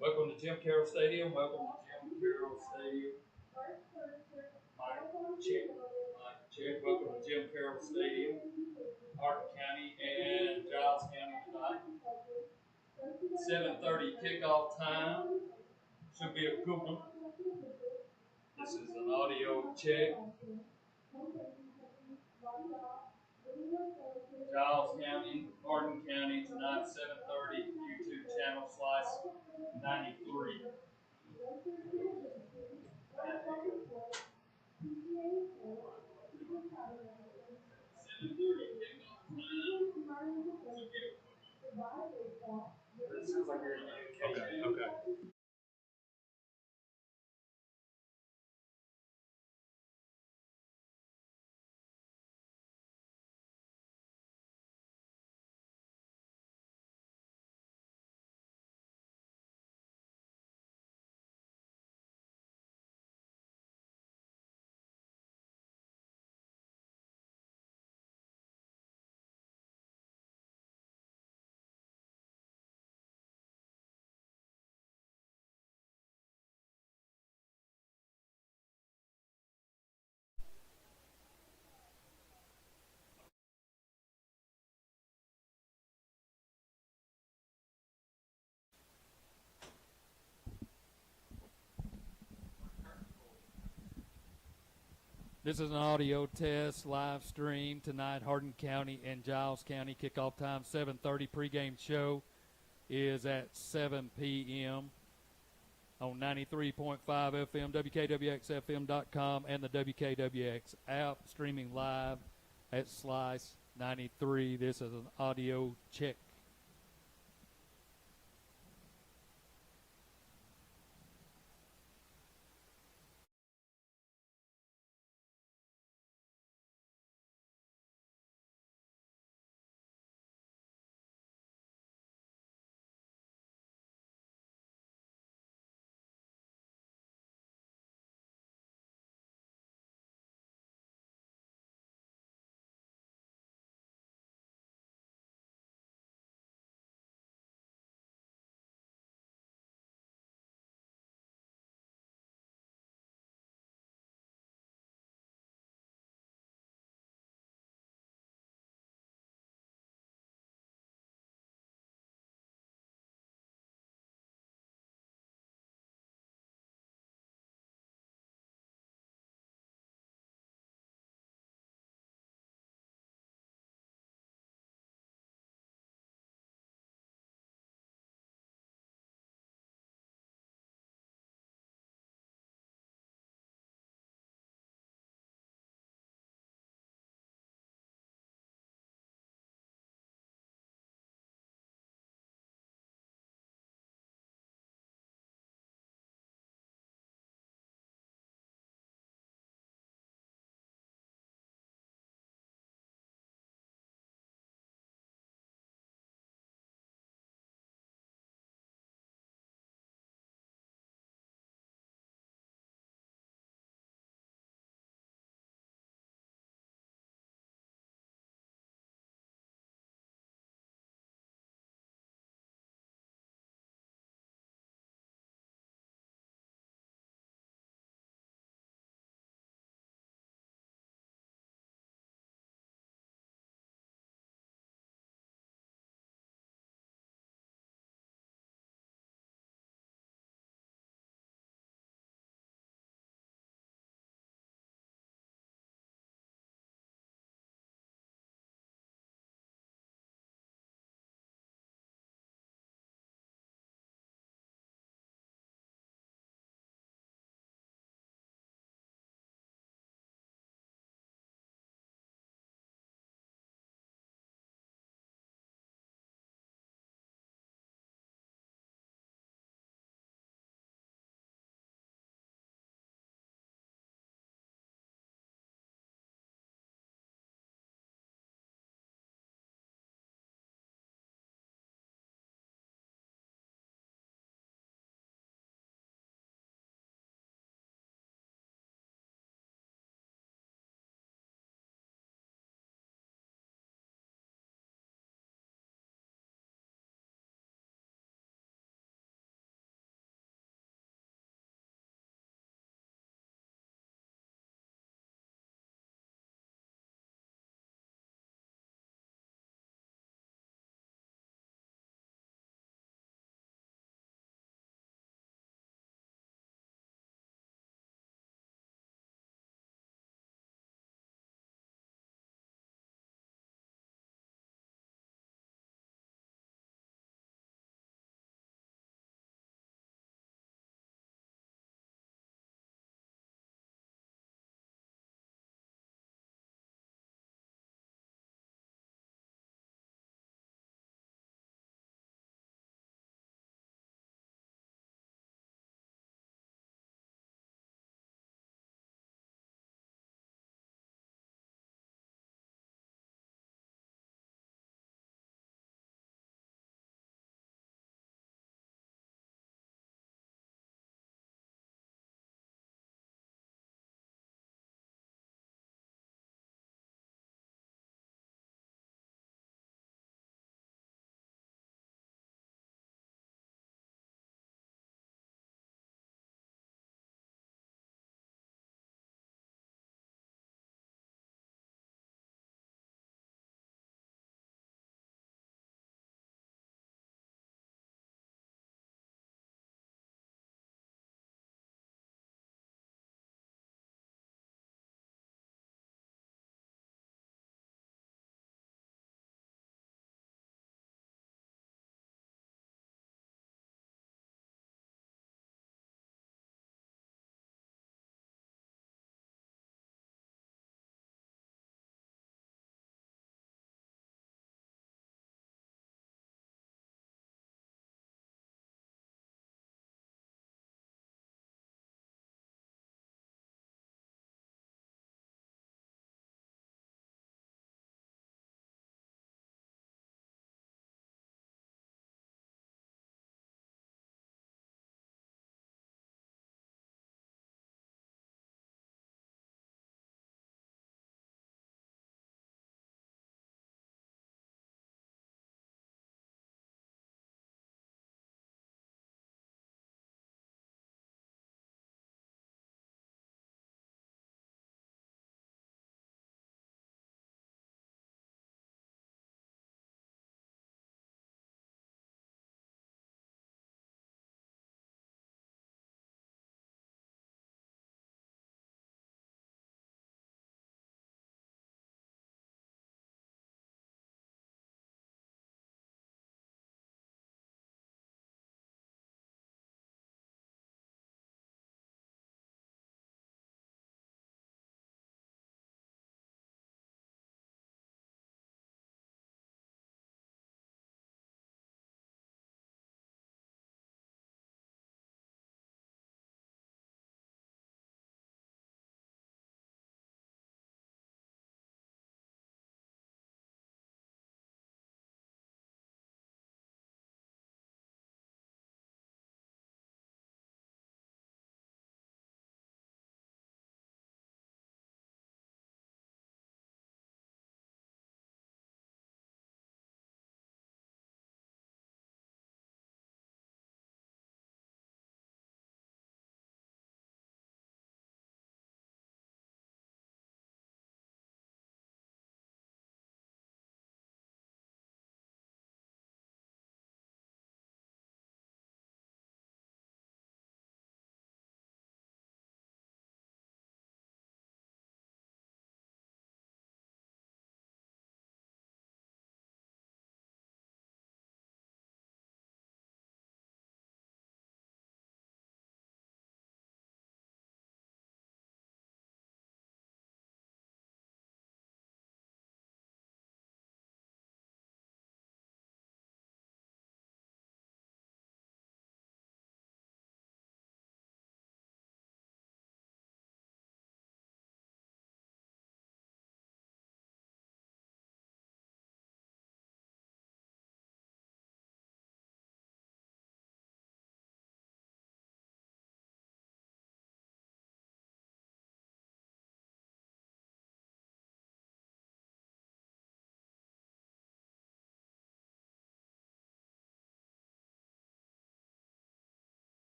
Welcome to Jim Carroll Stadium. Welcome to Jim Carroll Stadium. Mike, check. Welcome to Jim Carroll Stadium, Hardin County and Giles County tonight. 7:30 kickoff time. Should be a good one. This is an audio check. Giles County, Hardin County tonight, 7:30. YouTube channel Slice 93. Sounds like you're in the UK. Okay. This is an audio test live stream tonight. Hardin County and Giles County kickoff time 7:30. Pregame show is at 7 p.m. on 93.5 FM, WKWXFM.com, and the WKWX app, streaming live at Slice 93. This is an audio check.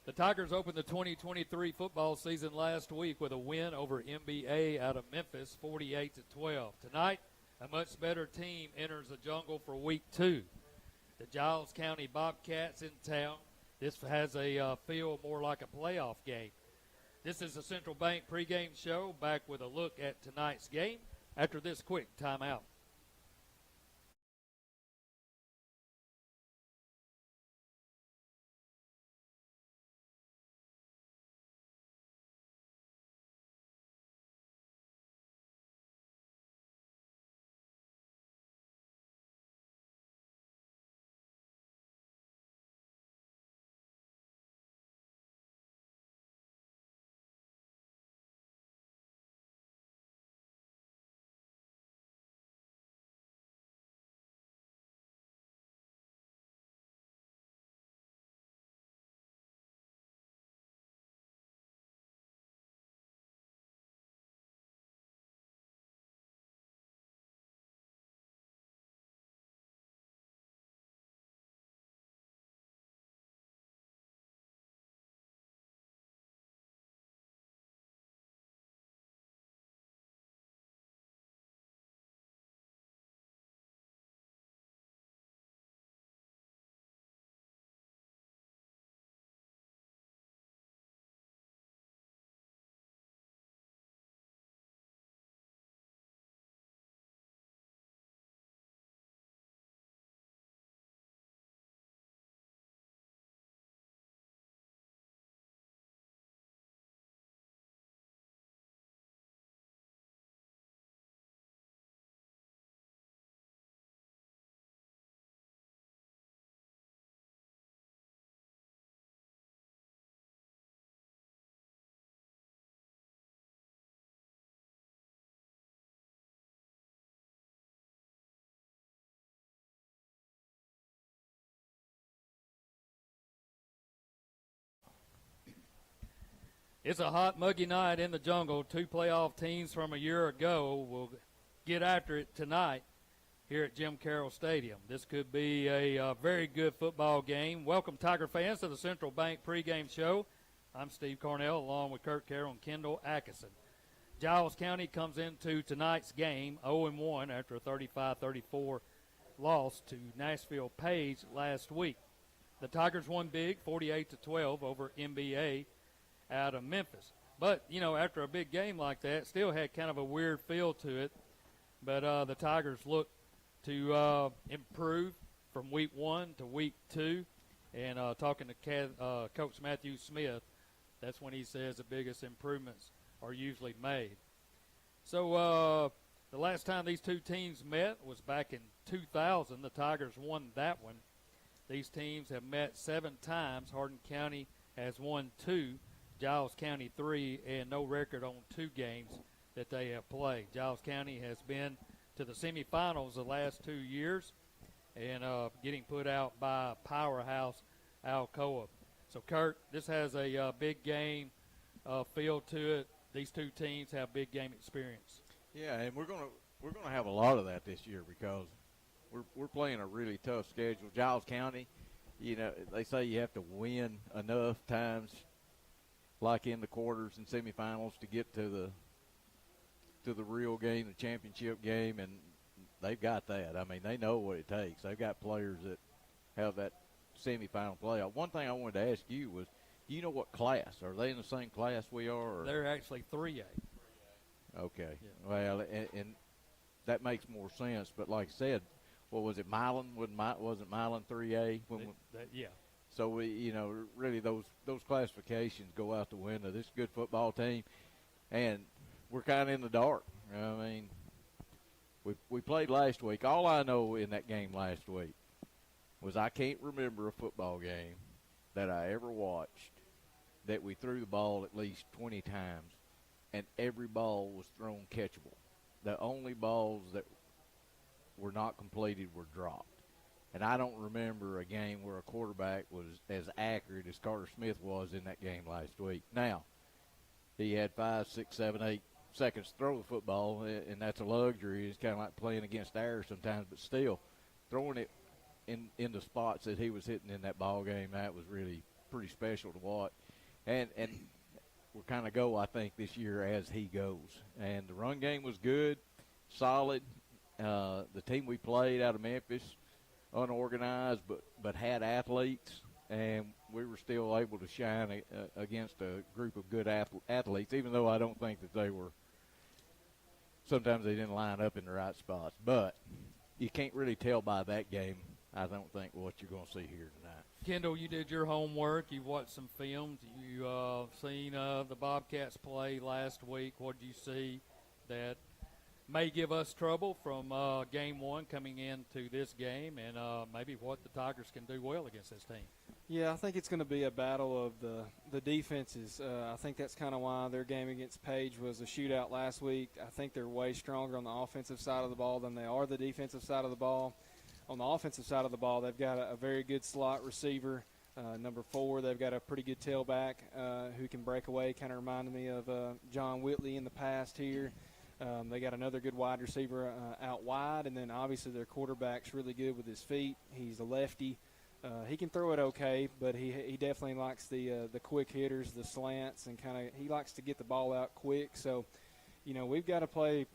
The Tigers opened the 2023 football season last week with a win over NBA out of Memphis, 48-12. Tonight, a much better team enters the jungle for week 2. The Giles County Bobcats in town. This has a feel more like a playoff game. This is the Central Bank pregame show, back with a look at tonight's game after this quick timeout. It's a hot, muggy night in the jungle. 2 playoff teams from a year ago will get after it tonight here at Jim Carroll Stadium. This could be a very good football game. Welcome, Tiger fans, to the Central Bank pregame show. I'm Steve Cornell, along with Kurt Carroll and Kendall Atkinson. Giles County comes into tonight's game 0-1 after a 35-34 loss to Nashville Page last week. The Tigers won big, 48-12 over NBA out of Memphis. But, you know, after a big game like that, still had kind of a weird feel to it. But the Tigers look to improve from week 1 to week 2. And talking to Coach Matthew Smith, that's when he says the biggest improvements are usually made. So the last time these two teams met was back in 2000. The Tigers won that one. These teams have met 7 times. Hardin County has won 2. Giles County 3, and no record on 2 games that they have played. Giles County has been to the semifinals the last 2 years and getting put out by powerhouse Alcoa. So, Kurt, this has a big game feel to it. These 2 teams have big game experience. Yeah, and we're gonna have a lot of that this year because we're playing a really tough schedule. Giles County, you know, they say you have to win enough times, like in the quarters and semifinals, to get to the real game, the championship game, and they've got that. I mean, they know what it takes. They've got players that have that semifinal playoff. One thing I wanted to ask you was, do you know what class? Are they in the same class we are? Or? They're actually 3A. Okay. Yeah. Well, and that makes more sense. But like I said, what was it, Milan? Wasn't Milan 3A? Yeah. So, really those classifications go out the window. This is a good football team, and we're kind of in the dark. I mean, we played last week. All I know in that game last week was I can't remember a football game that I ever watched that we threw the ball at least 20 times, and every ball was thrown catchable. The only balls that were not completed were dropped. And I don't remember a game where a quarterback was as accurate as Carter Smith was in that game last week. Now, he had 5, 6, 7, 8 seconds to throw the football, and that's a luxury. It's kind of like playing against air sometimes, but still, throwing it in the spots that he was hitting in that ball game, that was really pretty special to watch. and will kind of go, I think, this year as he goes. And the run game was good, solid. The team we played out of Memphis, unorganized but had athletes, and we were still able to shine against a group of good athletes, even though I don't think that they were – sometimes they didn't line up in the right spots. But you can't really tell by that game, I don't think, what you're going to see here tonight. Kendall, you did your homework. You watched some films. You seen the Bobcats play last week. What did you see that may give us trouble from game one coming into this game, and maybe what the Tigers can do well against this team? Yeah, I think it's going to be a battle of the defenses. I think that's kind of why their game against Page was a shootout last week. I think they're way stronger on the offensive side of the ball than they are the defensive side of the ball. On the offensive side of the ball, they've got a very good slot receiver. Number 4, they've got a pretty good tailback who can break away, kind of reminded me of John Whitley in the past here. They got another good wide receiver out wide, and then obviously their quarterback's really good with his feet. He's a lefty. He can throw it okay, but he definitely likes the quick hitters, the slants, and he likes to get the ball out quick. So, we've got to play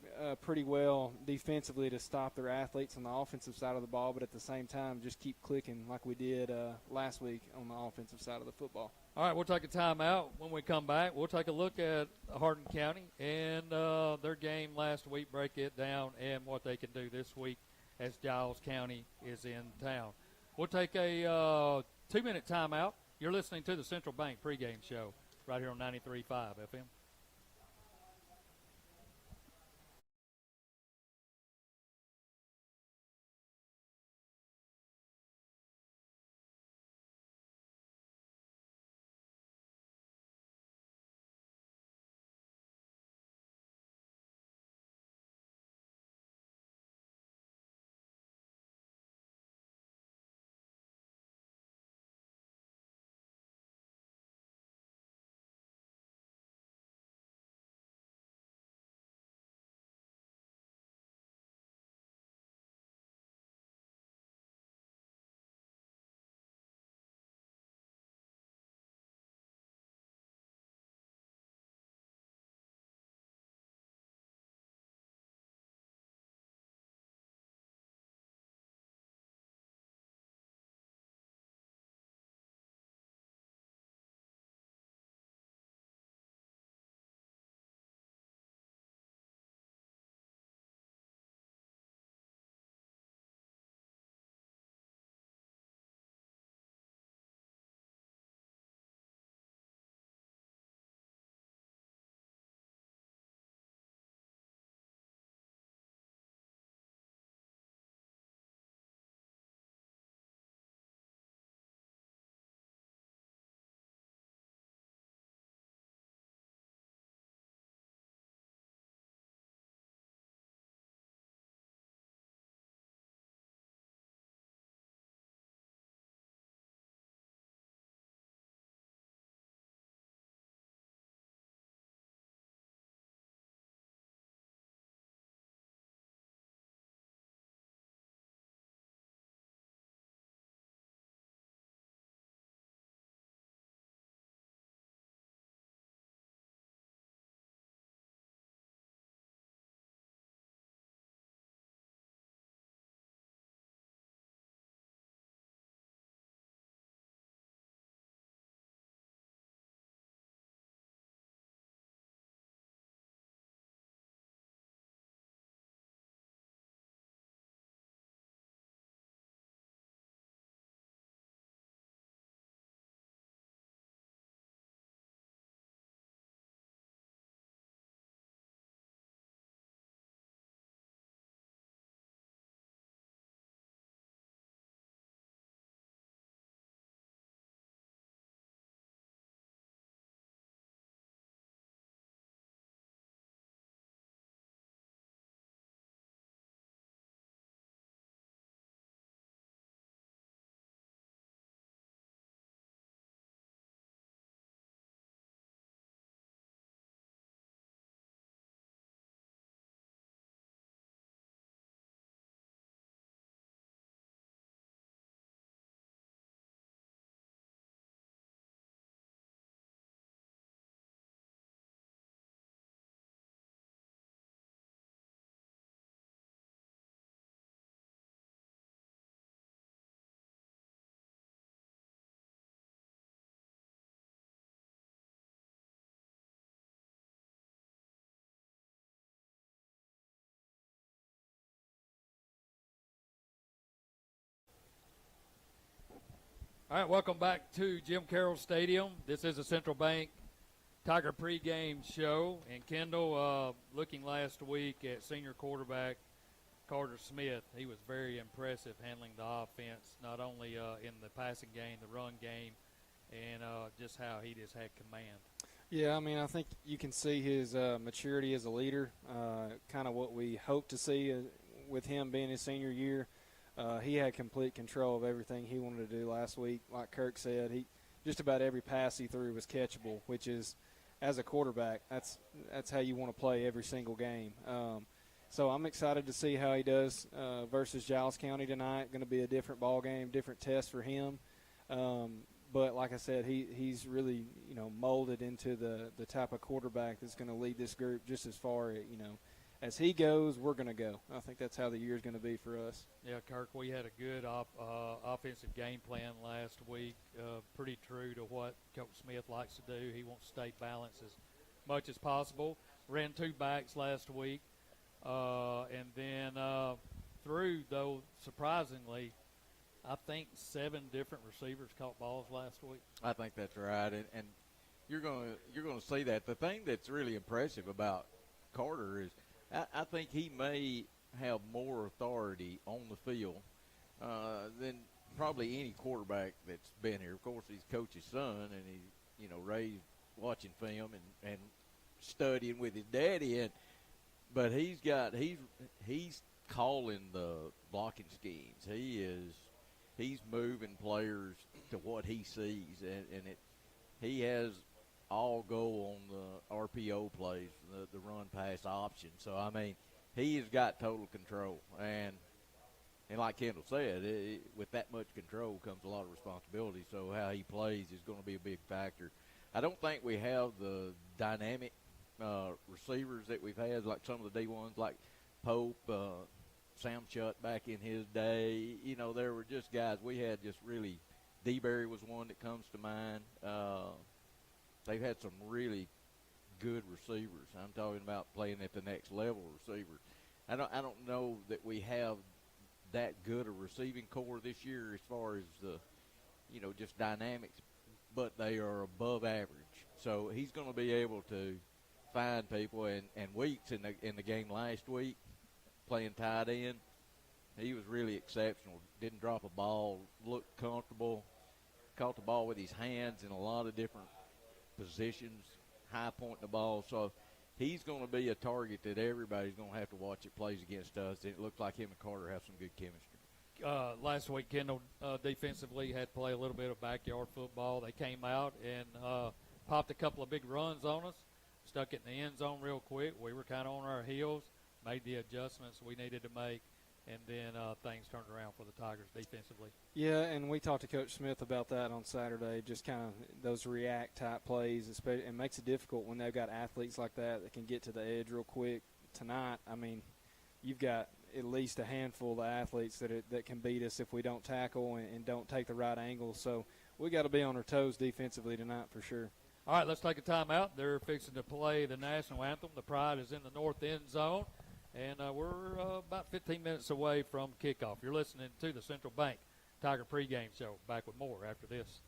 pretty well defensively to stop their athletes on the offensive side of the ball, but at the same time just keep clicking like we did last week on the offensive side of the football. All right, we'll take a timeout. When we come back, we'll take a look at Hardin County and their game last week, break it down, and what they can do this week as Giles County is in town. We'll take a 2-minute timeout. You're listening to the Central Bank pregame show right here on 93.5 FM. All right, welcome back to Jim Carroll Stadium. This is a Central Bank Tiger pregame show. And Kendall, looking last week at senior quarterback Carter Smith, he was very impressive handling the offense, not only in the passing game, the run game, and just how he just had command. Yeah, I mean, I think you can see his maturity as a leader, kind of what we hope to see with him being his senior year. He had complete control of everything he wanted to do last week. Like Kirk said, he just about every pass he threw was catchable, which is, as a quarterback, that's how you want to play every single game. So I'm excited to see how he does versus Giles County tonight. Going to be a different ball game, different test for him. But like I said, he's really molded into the type of quarterback that's going to lead this group just as far as he goes, we're going to go. I think that's how the year is going to be for us. Yeah, Kirk, we had a good offensive game plan last week, pretty true to what Coach Smith likes to do. He wants to stay balanced as much as possible. Ran 2 backs last week, and then threw, though, surprisingly, I think 7 different receivers caught balls last week. I think that's right, and you're gonna see that. The thing that's really impressive about Carter is I think he may have more authority on the field than probably any quarterback that's been here. Of course, he's coach's son, and he's raised watching film and studying with his daddy, but he's calling the blocking schemes. He's moving players to what he sees, and he has all go on the RPO plays, the run pass option. So I mean, he has got total control, and like Kendall said, with that much control comes a lot of responsibility. So how he plays is going to be a big factor. I don't think we have the dynamic receivers that we've had, like some of the D1s, like Pope, Sam Chutt back in his day. There were just guys we had just really. D-Berry was one that comes to mind. They've had some really good receivers. I'm talking about playing at the next level receivers. I don't know that we have that good a receiving core this year as far as the, just dynamics, but they are above average. So he's going to be able to find people. And Weeks in the game last week, playing tight end, he was really exceptional. Didn't drop a ball, looked comfortable, caught the ball with his hands in a lot of different positions, high pointing the ball. So he's going to be a target that everybody's going to have to watch that plays against us. And it looks like him and Carter have some good chemistry. Last week, Kendall defensively had to play a little bit of backyard football. They came out and popped a couple of big runs on us, stuck it in the end zone real quick. We were kind of on our heels, made the adjustments we needed to make, and then things turned around for the Tigers defensively. Yeah, and we talked to Coach Smith about that on Saturday, just kind of those react-type plays. Especially, it makes it difficult when they've got athletes like that can get to the edge real quick. Tonight, I mean, you've got at least a handful of athletes that can beat us if we don't tackle and don't take the right angle. So we got to be on our toes defensively tonight for sure. All right, let's take a timeout. They're fixing to play the national anthem. The Pride is in the north end zone. And we're about 15 minutes away from kickoff. You're listening to the Central Bank Tiger pregame show. Back with more after this.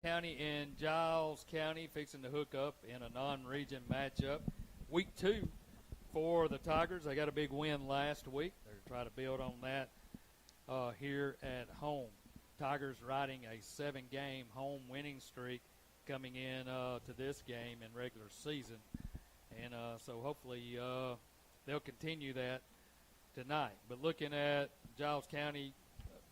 County and Giles County fixing to hook up in a non-region matchup. Week 2 for the Tigers. They got a big win last week. They're trying to build on that here at home. Tigers riding a 7-game home winning streak coming in to this game in regular season. And so hopefully they'll continue that tonight. But looking at Giles County,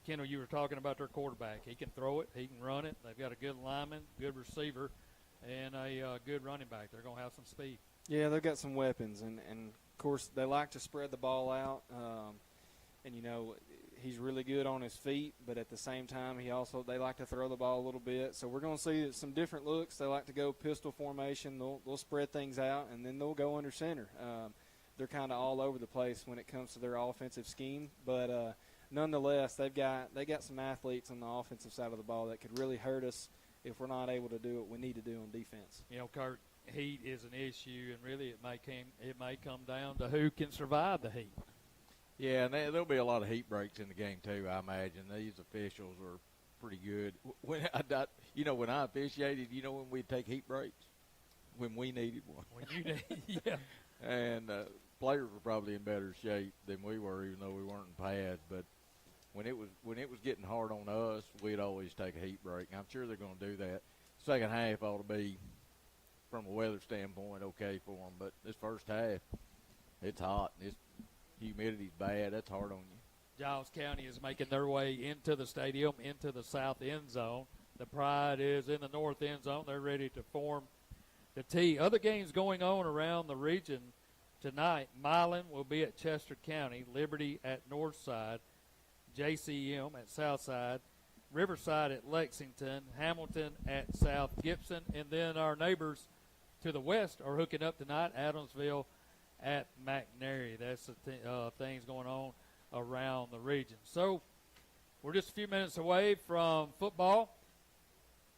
Kendall, you were talking about their quarterback. He can throw it. He can run it. They've got a good lineman, good receiver, and a good running back. They're going to have some speed. Yeah, they've got some weapons. And of course, they like to spread the ball out. And, you know, he's really good on his feet, but at the same time, they like to throw the ball a little bit. So we're going to see some different looks. They like to go pistol formation. They'll spread things out, and then they'll go under center. They're kind of all over the place when it comes to their offensive scheme, but nonetheless, they got some athletes on the offensive side of the ball that could really hurt us if we're not able to do what we need to do on defense. You know, Kurt, heat is an issue, and really it may come down to who can survive the heat. Yeah, and there'll be a lot of heat breaks in the game too. I imagine these officials are pretty good. When I officiated, when we'd take heat breaks when we needed one. When you need, yeah. And players were probably in better shape than we were, even though we weren't in pads. But when it was getting hard on us, we'd always take a heat break. And I'm sure they're going to do that. Second half ought to be, from a weather standpoint, okay for them. But this first half, it's hot. Humidity's bad. That's hard on you. Giles County is making their way into the stadium, into the south end zone. The Pride is in the north end zone. They're ready to form the T. Other games going on around the region tonight. Milan will be at Chester County, Liberty at Northside, JCM at Southside, Riverside at Lexington, Hamilton at South Gibson, and then our neighbors to the west are hooking up tonight, Adamsville at McNary. That's the things going on around the region. So we're just a few minutes away from football.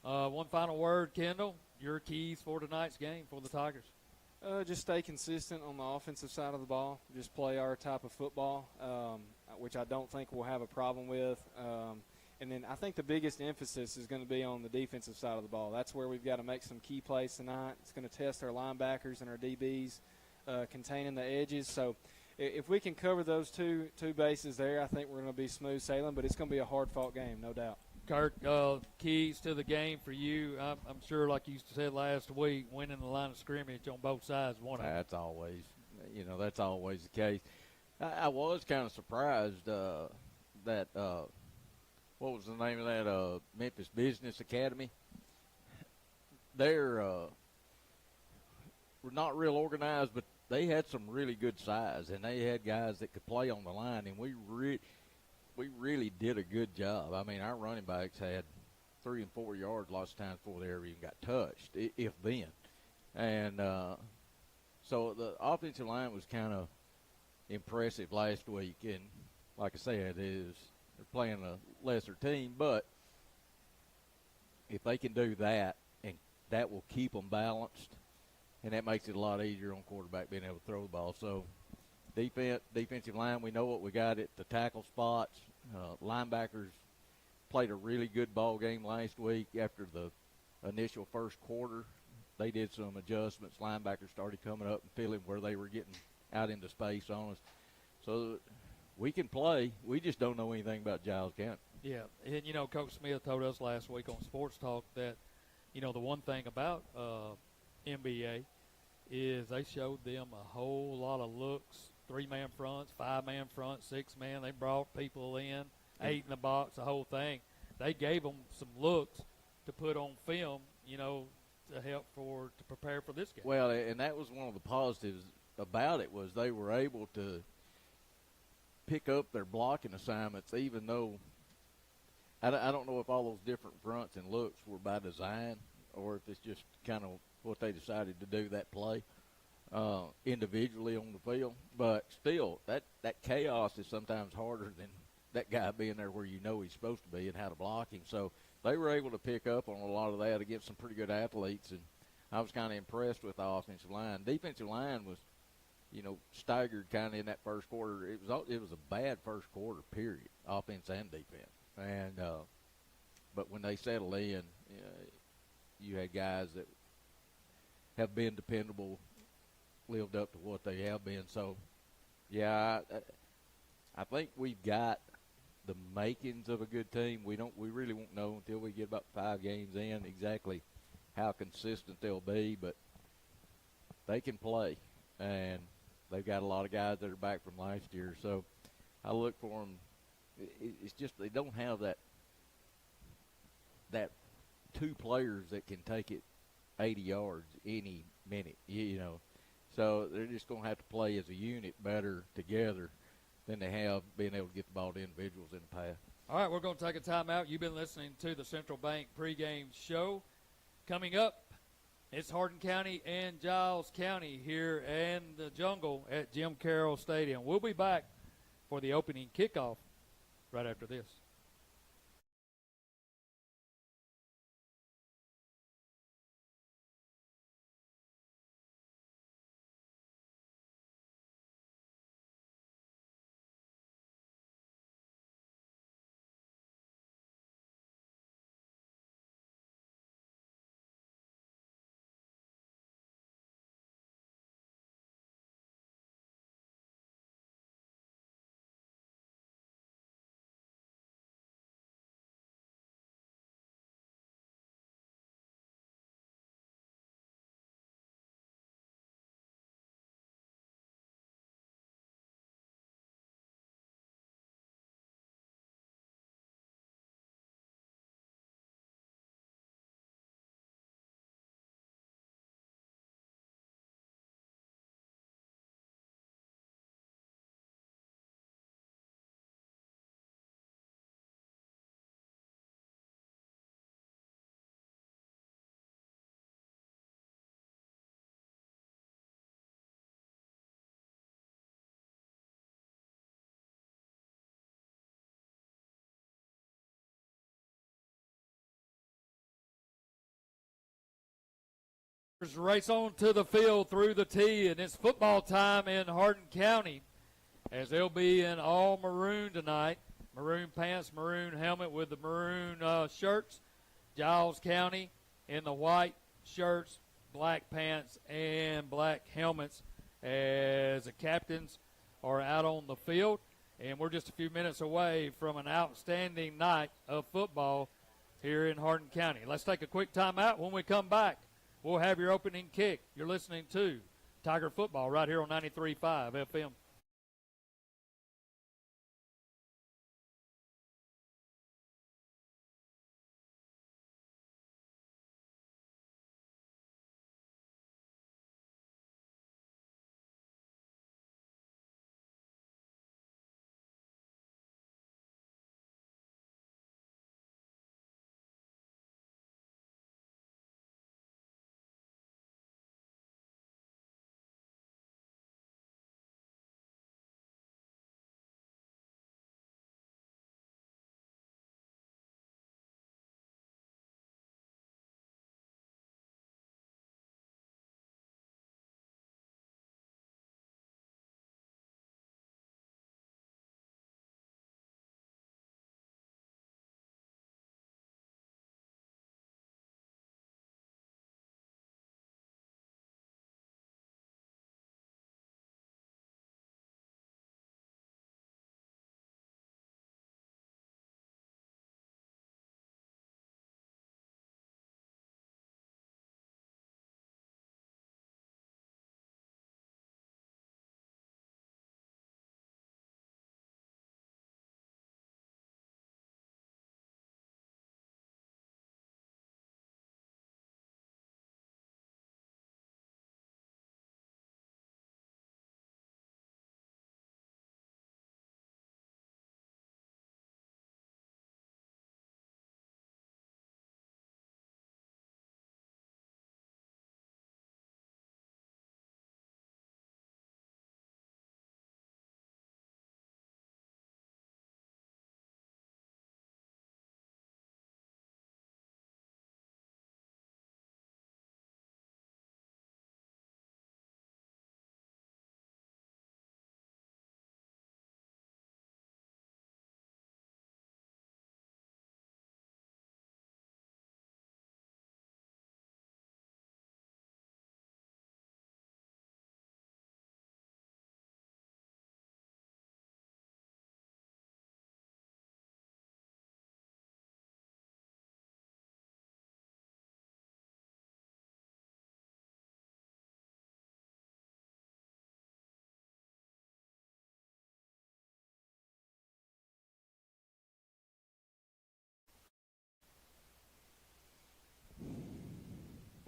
One final word, Kendall, your keys for tonight's game for the Tigers. Just stay consistent on the offensive side of the ball. Just play our type of football, which I don't think we'll have a problem with. And then I think the biggest emphasis is going to be on the defensive side of the ball. That's where we've got to make some key plays tonight. It's going to test our linebackers and our DBs. Containing the edges. So if we can cover those two bases there, I think we're going to be smooth sailing, but it's going to be a hard-fought game, no doubt. Kurt, keys to the game for you, I'm sure, like you said last week, winning the line of scrimmage on both sides. That's always the case. I was kind of surprised that what was the name of that Memphis Business Academy? They're not real organized, but they had some really good size, and they had guys that could play on the line, and we really did a good job. I mean, our running backs had 3 and 4 yards lots of times before they ever even got touched, if then. And so the offensive line was kind of impressive last week, and like I said, they're playing a lesser team, but if they can do that, and that will keep them balanced, and that makes it a lot easier on quarterback being able to throw the ball. So defensive line, we know what we got at the tackle spots. Linebackers played a really good ball game last week after the initial first quarter. They did some adjustments. Linebackers started coming up and feeling where they were getting out into space on us. So we can play. We just don't know anything about Giles County. Yeah, and, Coach Smith told us last week on Sports Talk that, the one thing about NBA is they showed them a whole lot of looks, 3-man fronts, 5-man fronts, 6-man. They brought people in, 8 in the box, the whole thing. They gave them some looks to put on film, to help to prepare for this game. Well, and that was one of the positives about it was they were able to pick up their blocking assignments, even though I don't know if all those different fronts and looks were by design or if it's just kind of what they decided to do that play individually on the field. But still, that chaos is sometimes harder than that guy being there where he's supposed to be and how to block him. So they were able to pick up on a lot of that against some pretty good athletes, and I was kind of impressed with the offensive line. Defensive line was, staggered kind of in that first quarter. It was a bad first quarter, period, offense and defense. And but when they settled in, you had guys that have been dependable, lived up to what they have been. So, yeah, I think we've got the makings of a good team. We really won't know until we get about 5 games in exactly how consistent they'll be, but they can play, and they've got a lot of guys that are back from last year. So I look for them. It's just they don't have that 2 players that can take it 80 yards any minute, you know. So they're just going to have to play as a unit better together than they have been able to get the ball to individuals in the past. All right, we're going to take a timeout. You've been listening to the Central Bank pregame show. Coming up, it's Hardin County and Giles County here in the jungle at Jim Carroll Stadium. We'll be back for the opening kickoff right after this. Race on to the field through the tee, and it's football time in Hardin County as they'll be in all maroon tonight. Maroon pants, maroon helmet with the maroon shirts. Giles County in the white shirts, black pants, and black helmets as the captains are out on the field. And we're just a few minutes away from an outstanding night of football here in Hardin County. Let's take a quick timeout. When we come back, we'll have your opening kick. You're listening to Tiger Football right here on 93.5 FM.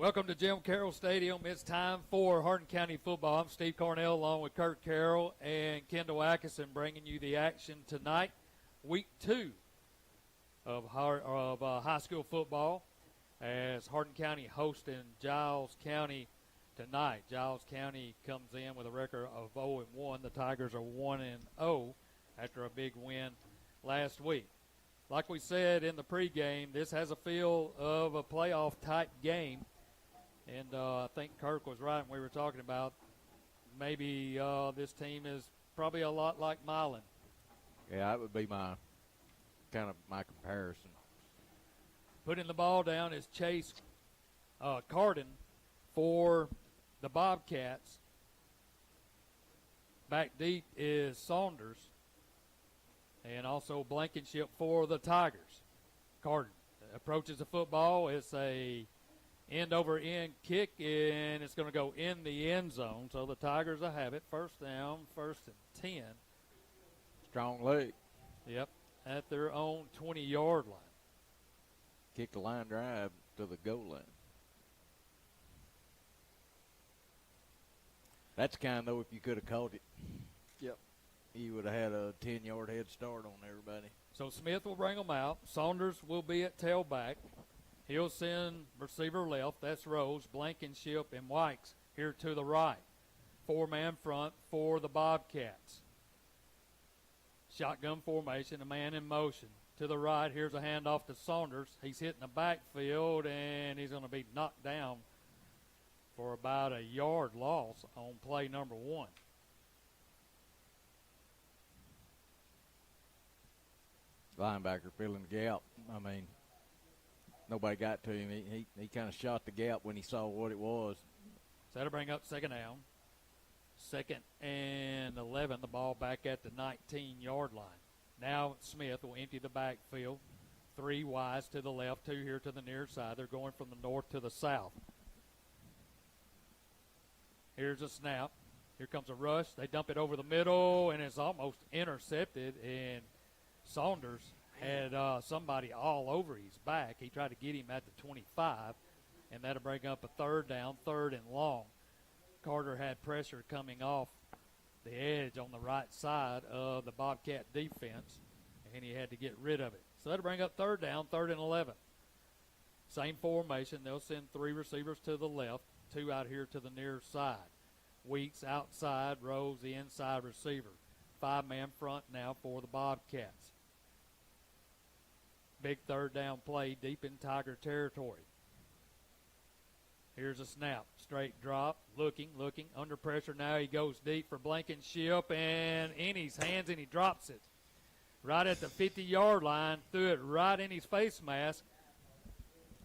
Welcome to Jim Carroll Stadium. It's time for Hardin County football. I'm Steve Cornell along with Kurt Carroll and Kendall Atkinson bringing you the action tonight, week 2 of high school football as Hardin County hosting Giles County tonight. Giles County comes in with a record of 0-1. The Tigers are 1-0 after a big win last week. Like we said in the pregame, this has a feel of a playoff-type game. And I think Kirk was right when we were talking about maybe this team is probably a lot like Milan. Yeah, that would be my comparison. Putting the ball down is Chase Carden for the Bobcats. Back deep is Saunders. And also Blankenship for the Tigers. Carden approaches the football. It's a end-over-end kick, and it's going to go in the end zone. So the Tigers will have it. First down, 1st and 10. Strong leg. Yep, at their own 20-yard line. Kick the line drive to the goal line. That's kind of, though, if you could have caught it. Yep. You would have had a 10-yard head start on everybody. So Smith will bring them out. Saunders will be at tailback. He'll send receiver left. That's Rose, Blankenship, and Wykes here to the right. 4-man front for the Bobcats. Shotgun formation, a man in motion. To the right, here's a handoff to Saunders. He's hitting the backfield, and he's going to be knocked down for about a yard loss on play number 1. Linebacker filling the gap. I mean, nobody got to him. He kind of shot the gap when he saw what it was. So that'll bring up 2nd down. 2nd and 11, the ball back at the 19-yard line. Now Smith will empty the backfield. 3 wides to the left, 2 here to the near side. They're going from the north to the south. Here's a snap. Here comes a rush. They dump it over the middle, and it's almost intercepted. And Saunders had somebody all over his back. He tried to get him at the 25, and that'll bring up a 3rd down, 3rd and long. Carter had pressure coming off the edge on the right side of the Bobcat defense, and he had to get rid of it. So that'll bring up 3rd down, 3rd and 11. Same formation. They'll send 3 receivers to the left, 2 out here to the near side. Weeks outside, Rose the inside receiver. 5-man front now for the Bobcats. Big 3rd down play deep in Tiger territory. Here's a snap. Straight drop. Looking. Under pressure now. He goes deep for Blankenship and in his hands, and he drops it. Right at the 50-yard line. Threw it right in his face mask.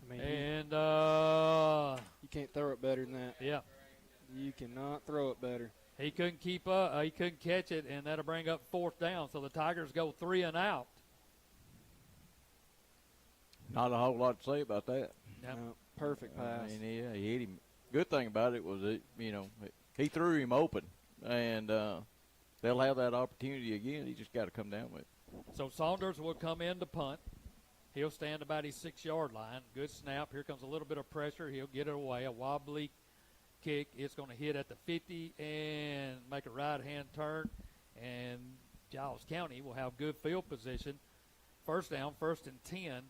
I mean, and you can't throw it better than that. Yeah. You cannot throw it better. He couldn't keep up. He couldn't catch it, and that'll bring up 4th down. So the Tigers go 3 and out. Not a whole lot to say about that. Yep. No, perfect pass. I mean, yeah, he hit him. Good thing about it was, he threw him open, and they'll have that opportunity again. He just got to come down with it. So Saunders will come in to punt. He'll stand about his 6-yard line. Good snap. Here comes a little bit of pressure. He'll get it away. A wobbly kick. It's going to hit at the 50 and make a right-hand turn. And Giles County will have good field position. 1st down, 1st and 10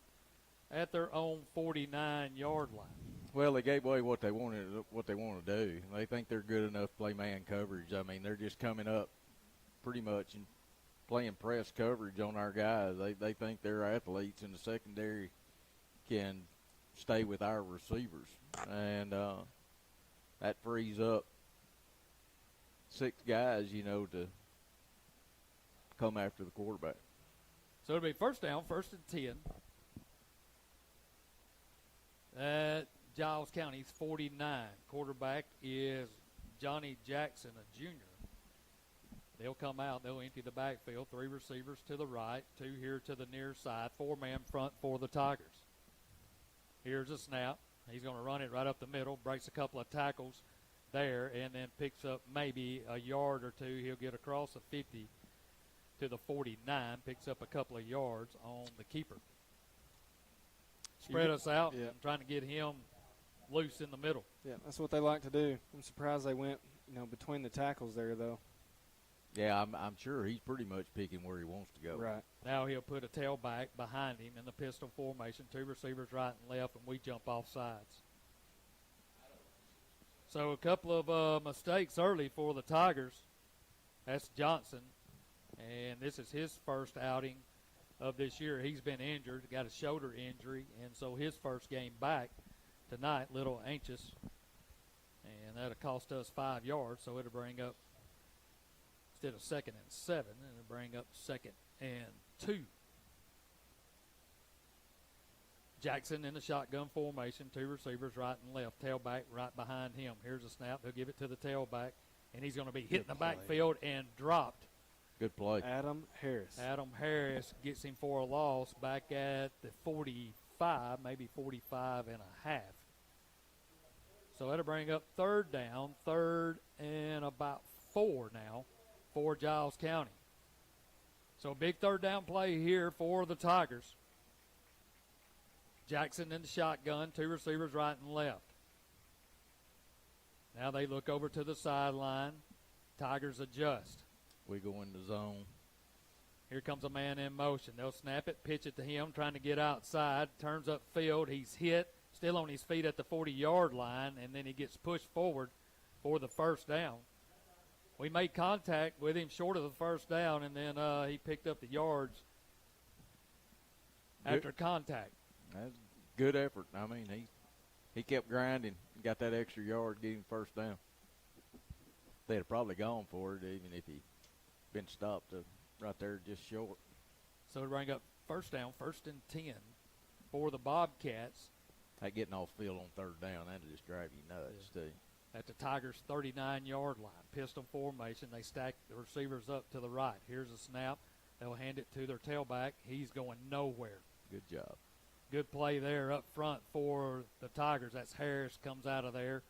at their own 49-yard line. Well, they gave away what they wanted to do. They think they're good enough to play man coverage. I mean, they're just coming up pretty much and playing press coverage on our guys. They think their athletes in the secondary can stay with our receivers. And that frees up 6 guys, to come after the quarterback. So it'll be 1st down, 1st and 10. At Giles County's 49. Quarterback is Johnny Jackson, a junior. They'll come out. They'll empty the backfield. 3 receivers to the right, 2 here to the near side. 4-man front for the Tigers. Here's a snap. He's going to run it right up the middle, breaks a couple of tackles there, and then picks up maybe a yard or 2. He'll get across the 50 to the 49, picks up a couple of yards on the keeper. Spread us out, Yeah. and trying to get him loose in the middle. Yeah, that's what they like to do. I'm surprised they went, between the tackles there, though. Yeah, I'm sure he's pretty much picking where he wants to go. Right. Now he'll put a tailback behind him in the pistol formation, 2 receivers right and left, and we jump off sides. So a couple of mistakes early for the Tigers. That's Johnson, and this is his first outing of this year. He's been injured, got a shoulder injury, and so his first game back tonight, little anxious, and that'll cost us 5 yards, so it'll bring up, instead of 2nd and 7, it'll bring up 2nd and 2. Jackson in the shotgun formation, 2 receivers right and left, tailback right behind him. Here's a snap. They'll give it to the tailback, and he's going to be hit in the backfield and dropped. Good play. Adam Harris. Adam Harris gets him for a loss back at the 45, maybe 45 and a half. So that'll bring up 3rd down, 3rd and about 4 now for Giles County. So a big 3rd down play here for the Tigers. Jackson in the shotgun, 2 receivers right and left. Now they look over to the sideline. Tigers adjust. We go in the zone. Here comes a man in motion. They'll snap it, pitch it to him, trying to get outside. Turns upfield. He's hit, still on his feet at the 40-yard line, and then he gets pushed forward for the 1st down. We made contact with him short of the 1st down, and then he picked up the yards after contact. That's good effort. I mean, he kept grinding, got that extra yard, getting 1st down. They'd have probably gone for it even if he'd been stopped right there just short. So to bring up 1st down, 1st and 10 for the Bobcats. That getting off field on 3rd down, that'll just drive you nuts, too. At the Tigers' 39-yard line. Pistol formation. They stack the receivers up to the right. Here's a snap. They'll hand it to their tailback. He's going nowhere. Good job. Good play there up front for the Tigers. That's Harris comes out of there.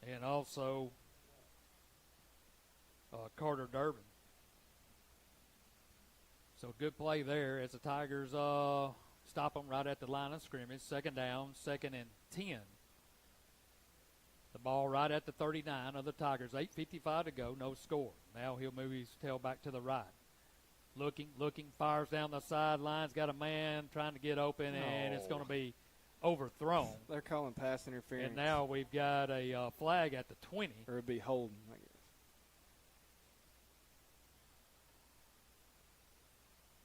And also Carter Durbin. So good play there as the Tigers stop them right at the line of scrimmage. 2nd down, 2nd and 10. The ball right at the 39 of the Tigers. 8:55 to go, no score. Now he'll move his tailback to the right. Looking, fires down the sidelines. Got a man trying to get open, and it's going to be overthrown. They're calling pass interference. And now we've got a flag at the 20. Or it'd be holding, I guess.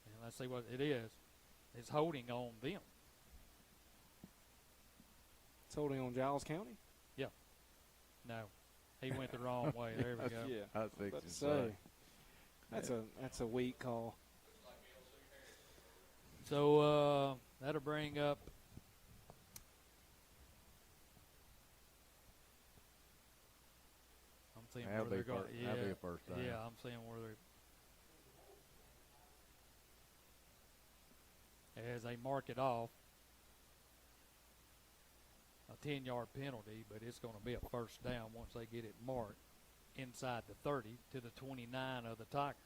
And let's see what it is. It's holding on them. It's holding on Giles County? Yeah. No. He went the wrong way. There we go. Yeah. I was fixing Let's to say. That's a weak call. So that'll bring up I'm seeing That'll where they're be going. that'll be a 1st down. Yeah, I'm seeing where they're as they mark it off. A 10-yard penalty, but it's going to be a 1st down once they get it marked inside the 30 to the 29 of the Tigers.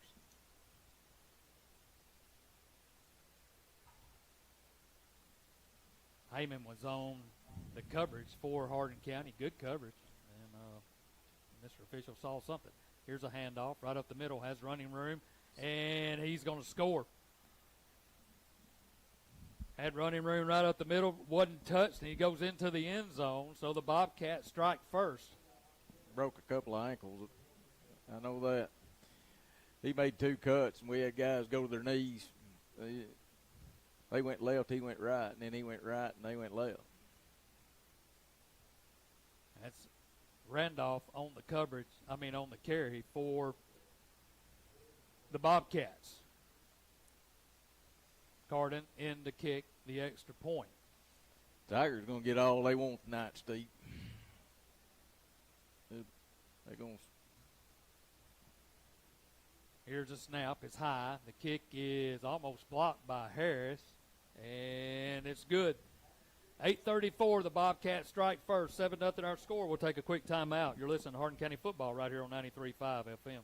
Heyman was on the coverage for Hardin County. Good coverage. And Mr. Official saw something. Here's a handoff right up the middle. Has running room. And he's going to score. Had running room right up the middle. Wasn't touched. And he goes into the end zone. So the Bobcats strike first. Broke a couple of ankles. I know that. He made 2 cuts, and we had guys go to their knees. They went left, he went right, and then he went right, and they went left. That's Randolph on the coverage, on the carry for the Bobcats. Carden in to kick the extra point. Tigers going to get all they want tonight, Steve. They're going to. Here's a snap. It's high. The kick is almost blocked by Harris, and it's good. 8:34, the Bobcats strike first. 7-0 our score. We'll take a quick timeout. You're listening to Hardin County Football right here on 93.5 FM.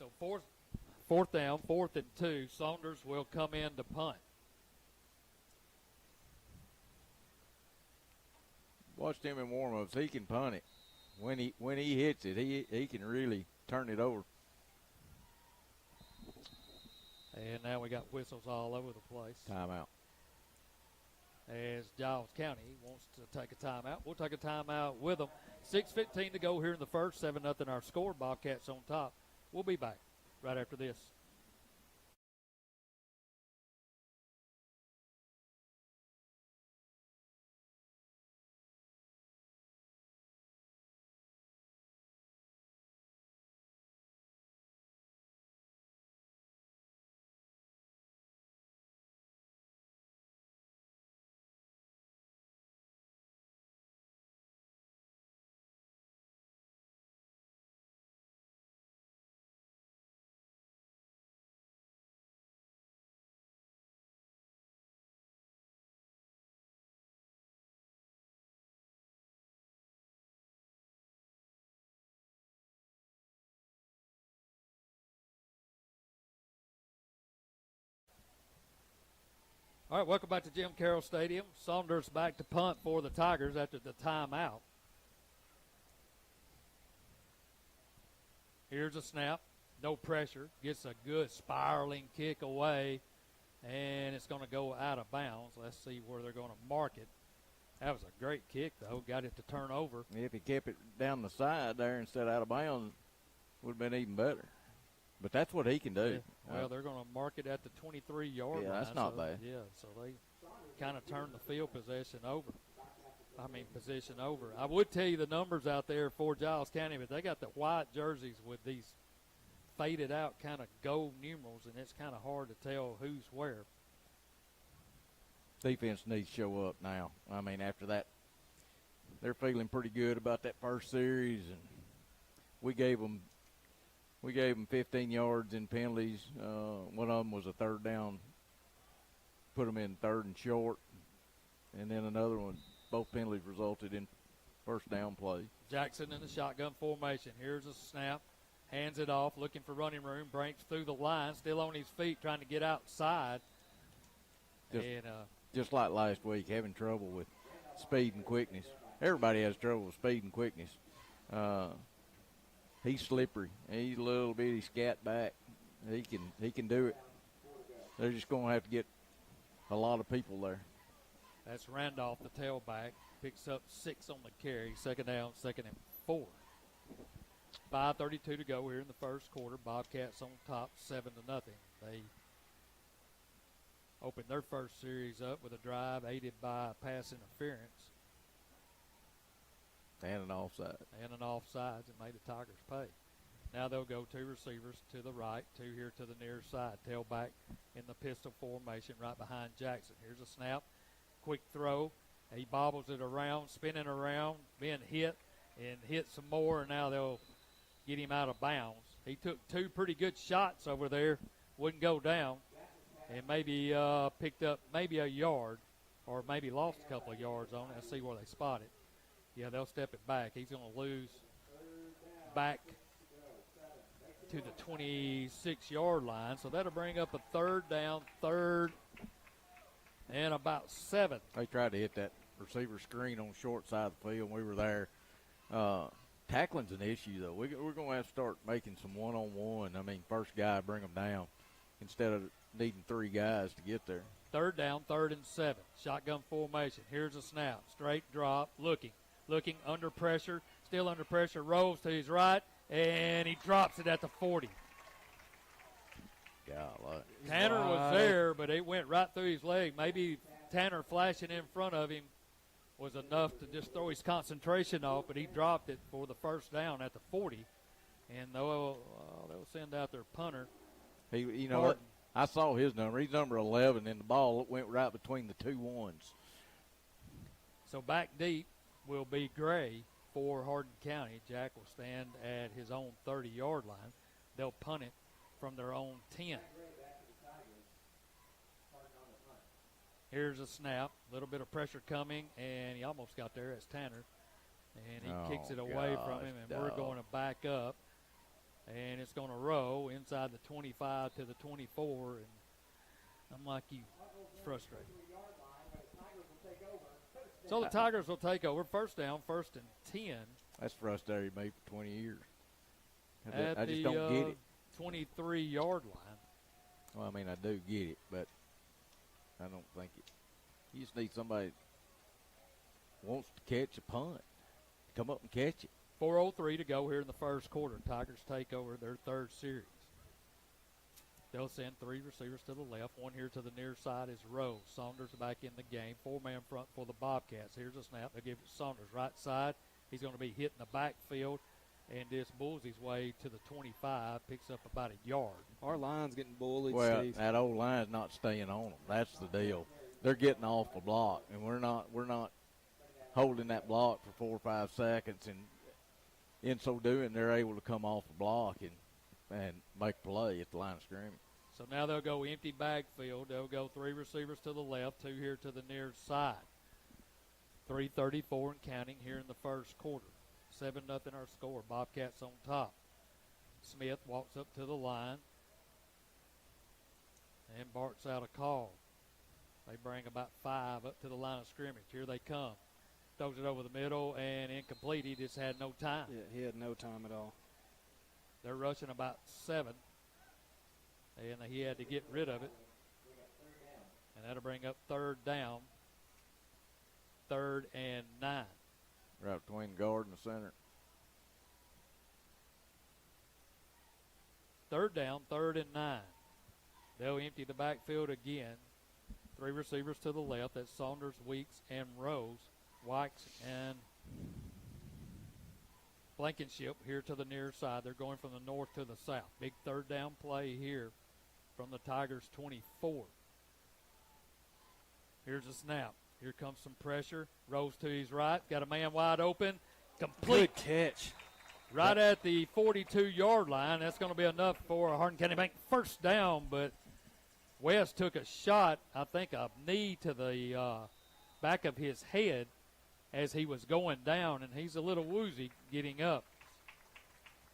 So fourth down, 4th and 2. Saunders will come in to punt. Watched him in warm-ups. He can punt it. When he hits it, he can really turn it over. And now we got whistles all over the place. Timeout. As Giles County wants to take a timeout. We'll take a timeout with them. 6:15 to go here in the first. 7-0 our score. Bobcats on top. We'll be back right after this. All right, welcome back to Jim Carroll Stadium. Saunders back to punt for the Tigers after the timeout. Here's a snap. No pressure. Gets a good spiraling kick away, and it's going to go out of bounds. Let's see where they're going to mark it. That was a great kick, though. Got it to turn over. If he kept it down the side there instead of out of bounds, would have been even better. But that's what he can do. Yeah. Well, they're going to mark it at the 23-yard line. Yeah, that's not bad. Yeah, so they kind of turned the field position over. I would tell you the numbers out there for Giles County, but they got the white jerseys with these faded out kind of gold numerals, and it's kind of hard to tell who's where. Defense needs to show up now. I mean, after that, they're feeling pretty good about that first series, and we gave them 15 yards in penalties. One of them was a third down, put them in 3rd and short, and then another one. Both penalties resulted in first down play. Jackson in the shotgun formation. Here's a snap. Hands it off, looking for running room. Breaks through the line, still on his feet, trying to get outside. Just like last week, having trouble with speed and quickness. Everybody has trouble with speed and quickness. He's slippery. He's a little bitty scat back. He can do it. They're just going to have to get a lot of people there. That's Randolph, the tailback. Picks up 6 on the carry. 2nd down, 2nd and 4. 5:32 to go here in the first quarter. Bobcats on top, 7-0. They opened their first series up with a drive aided by pass interference. And an offside. And an offsides and made the Tigers pay. Now they'll go 2 receivers to the right, 2 here to the near side. Tailback in the pistol formation right behind Jackson. Here's a snap. Quick throw. He bobbles it around, spinning around, being hit, and hit some more, and now they'll get him out of bounds. He took 2 pretty good shots over there, wouldn't go down, and maybe picked up maybe a yard or maybe lost a couple of yards on it. Let's see where they spot it. Yeah, they'll step it back. He's going to lose back to the 26-yard line, so that'll bring up a 3rd down, 3rd and about 7. They tried to hit that receiver screen on the short side of the field. We were there. Tackling's an issue, though. We're going to have to start making some one-on-one. I mean, first guy, bring them down instead of needing 3 guys to get there. 3rd down, 3rd and 7. Shotgun formation. Here's a snap. Straight drop. Looking under pressure. Still under pressure. Rolls to his right, and he drops it at the 40. Tanner was there, but it went right through his leg. Maybe Tanner flashing in front of him was enough to just throw his concentration off, but he dropped it for the first down at the 40. And they'll send out their punter. You know what? I saw his number. He's number 11, and the ball went right between the 2 ones. So back deep will be Gray for Hardin County. Jack will stand at his own 30-yard line. They'll punt it from their own 10. Here's a snap. A little bit of pressure coming, and he almost got there as Tanner. And he kicks it away from him, and we're going to back up. and it's going to roll inside the 25 to the 24, and I'm like you, it's frustrating. So the Tigers will take over. First down, 1st and 10. That's frustrated me for 20 years. At I just don't get it. 23-yard line. Well, I mean, I do get it, but I don't think it. You just need somebody that wants to catch a punt. Come up and catch it. 4:03 to go here in the first quarter. Tigers take over their 3rd series. They'll send 3 receivers to the left. 1 here to the near side is Rose. Saunders back in the game. 4-man front for the Bobcats. Here's a snap. They'll give it to Saunders. Right side. He's going to be hitting the backfield. And this bulls his way to the 25. Picks up about a yard. Our line's getting bullied, Well, Steve. that old line's not staying on them. That's the deal. They're getting off the block, and we're not holding that block for 4 or 5 seconds. And in so doing, they're able to come off the block and make a play at the line of scrimmage. So now they'll go empty backfield. They'll go 3 receivers to the left, 2 here to the near side. 3:34 and counting here in the first quarter. 7-0 our score. Bobcats on top. Smith walks up to the line and barks out a call. They bring about 5 up to the line of scrimmage. Here they come. Throws it over the middle and incomplete. He just had no time. Yeah, he had no time at all. They're rushing about 7, and he had to get rid of it. And that'll bring up 3rd down. 3rd and 9. Right between guard and the center. 3rd down, 3rd and 9. They'll empty the backfield again. 3 receivers to the left. That's Saunders, Weeks, and Rose. Wykes and Blankenship here to the near side. They're going from the north to the south. Big 3rd down play here from the Tigers' 24. Here's a snap. Here comes some pressure. Rose to his right. Got a man wide open. Complete. Good catch. Right at the 42-yard line. That's going to be enough for Hardin County Bank. First down, but West took a shot, I think a knee to the back of his head as he was going down, and he's a little woozy getting up.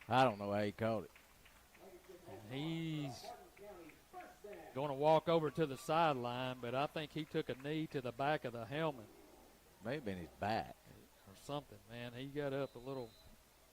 I don't know how he caught it. And he's going to walk over to the sideline, but I think he took a knee to the back of the helmet. Maybe in his back. Or something, man. He got up a little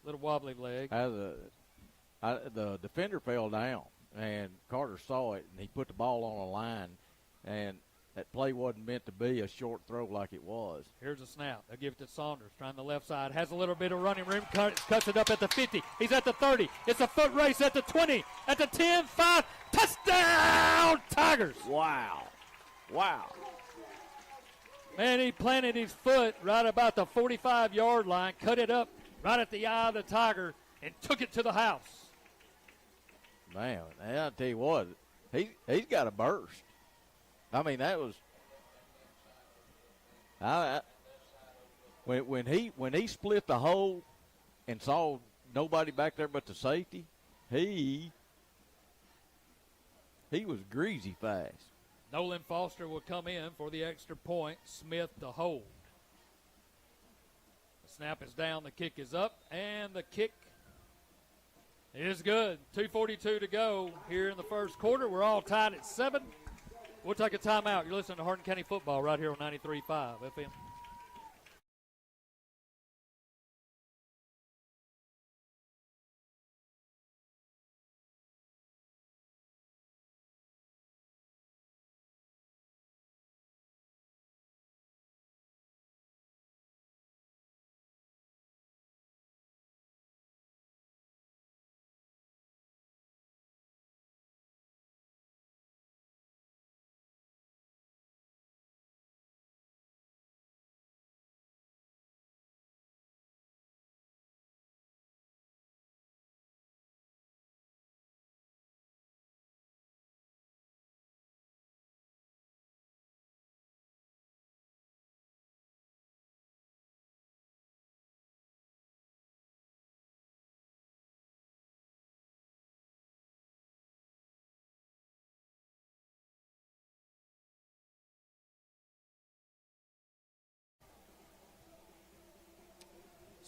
wobbly leg. The defender fell down, and Carter saw it, and he put the ball on a line, and that play wasn't meant to be a short throw like it was. Here's a snap. They'll give it to Saunders. Trying the left side. Has a little bit of running room. Cuts it up at the 50. He's at the 30. It's a foot race at the 20. At the 10, 5. Touchdown, Tigers. Wow. Man, he planted his foot right about the 45-yard line, cut it up right at the eye of the Tiger, and took it to the house. Man, I'll tell you what, he's got a burst. I mean, that was when he split the hole and saw nobody back there but the safety, he was greasy fast. Nolan Foster will come in for the extra point. Smith to hold. The snap is down, the kick is up, and the kick is good. 2:42 to go here in the first quarter. We're all tied at 7. We'll take a timeout. You're listening to Hardin County Football right here on 93.5 FM.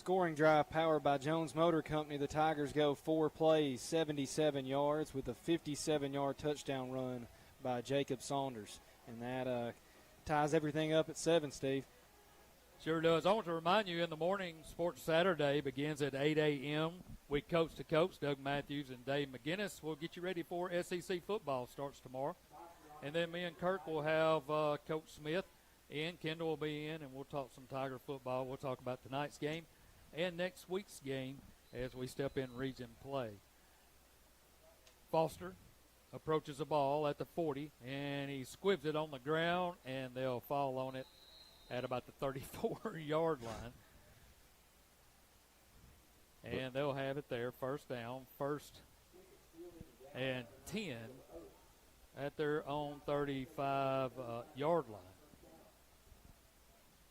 scoring drive powered by Jones Motor Company. The Tigers go 4 plays, 77 yards, with a 57-yard touchdown run by Jacob Saunders. And that ties everything up at 7, Steve. Sure does. I want to remind you, in the morning, Sports Saturday begins at 8 a.m. with Coach to Coach, Doug Matthews and Dave McGinnis. We'll get you ready for SEC football. Starts tomorrow. And then me and Kirk will have Coach Smith in. Kendall will be in, and we'll talk some Tiger football. We'll talk about tonight's game and next week's game as we step in region play. Foster approaches the ball at the 40, and he squibs it on the ground, and they'll fall on it at about the 34-yard line. And they'll have it there, first down, 1st and 10 at their own 35-yard line.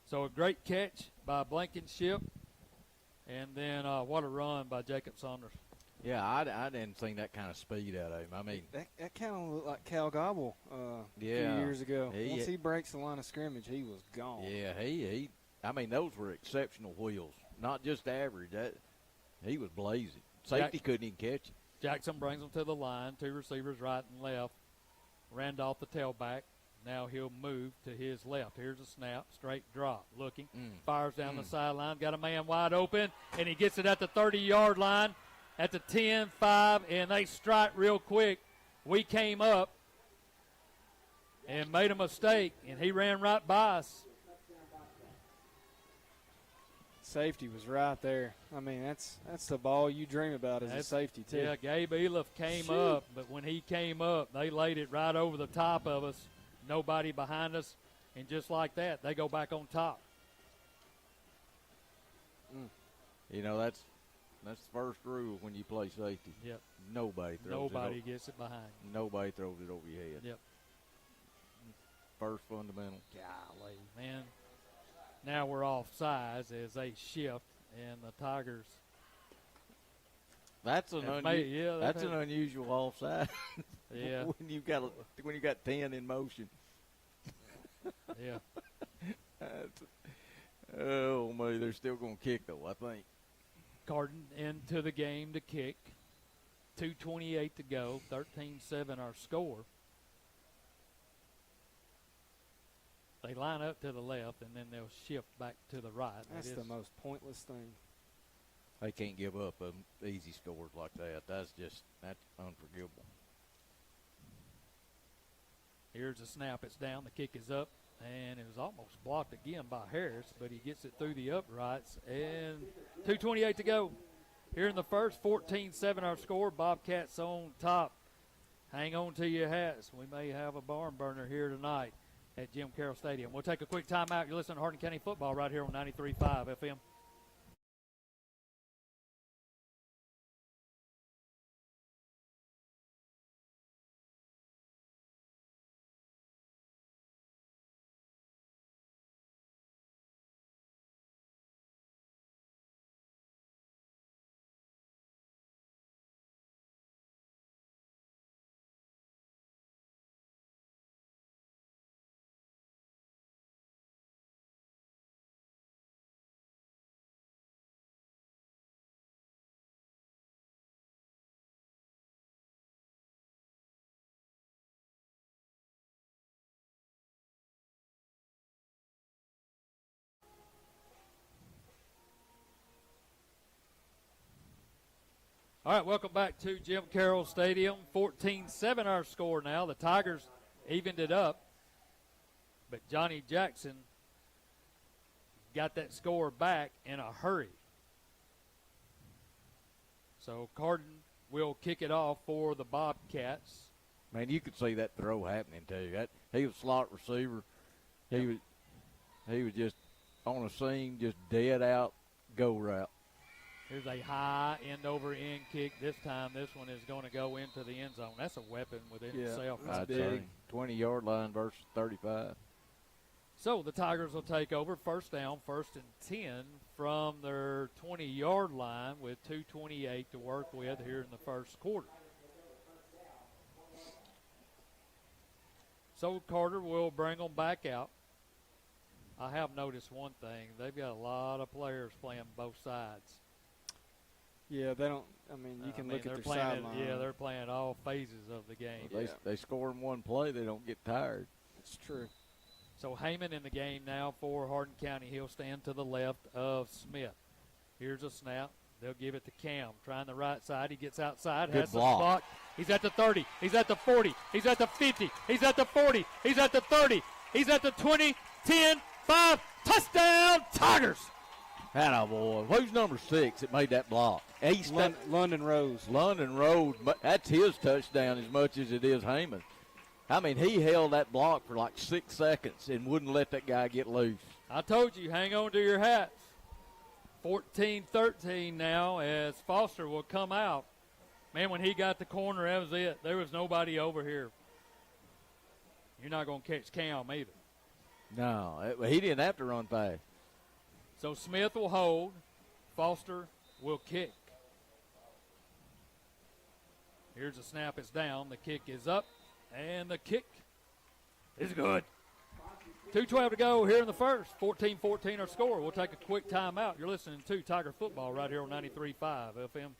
So a great catch by Blankenship, and then what a run by Jacob Saunders. Yeah, I didn't see that kind of speed out of him. I mean, that kind of looked like Cal Gobble a few years ago. Once he breaks the line of scrimmage, he was gone. Yeah, he I mean, those were exceptional wheels, not just average. He was blazing. Safety couldn't even catch him. Jackson brings him to the line, 2 receivers right and left. Randolph, the tailback. Now he'll move to his left. Here's a snap, straight drop, looking. Fires down the sideline, got a man wide open, and he gets it at the 30-yard line, at the 10, 5, and they strike real quick. We came up and made a mistake, and he ran right by us. Safety was right there. I mean, that's the ball you dream about as a safety, too. Yeah, Gabe Eliff came up, but when he came up, they laid it right over the top of us. Nobody behind us, and just like that, they go back on top. You know, that's the first rule when you play safety. Yep. Nobody gets it behind you. Nobody throws it over your head. Yep. First fundamental. Golly, man. Now we're off sides as they shift, and the Tigers. That's an unusual offside. Yeah. when you got 10 in motion. Yeah. Oh my, they're still going to kick though, I think. Carden into the game to kick. 2:28 to go. 13-7 our score. They line up to the left, and then they'll shift back to the right. That's the most pointless thing. They can't give up easy scores like that. That's unforgivable. Here's a snap. It's down. The kick is up, and it was almost blocked again by Harris, but he gets it through the uprights, and 2:28 to go. Here in the first, 14-7 our score. Bobcats on top. Hang on to your hats. We may have a barn burner here tonight at Jim Carroll Stadium. We'll take a quick timeout. You're listening to Hardin County Football right here on 93.5 FM. All right, welcome back to Jim Carroll Stadium. 14-7 our score now. The Tigers evened it up, but Johnny Jackson got that score back in a hurry. So Carden will kick it off for the Bobcats. Man, you could see that throw happening too. He was slot receiver. He was just on the scene, just dead out go route. Here's a high end-over-end kick. This time, this one is going to go into the end zone. That's a weapon within itself. That's big. 20-yard line versus 35. So the Tigers will take over. First down, 1st and 10 from their 20-yard line with 2:28 to work with here in the first quarter. So Carter will bring them back out. I have noticed one thing. They've got a lot of players playing both sides. Yeah, they don't. I mean, you can look at their sideline. Yeah, they're playing all phases of the game. Well, they score in one play, they don't get tired. It's true. So Heyman in the game now for Hardin County. He'll stand to the left of Smith. Here's a snap. They'll give it to Cam. Trying the right side. He gets outside. Good has the block. block. He's at the 30. He's at the 40. He's at the 50. He's at the 40. He's at the 30. He's at the 20, 10, 5. Touchdown, Tigers! Atta boy. Who's number 6 that made that block? London Rose. London Rose. That's his touchdown as much as it is Heyman. I mean, he held that block for like 6 seconds and wouldn't let that guy get loose. I told you, hang on to your hats. 14-13 now as Foster will come out. Man, when he got the corner, that was it. There was nobody over here. You're not going to catch Cam either. No, he didn't have to run fast. So Smith will hold. Foster will kick. Here's the snap. It's down. The kick is up. And the kick is good. 2:12 to go here in the first. 14-14 our score. We'll take a quick timeout. You're listening to Tiger Football right here on 93.5 FM.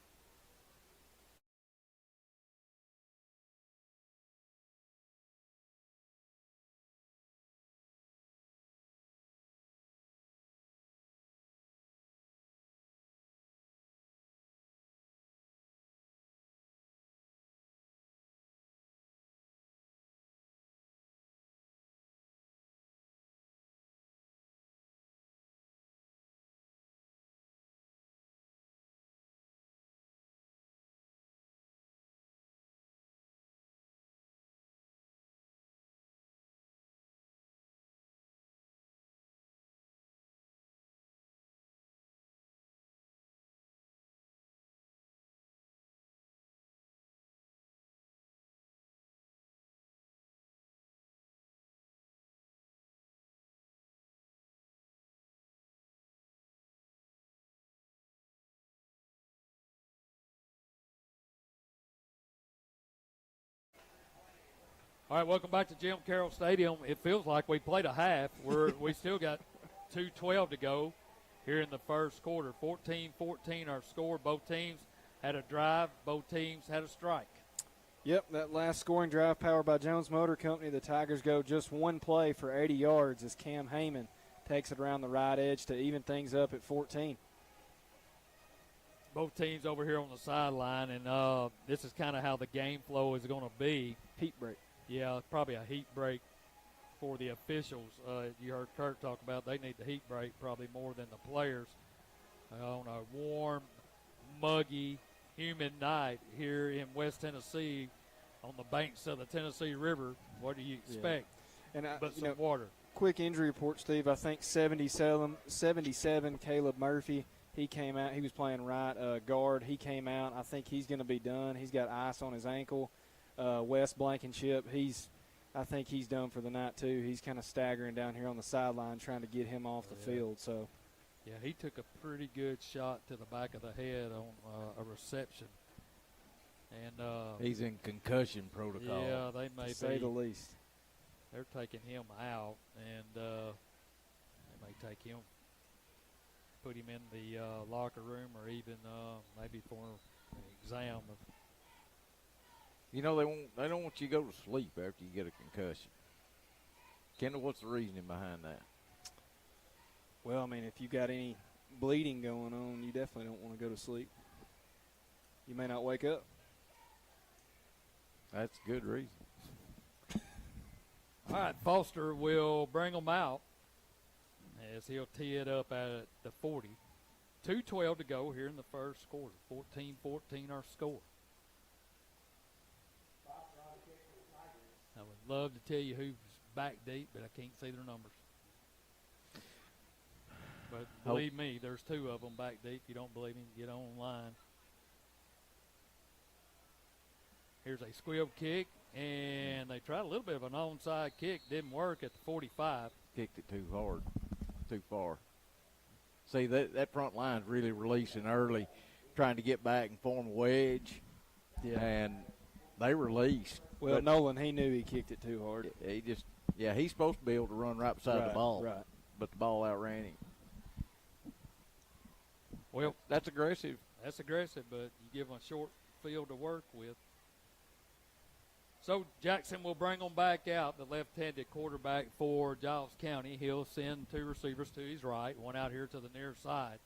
All right, welcome back to Jim Carroll Stadium. It feels like we played a half. We still got 2:12 to go here in the first quarter. 14-14 our score. Both teams had a drive. Both teams had a strike. Yep, that last scoring drive powered by Jones Motor Company. The Tigers go just one play for 80 yards as Cam Heyman takes it around the right edge to even things up at 14. Both teams over here on the sideline, and this is kind of how the game flow is going to be. Heat break. Yeah, probably a heat break for the officials. You heard Kurt talk about they need the heat break probably more than the players on a warm, muggy, humid night here in West Tennessee on the banks of the Tennessee River. What do you expect? Yeah. And but some water. Quick injury report, Steve. I think 77 Caleb Murphy. He came out. He was playing right guard. He came out. I think he's going to be done. He's got ice on his ankle. Wes Blankenship, I think he's done for the night too. He's kind of staggering down here on the sideline trying to get him off the field. So, yeah, he took a pretty good shot to the back of the head on a reception. And he's in concussion protocol. Yeah, they may to say the least. They're taking him out, and they may take him, put him in the locker room, or even maybe for an exam. You know, they don't want you to go to sleep after you get a concussion. Kendall, what's the reasoning behind that? Well, I mean, if you got any bleeding going on, you definitely don't want to go to sleep. You may not wake up. That's a good reason. All right, Foster will bring them out as he'll tee it up at the 40. 2:12 to go here in the first quarter. 14-14 our score. I would love to tell you who's back deep, but I can't see their numbers. But believe me, there's two of them back deep. If you don't believe me, get online. Here's a squib kick, and they tried a little bit of an onside kick. Didn't work at the 45. Kicked it too hard, too far. See, that front line's really releasing early, trying to get back and form a wedge. Yeah. And they released. Well, Nolan, he knew he kicked it too hard. He's supposed to be able to run right beside the ball. Right. but the ball outran him. Well, That's aggressive. that's aggressive, but you give them a short field to work with. So Jackson will bring them back out, the left-handed quarterback for Giles County. He'll send 2 receivers to his right, one out here to the near side.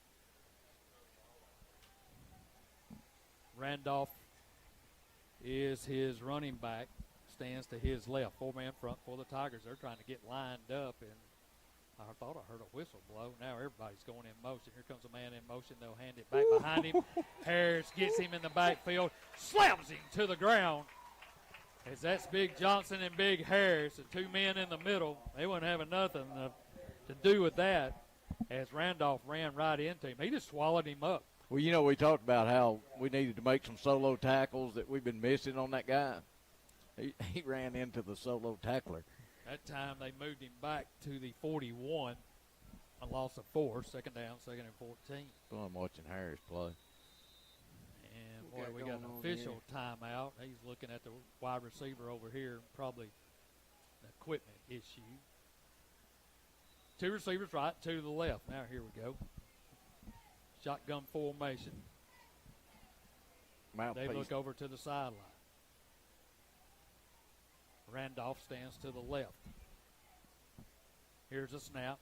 Randolph is his running back, stands to his left. 4-man front for the Tigers. They're trying to get lined up, and I thought I heard a whistle blow. Now everybody's going in motion. Here comes a man in motion. They'll hand it back behind him. Harris gets him in the backfield, slams him to the ground. As that's Big Johnson and Big Harris, the 2 men in the middle. They wouldn't have nothing to do with that as Randolph ran right into him. He just swallowed him up. Well, you know, we talked about how we needed to make some solo tackles that we've been missing on that guy. He ran into the solo tackler. That time they moved him back to the 41. A loss of 4, second down, 2nd and 14. Well, I'm watching Harris play. And, boy, we got an official timeout. He's looking at the wide receiver over here, probably an equipment issue. 2 receivers right, 2 to the left. Now here we go. Shotgun formation. They look over to the sideline. Randolph stands to the left. Here's a snap.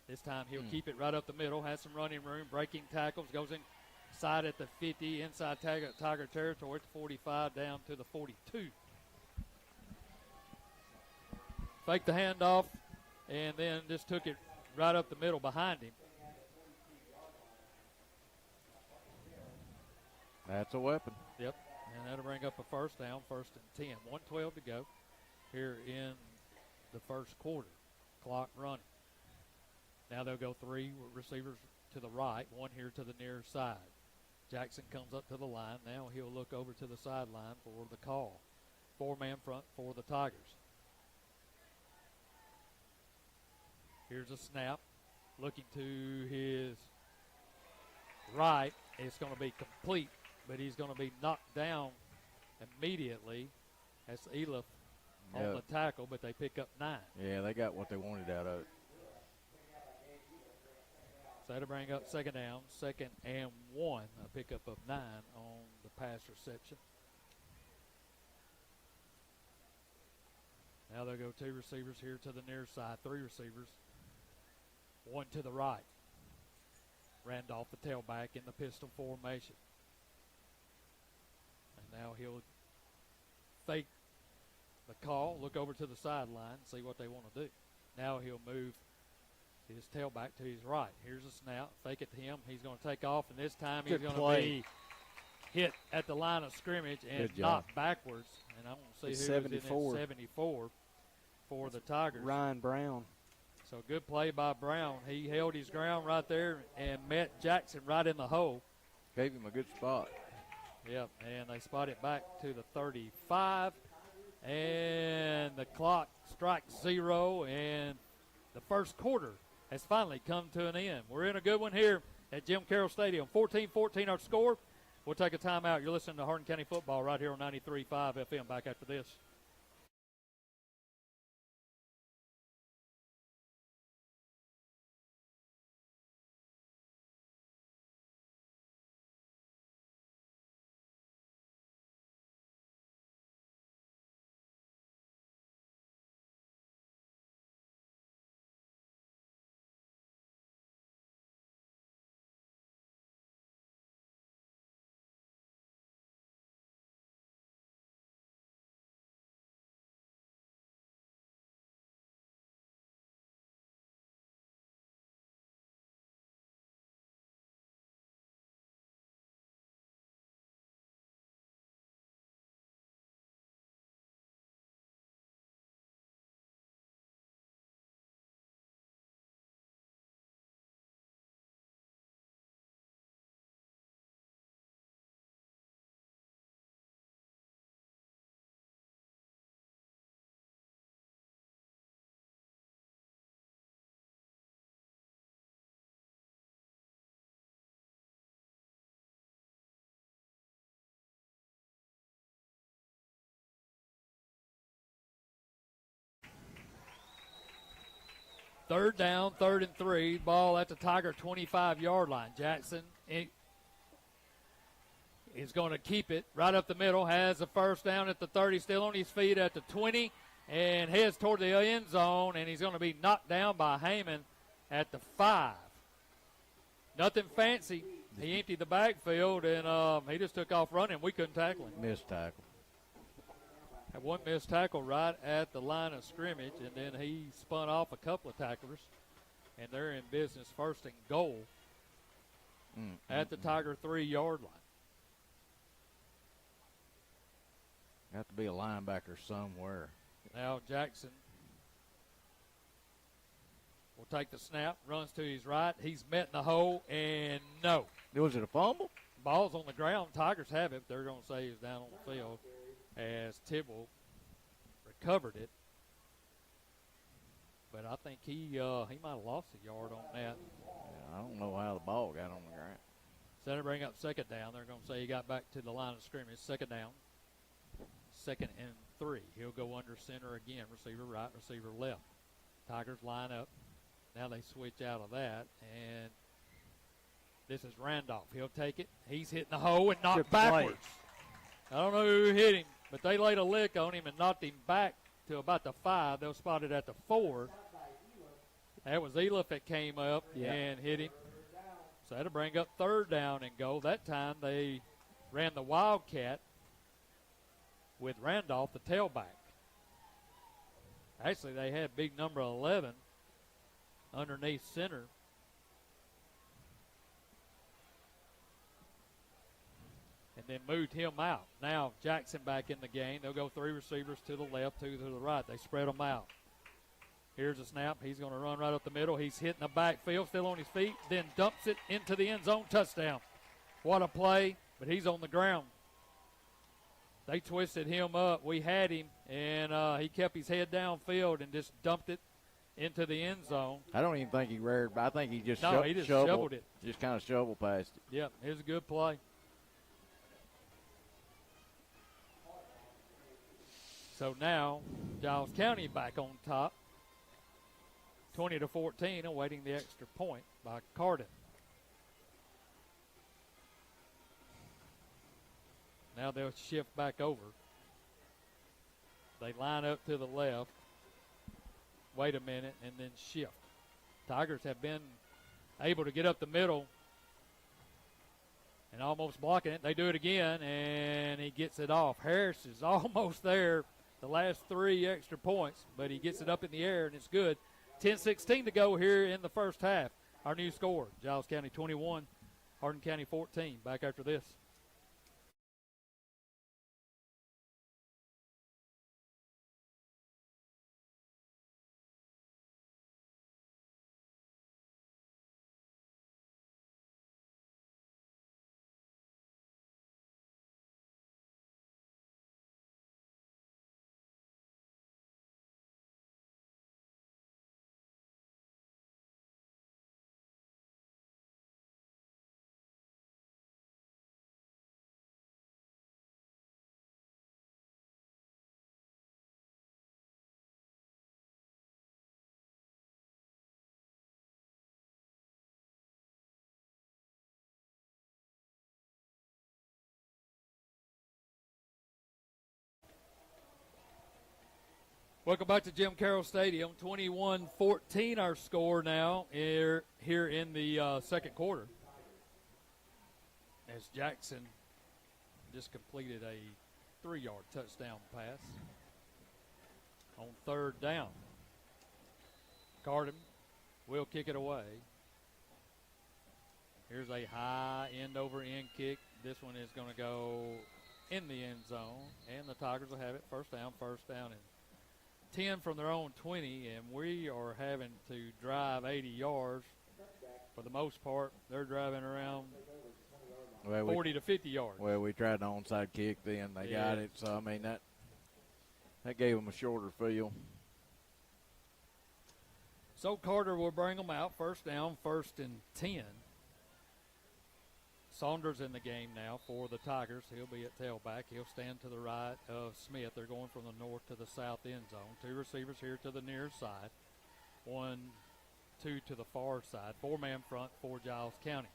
This time he'll keep it right up the middle, has some running room, breaking tackles, goes inside at the 50, inside Tiger territory at the 45, down to the 42. Faked the handoff, and then just took it right up the middle behind him. That's a weapon. Yep, and that'll bring up a first down, 1st and 10. 1:12 to go here in the first quarter. Clock running. Now they'll go 3 receivers to the right, 1 here to the near side. Jackson comes up to the line. Now he'll look over to the sideline for the call. 4-man front for the Tigers. Here's a snap. Looking to his right. It's going to be complete, but he's going to be knocked down immediately. That's Elif on the tackle, but they pick up 9. Yeah, they got what they wanted out of it. So that'll bring up 2nd down, 2nd and 1. A pickup of 9 on the pass reception. Now they'll go 2 receivers here to the near side, 3 receivers, 1 to the right. Randolph, the tailback, in the pistol formation. And now he'll fake the call, look over to the sideline, see what they want to do. Now he'll move his tailback to his right. Here's a snap, fake it to him. He's going to take off, and this time he's going to be hit at the line of scrimmage and knocked backwards. And I want to see who 74. Was in at 74 for the Tigers. Ryan Brown. So good play by Brown. He held his ground right there and met Jackson right in the hole. Gave him a good spot. Yep, and they spot it back to the 35. And the clock strikes 0, and the first quarter has finally come to an end. We're in a good one here at Jim Carroll Stadium. 14-14 our score. We'll take a timeout. You're listening to Hardin County Football right here on 93.5 FM. Back after this. Third down, 3rd and 3. Ball at the Tiger 25-yard line. Jackson is going to keep it right up the middle. Has a first down at the 30, still on his feet at the 20, and heads toward the end zone, and he's going to be knocked down by Heyman at the 5. Nothing fancy. He emptied the backfield, and he just took off running. We couldn't tackle him. Missed tackle. Had one missed tackle right at the line of scrimmage, and then he spun off a couple of tacklers, and they're in business 1st and goal at the Tiger 3-yard line. Got to be a linebacker somewhere. Now Jackson will take the snap, runs to his right. He's met in the hole, and no. Was it a fumble? Ball's on the ground. Tigers have it. They're going to say he's down on the field as Tibble recovered it. But I think he might have lost a yard on that. Yeah, I don't know how the ball got on the ground. So they bring up 2nd down. They're going to say he got back to the line of scrimmage. 2nd down. 2nd and 3. He'll go under center again. Receiver right, receiver left. Tigers line up. Now they switch out of that, and this is Randolph. He'll take it. He's hitting the hole and knocked backwards. I don't know who hit him, but they laid a lick on him and knocked him back to about the 5. They'll spot it at the 4. That was Eliff that came up and hit him. So that'll bring up 3rd down and goal. That time they ran the Wildcat with Randolph, the tailback. Actually, they had big number 11 underneath center. And then moved him out. Now Jackson back in the game. They'll go 3 receivers to the left, 2 to the right. They spread them out. Here's a snap. He's going to run right up the middle. He's hitting the backfield, still on his feet, then dumps it into the end zone. Touchdown. What a play, but he's on the ground. They twisted him up. We had him, and he kept his head downfield and just dumped it into the end zone. I don't even think he reared, but I think he just he just shoveled it. Just kind of shovel past it. Yep, it was a good play. So now Giles County back on top, 20-14, awaiting the extra point by Cardin. Now they'll shift back over. They line up to the left. Wait a minute, and then shift. Tigers have been able to get up the middle and almost blocking it. They do it again, and he gets it off. Harris is almost there, the last 3 extra points, but he gets it up in the air, and it's good. 10-16 to go here in the first half. Our new score, Giles County 21, Hardin County 14. Back after this. Welcome back to Jim Carroll Stadium. 21-14 our score now here in the second quarter. As Jackson just completed a 3-yard touchdown pass on 3rd down. Cardin will kick it away. Here's a high end-over-end kick. This one is going to go in the end zone, and the Tigers will have it. First down and 10 from their own 20, and we are having to drive 80 yards. For the most part, they're driving around 40 to 50 yards. Well, we tried an onside kick then. They got it. So, I mean, that gave them a shorter field. So Carter will bring them out. First down, 1st and 10. Saunders in the game now for the Tigers. He'll be at tailback. He'll stand to the right of Smith. They're going from the north to the south end zone. 2 receivers here to the near side. One two to the far side. 4-man front for Giles County.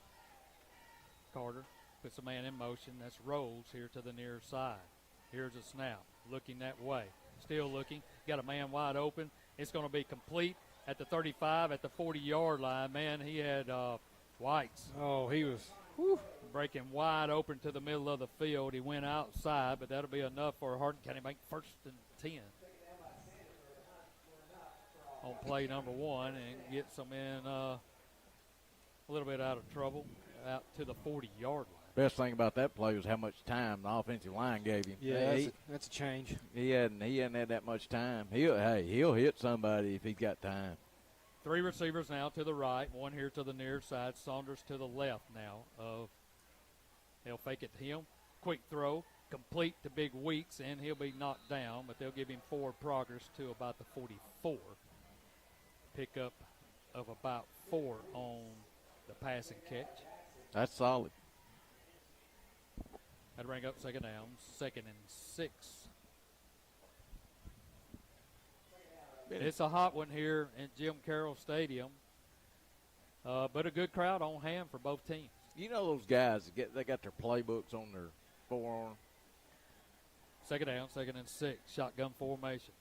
Carter puts a man in motion. That's Rolls here to the near side. Here's a snap. Looking that way. Still looking. Got a man wide open. It's going to be complete at the 35, at the 40-yard line. Man, he had Whites. Oh, he was Breaking wide open to the middle of the field. He went outside, but that'll be enough for Hardin County to make 1st and 10 on play number 1 and gets them in a little bit out of trouble out to the 40-yard line. Best thing about that play was how much time the offensive line gave him. Yeah, that's a change. He hadn't had that much time. He'll hit somebody if he's got time. 3 receivers now to the right, 1 here to the near side. Saunders to the left now. They'll fake it to him. Quick throw, complete to Big Weeks, and he'll be knocked down, but they'll give him forward progress to about the 44. Pickup of about 4 on the passing catch. That's solid. That'll bring up 2nd down, 2nd and 6. It's a hot one here at Jim Carroll Stadium, but a good crowd on hand for both teams. You know those guys, they got their playbooks on their forearm. 2nd down, 2nd and 6. Shotgun formation.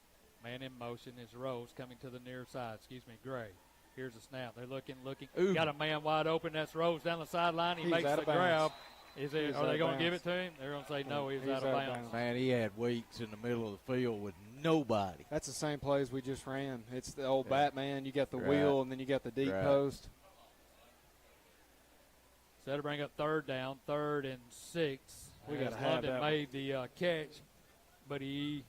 Man in motion is Rose coming to the near side. Gray. Here's a snap. They're looking. Ooh. Got a man wide open. That's Rose down the sideline. He makes the grab. Are they going to give it to him? They're going to say no, he's out of bounds. Man, he had Weeks in the middle of the field with nobody. That's the same plays we just ran. It's the old Batman. You got the Right. wheel, and then you got the deep post. So that'll bring up 3rd down, 3rd and 6. We got to have London that made the catch, but he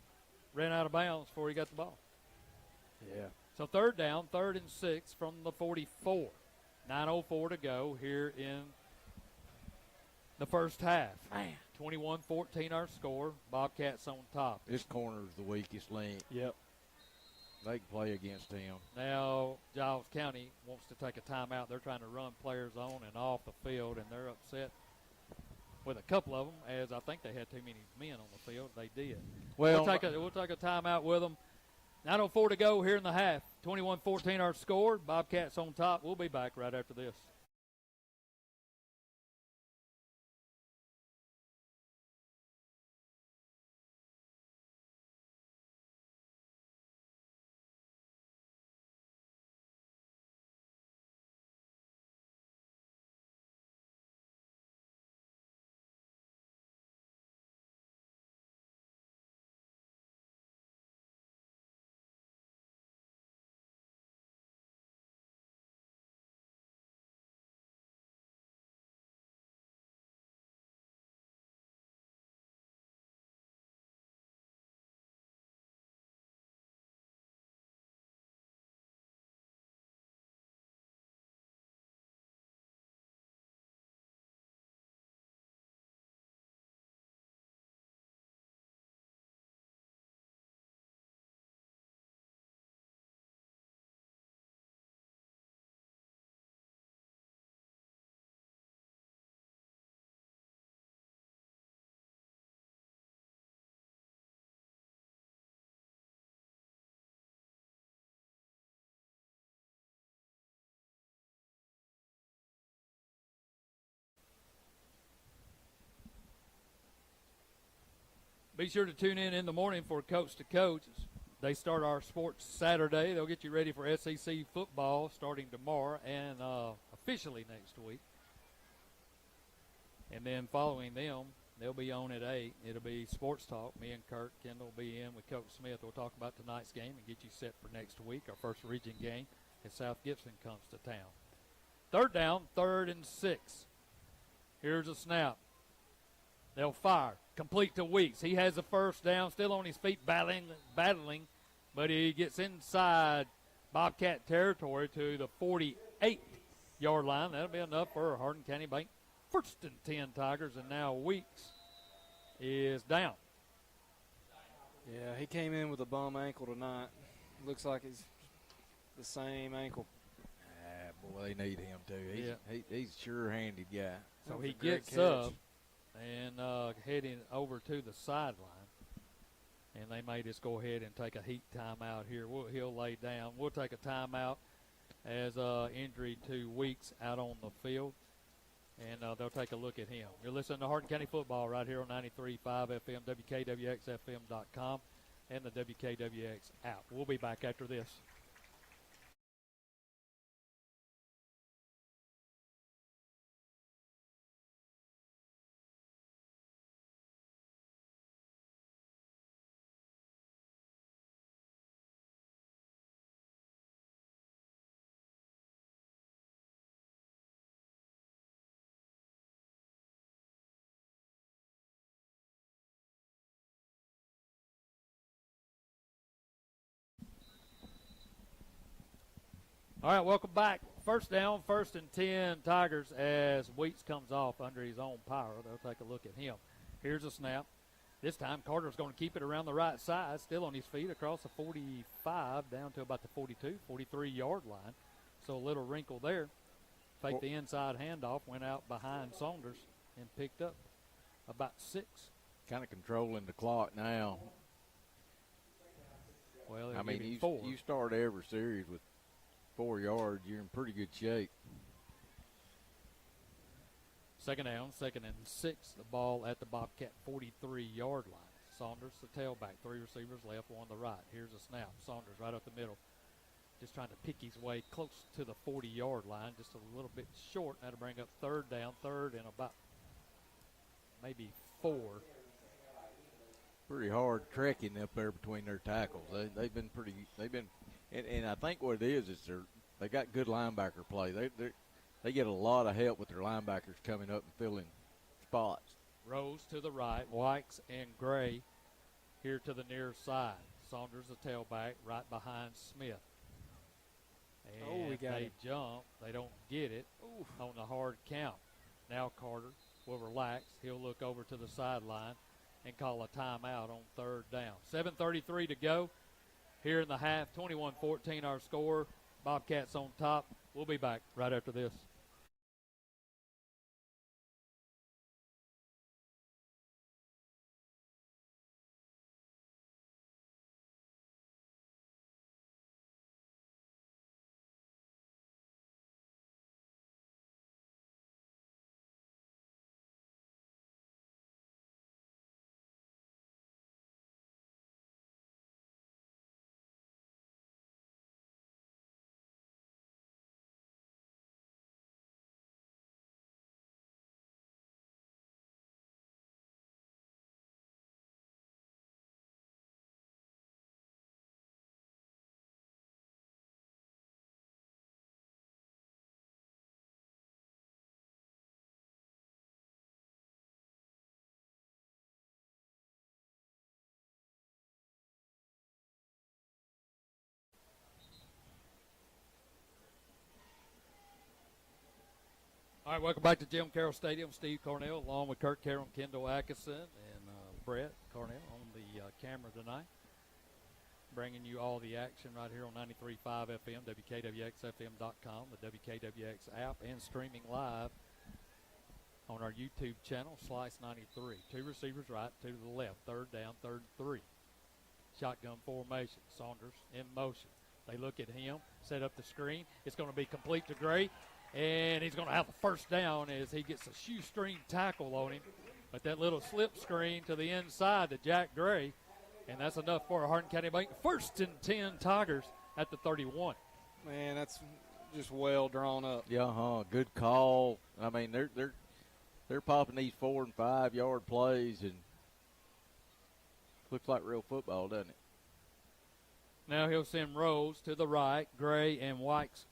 ran out of bounds before he got the ball. Yeah. So 3rd down, 3rd and 6 from the 44. 9:04 to go here in the first half. Man. 21-14 our score. Bobcats on top. This corner's the weakest link. Yep. They can play against him. Now Giles County wants to take a timeout. They're trying to run players on and off the field, and they're upset with a couple of them, as I think they had too many men on the field. They did. Well, We'll take a timeout with them. 9:04 to go here in the half. 21-14 our score. Bobcats on top. We'll be back right after this. Be sure to tune in the morning for Coach to Coach. They start our sports Saturday. They'll get you ready for SEC football starting tomorrow and officially next week. And then following them, they'll be on at 8. It'll be Sports Talk. Me and Kurt Kendall will be in with Coach Smith. We'll talk about tonight's game and get you set for next week, our first region game, as South Gibson comes to town. 3rd down, 3rd and 6. Here's a snap. They'll fire. Complete to Weeks. He has the 1st down, still on his feet battling, but he gets inside Bobcat territory to the 48-yard line. That'll be enough for Hardin County Bank. 1st and 10 Tigers, and now Weeks is down. Yeah, he came in with a bum ankle tonight. Looks like it's the same ankle. Boy, they need him too. He's a sure-handed guy. So he gets up and heading over to the sideline. And they may just go ahead and take a heat timeout here. He'll lay down. We'll take a timeout. as injury to Weeks out on the field. And they'll take a look at him. You're listening to Hardin County Football right here on 93.5 FM, WKWXFM.com, and the WKWX app. We'll be back after this. All right, welcome back. First down, 1st and 10, Tigers, as Weeks comes off under his own power. They'll take a look at him. Here's a snap. This time Carter's going to keep it around the right side, still on his feet across the 45 down to about the 42, 43-yard line. So a little wrinkle there. Faked the inside handoff, went out behind Saunders and picked up about 6. Kind of controlling the clock now. Well, I mean, you start every series with 4 yards, you're in pretty good shape. Second down, 2nd and 6. The ball at the Bobcat 43-yard line. Saunders, the tailback. 3 receivers left, 1 to the right. Here's a snap. Saunders right up the middle. Just trying to pick his way close to the 40-yard line. Just a little bit short. Now to bring up 3rd down. 3rd and about maybe 4. Pretty hard trekking up there between their tackles. They've been pretty. And I think what it is they got good linebacker play. They get a lot of help with their linebackers coming up and filling spots. Rose to the right, Wykes and Gray here to the near side. Saunders, the tailback, right behind Smith. And they jump. They don't get it on the hard count. Now Carter will relax. He'll look over to the sideline and call a timeout on 3rd down. 7:33 to go here in the half. 21-14 our score. Bobcats on top. We'll be back right after this. All right, welcome back to Jim Carroll Stadium. Steve Cornell along with Kurt Carroll, Kendall Atkinson, and Brett Cornell on the camera tonight. Bringing you all the action right here on 93.5 FM, WKWXFM.com, the WKWX app, and streaming live on our YouTube channel, Slice 93. 2 receivers right, 2 to the left. 3rd down, 3rd and 3. Shotgun formation. Saunders in motion. They look at him, set up the screen. It's going to be complete to Gray. And he's going to have a 1st down as he gets a shoestring tackle on him. But that little slip screen to the inside to Jack Gray. And that's enough for a Hardin County Bank. 1st and 10 Tigers at the 31. Man, that's just well drawn up. Yeah, good call. I mean, they're popping these 4 and 5 yard plays, and looks like real football, doesn't it? Now he'll send Rose to the right, Gray and Wykes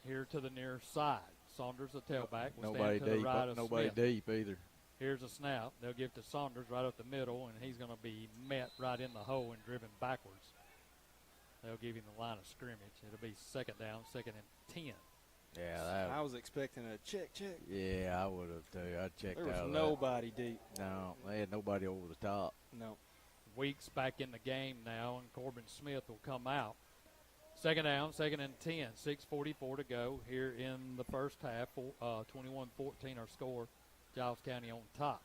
here to the near side. Saunders, the tailback, will stand to the right of nobody Smith. deep either. Here's a snap. They'll give to Saunders right up the middle, and he's going to be met right in the hole and driven backwards. They'll give him the line of scrimmage. It'll be 2nd down, 2nd and 10. Yeah, I was expecting a check. Yeah, I would have too. I checked out. There was of nobody deep. No, they had nobody over the top. No. Weeks back in the game now, and Corbin Smith will come out. 2nd down, 2nd and 10. 6:44 to go here in the first half. 21-14 our score. Giles County on top.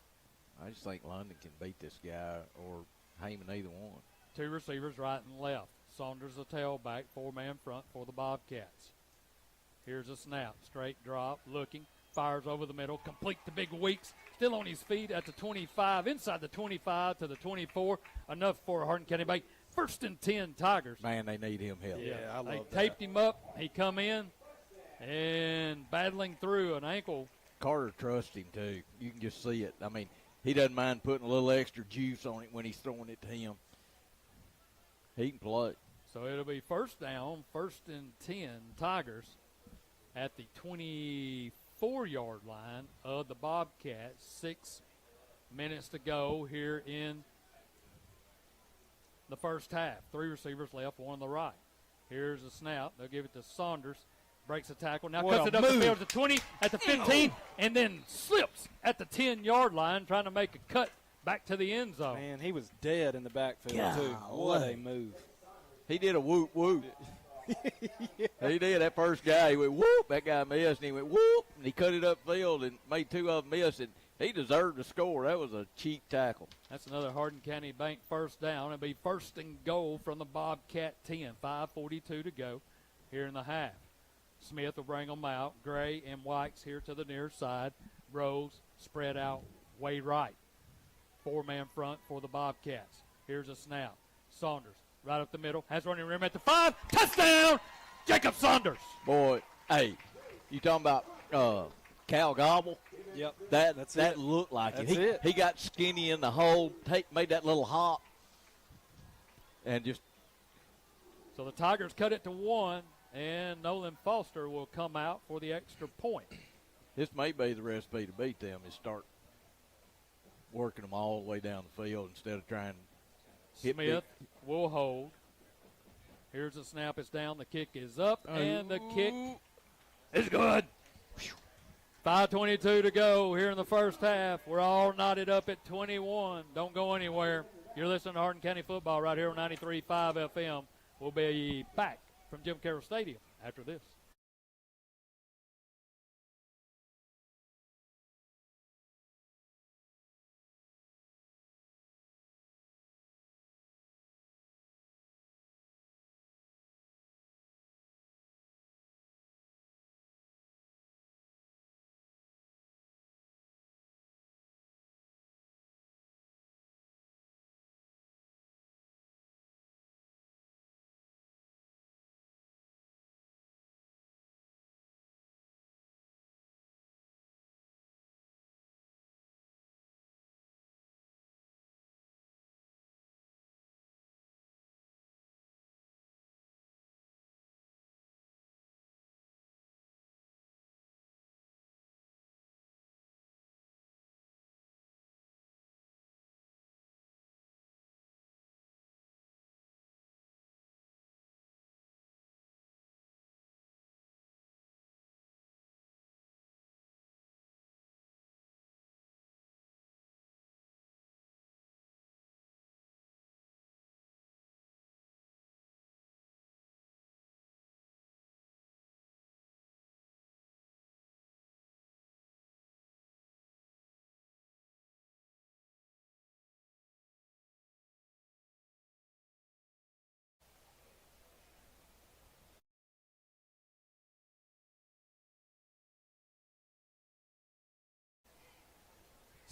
I just think London can beat this guy or Heyman, either one. 2 receivers right and left. Saunders the tailback, 4-man front for the Bobcats. Here's a snap, straight drop, looking, fires over the middle, complete to Big Weeks, still on his feet at the 25, inside the 25 to the 24, enough for Hardin County Bank. 1st and 10 Tigers. Man, they need him help. Yeah, I love They that. taped him up, he come in, and battling through an ankle. Carter trusts him, too. You can just see it. I mean, he doesn't mind putting a little extra juice on it when he's throwing it to him. He can play. So it'll be first down, 1st and 10 Tigers at the 24-yard line of the Bobcats. 6 minutes to go here in the first half. 3 receivers left, 1 on the right. Here's a snap. They'll give it to Saunders. Breaks a tackle. Now What cuts a it up the move. field at the 20, at the 15, and then slips at the 10-yard line trying to make a cut back to the end zone. Man, he was dead in the backfield, too. What a move. He did a whoop, whoop. He did. That first guy, he went whoop. That guy missed, and he went whoop, and he cut it upfield and made 2 of them miss, and he deserved to score. That was a cheap tackle. That's another Hardin County Bank first down. It'll be 1st and goal from the Bobcat 10. 5:42 to go here in the half. Smith will bring them out. Gray and White's here to the near side. Rose spread out way right. 4-man front for the Bobcats. Here's a snap. Saunders right up the middle. Has running room at the 5. Touchdown! Jacob Saunders. Boy, hey, you talking about Cal Gobble? Yep. That it. looked like That's it. it. He got skinny in the hole, made that little hop, and just So the Tigers cut it to 1, and Nolan Foster will come out for the extra point. this may be the recipe to beat them is start working them all the way down the field instead of trying to hit Smith will hold. Here's the snap. It's down. The kick is up, and the kick is good. 5:22 to go here in the first half. We're all knotted up at 21. Don't go anywhere. You're listening to Hardin County football right here on 93.5 FM. We'll be back from Jim Carroll Stadium after this.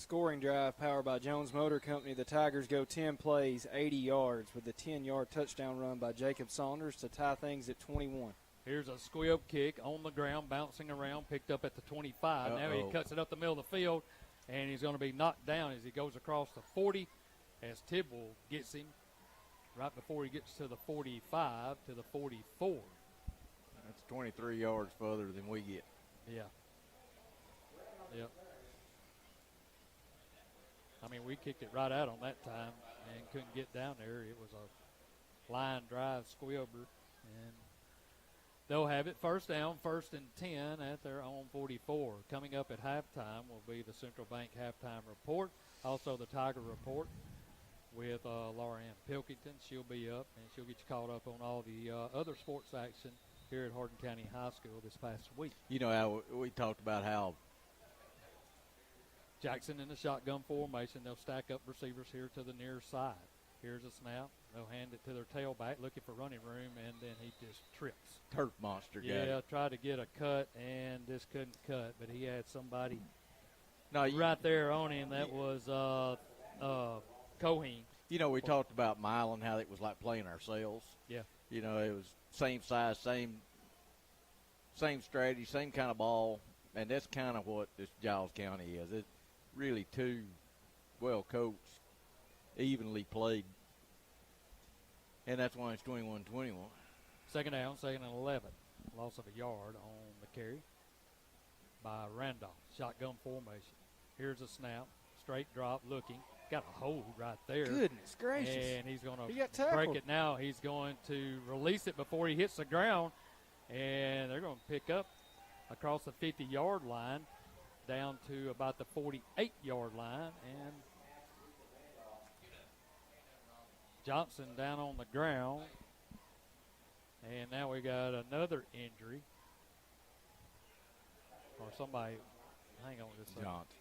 Scoring drive powered by Jones Motor Company. The Tigers go 10 plays, 80 yards with the 10-yard touchdown run by Jacob Saunders to tie things at 21. Here's a squib kick on the ground, bouncing around, picked up at the 25. Now he cuts it up the middle of the field, and he's going to be knocked down as he goes across the 40 as Tidwell gets him right before he gets to the 45 to the 44. That's 23 yards further than we get. Yeah. Yep. I mean, we kicked it right out on that time and couldn't get down there. It was a line drive squibber, and they'll have it first down, 1st and 10 at their own 44. Coming up at halftime will be the Central Bank halftime report, also the Tiger report with Laura Ann Pilkington. She'll be up, and she'll get you caught up on all the other sports action here at Hardin County High School this past week. You know how we talked about how Jackson in the shotgun formation. They'll stack up receivers here to the near side. Here's a snap. They'll hand it to their tailback, looking for running room, and then he just trips. Turf monster guy. Yeah, tried to get a cut and just couldn't cut, but he had somebody No, right there on him. That was Coheen. You know, we talked about Milan, how it was like playing ourselves. Yeah. You know, it was same size, same strategy, same kind of ball, and that's kind of what this Giles County is. It's really two well-coached, evenly played, and that's why it's 21-21. Second down, second and 11. Loss of a yard on the carry by Randolph. Shotgun formation. Here's a snap. Straight drop, looking. Got a hold right there. Goodness gracious. And he's going He to got tackled. break it now. He's going to release it before he hits the ground. And they're going to pick up across the 50-yard line down to about the 48-yard line. And Johnson down on the ground. And now we got another injury. Or somebody, hang on just a second. Johnson.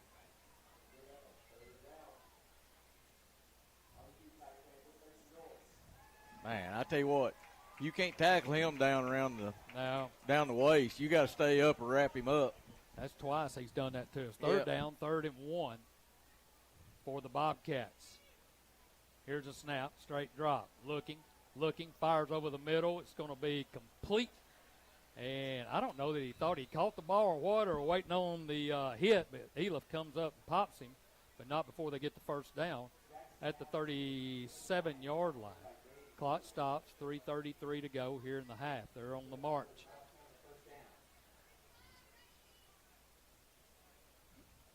Man, I tell you what, you can't tackle him down around down the waist. You got to stay up or wrap him up. That's twice he's done that to us. Third down, 3rd and 1 for the Bobcats. Here's a snap, straight drop. Looking, fires over the middle. It's going to be complete. And I don't know that he thought he caught the ball or what, or waiting on the hit, but Elif comes up and pops him, but not before they get the first down at the 37-yard line. Clock stops, 3:33 to go here in the half. They're on the march.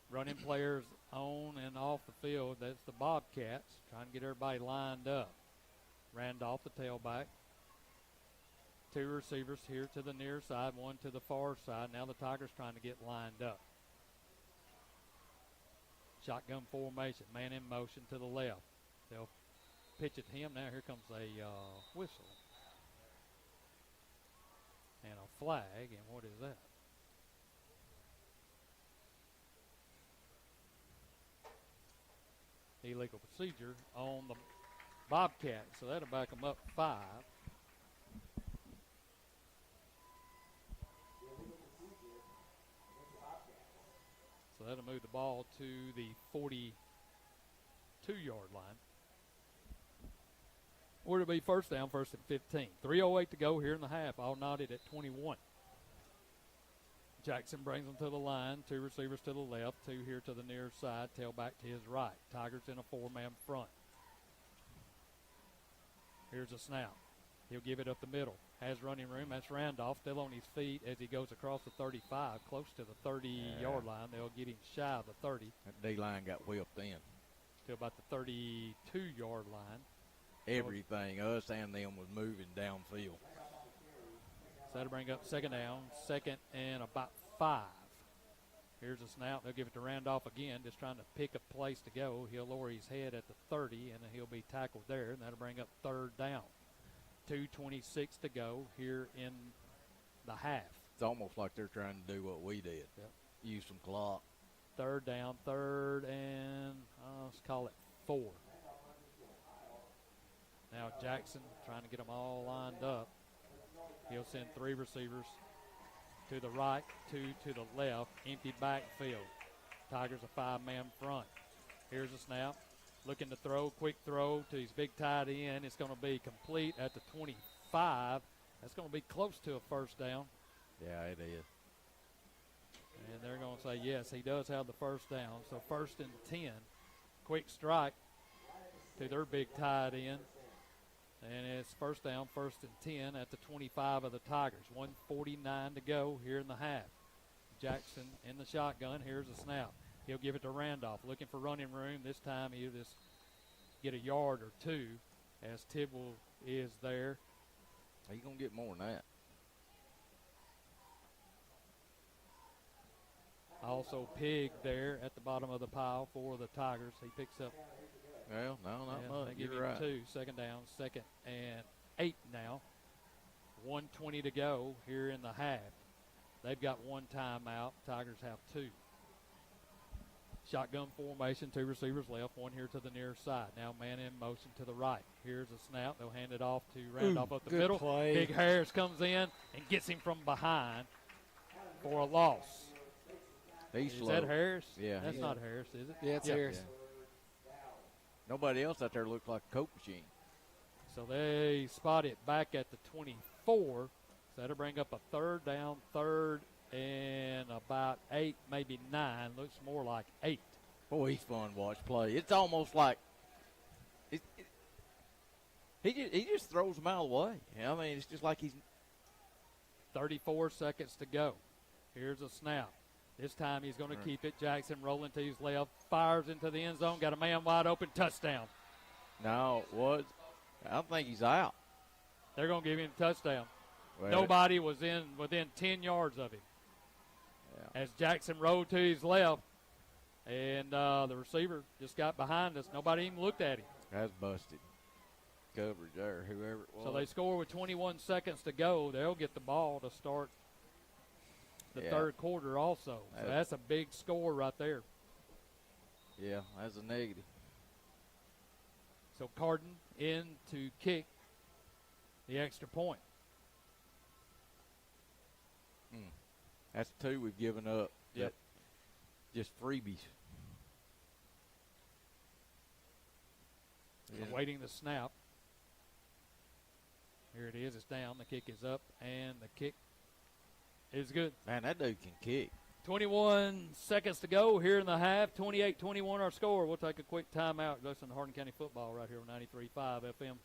Running players on and off the field. That's the Bobcats trying to get everybody lined up. Randolph, the tailback. 2 receivers here to the near side, 1 to the far side. Now the Tigers trying to get lined up. Shotgun formation, man in motion to the left. They'll pitch it to him. Now here comes a whistle and a flag. And what is that? Illegal procedure on the Bobcat. So that'll back them up 5. So that'll move the ball to the 42-yard line. Or it'll be first down, 1st and 15. 3:08 to go here in the half. All knotted at 21. Jackson brings them to the line. 2 receivers to the left, 2 here to the near side, tailback to his right. Tigers in a 4-man front. Here's a snap. He'll give it up the middle. Has running room. That's Randolph still on his feet as he goes across the 35, close to the 30-yard line. They'll get him shy of the 30. That D-line got whipped in. To about the 32-yard line. Everything, us and them, was moving downfield. So that'll bring up second down, 2nd and about 5. Here's a snap. They'll give it to Randolph again, just trying to pick a place to go. He'll lower his head at the 30, and then he'll be tackled there, and that'll bring up 3rd down. 2:26 to go here in the half. It's almost like they're trying to do what we did. Yep. Use some clock. 3rd down, 3rd and let's call it 4. Now Jackson trying to get them all lined up. He'll send 3 receivers to the right, 2 to the left, empty backfield. Tigers a 5-man front. Here's a snap. Looking to throw, quick throw to his big tight end. It's going to be complete at the 25. That's going to be close to a first down. Yeah, it is. And they're going to say, yes, he does have the first down. So 1st and 10. Quick strike to their big tight end. And it's first down, 1st and 10 at the 25 of the Tigers. 1:49 to go here in the half. Jackson in the shotgun. Here's a snap. He'll give it to Randolph, looking for running room. This time he'll just get a yard or 2 as Tidwell is there. He's going to get more than that. Also Pig there at the bottom of the pile for the Tigers. He picks up. Well, no, not much. They give You're him right. 2. Second down, 2nd and 8 now. 1:20 to go here in the half. They've got 1 timeout. Tigers have 2. Shotgun formation, 2 receivers left, 1 here to the near side. Now man in motion to the right. Here's a snap. They'll hand it off to Randolph up the good middle. play. Big Harris comes in and gets him from behind for a loss. He's Is slow. that Harris? Yeah. That's not Harris, is it? Yeah, it's Harris. Yeah. Nobody else out there looked like a Coke machine. So they spot it back at the 24. So that'll bring up a third down, third and about 8, maybe 9. Looks more like 8. Boy, he's fun to watch play. It's almost like he just throws them out of the way. I mean, it's just like he's 34 seconds to go. Here's a snap. This time he's going to keep it. Jackson rolling to his left, fires into the end zone, got a man wide open, touchdown. no what? I don't think he's out. They're going to give him a touchdown. Well, Nobody was within 10 yards of him. Yeah. As Jackson rolled to his left, and the receiver just got behind us. Nobody even looked at him. That's busted coverage there, whoever it was. So they score with 21 seconds to go. They'll get the ball to start the third quarter also. So that's a big score right there. Yeah, that's a negative. So Carden in to kick the extra point. That's 2 we've given up. Yep. Just freebies. Awaiting the snap. Here it is. It's down. The kick is up, and the kick is good. Man, that dude can kick. 21 seconds to go here in the half. 28-21 our score. We'll take a quick timeout. Listen to Hardin County football right here on 93.5 FM.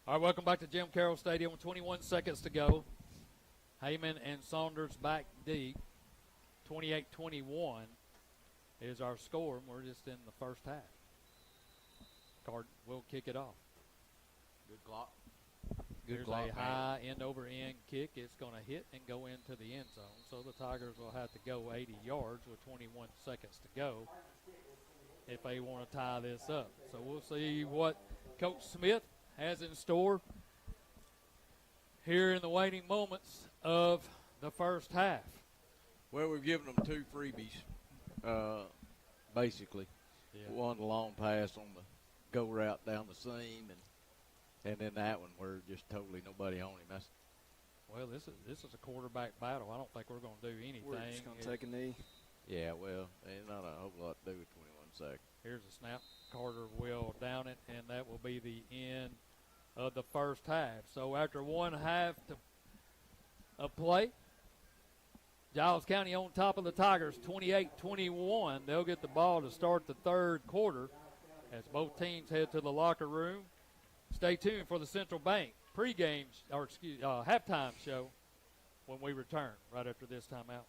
All right, welcome back to Jim Carroll Stadium with 21 seconds to go. Heyman and Saunders back deep. 28-21 is our score, and we're just in the first half. Card will kick it off. Good clock. There's a high end-over-end kick. It's going to hit and go into the end zone. So the Tigers will have to go 80 yards with 21 seconds to go if they want to tie this up. So we'll see what Coach Smith has in store here in the waiting moments of the first half. Well, we've given them 2 freebies, basically. Yeah. One, the long pass on the go route down the seam, and then that one where just totally nobody on him. Well, this is a quarterback battle. I don't think we're going to do anything. We're just going to take a knee. Yeah, well, there's not a whole lot to do with 21 seconds. Here's a snap. Carter will down it, and that will be the end of the first half. So after one half of play, Giles County on top of the Tigers, 28-21. They'll get the ball to start the third quarter as both teams head to the locker room. Stay tuned for the Central Bank halftime show when we return right after this timeout.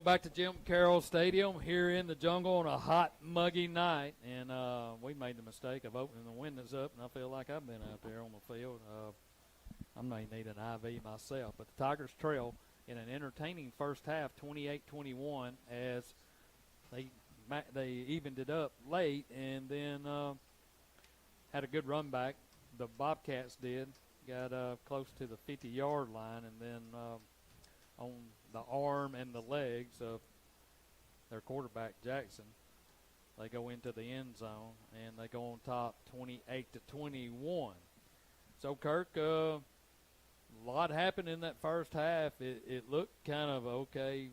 back to Jim Carroll Stadium here in the jungle on a hot, muggy night. And we made the mistake of opening the windows up, and I feel like I've been out there on the field. I may need an IV myself. But the Tigers trail in an entertaining first half, 28-21, as they evened it up late and then had a good run back. The Bobcats did. Got close to the 50-yard line, and then on the arm and the legs of their quarterback, Jackson, they go into the end zone, and they go on top 28-21. So, Kirk, a lot happened in that first half. It looked kind of, okay,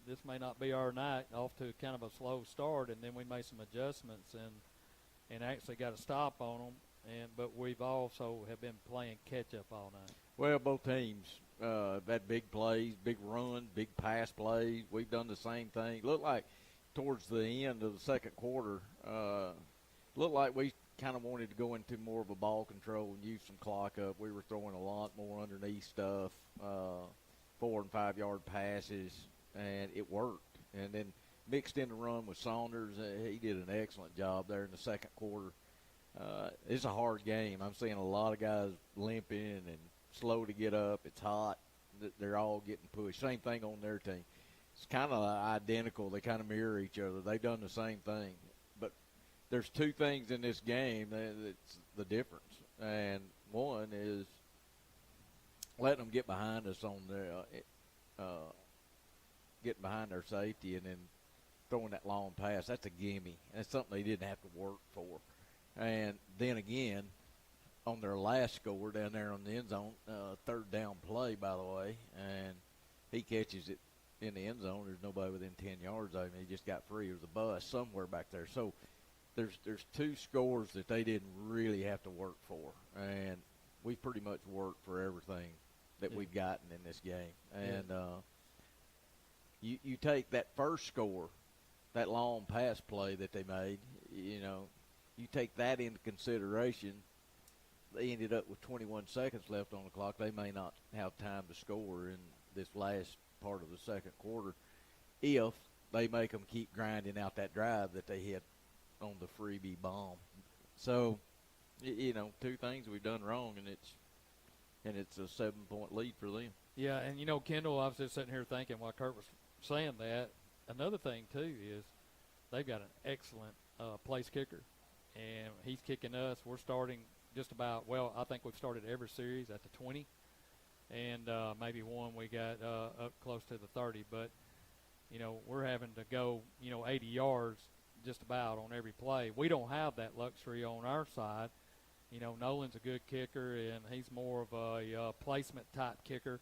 this may not be our night, off to kind of a slow start, and then we made some adjustments and actually got a stop on them. But we've also have been playing catch-up all night. Well, both teams had big plays, big run, big pass plays. We've done the same thing. Looked like towards the end of the second quarter, looked like we kind of wanted to go into more of a ball control and use some clock up. We were throwing a lot more underneath stuff, 4 and 5 yard passes, and it worked. And then mixed in the run with Saunders. He did an excellent job there in the second quarter. It's a hard game. I'm seeing a lot of guys limping and slow to get up. It's hot. They're all getting pushed. Same thing on their team. It's kind of identical. They kind of mirror each other. They've done the same thing. But there's two things in this game that's the difference. And one is letting them get behind us on their getting behind their safety and then throwing that long pass. That's a gimme. That's something they didn't have to work for. And then again, on their last score down there on the end zone, third down play, by the way, and he catches it in the end zone. There's nobody within 10 yards of him. He just got free. It was a bus somewhere back there. So there's two scores that they didn't really have to work for, and we pretty much worked for everything that we've gotten in this game. And you take that first score, that long pass play that they made, you take that into consideration. They ended up with 21 seconds left on the clock. They may not have time to score in this last part of the second quarter if they make them keep grinding out that drive that they hit on the freebie bomb. So, two things we've done wrong, and it's a 7-point lead for them. Yeah, and, Kendall, I was just sitting here thinking while Kurt was saying that, another thing, too, is they've got an excellent place kicker. And he's kicking us. We're starting just about, I think we've started every series at the 20. And maybe one we got up close to the 30. But, we're having to go, 80 yards just about on every play. We don't have that luxury on our side. Nolan's a good kicker, and he's more of a placement-type kicker.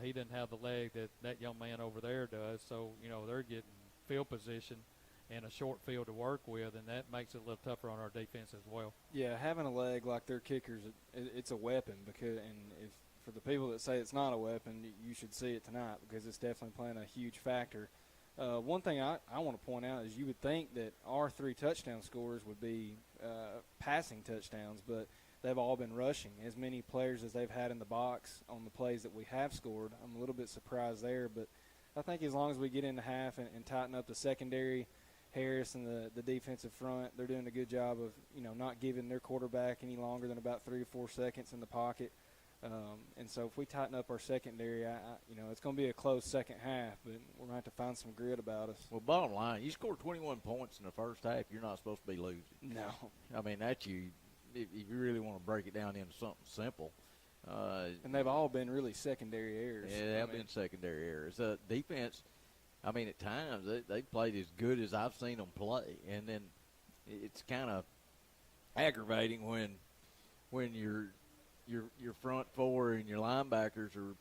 He doesn't have the leg that young man over there does. So, they're getting field position and a short field to work with, and that makes it a little tougher on our defense as well. Yeah, having a leg like their kickers, it's a weapon. If for the people that say it's not a weapon, you should see it tonight because it's definitely playing a huge factor. One thing I want to point out is you would think that our 3 touchdown scores would be passing touchdowns, but they've all been rushing. As many players as they've had in the box on the plays that we have scored, I'm a little bit surprised there. But I think as long as we get into half and tighten up the secondary, Harris and the defensive front, they're doing a good job of, not giving their quarterback any longer than about 3 or 4 seconds in the pocket. And so if we tighten up our secondary, it's going to be a close second half, but we're going to have to find some grit about us. Well, bottom line, you scored 21 points in the first half, you're not supposed to be losing. No. I mean, that's if you really want to break it down into something simple. And they've all been really secondary errors. Yeah, they have been secondary errors. Defense, I mean, at times they played as good as I've seen them play, and then it's kind of aggravating when your front four and your linebackers are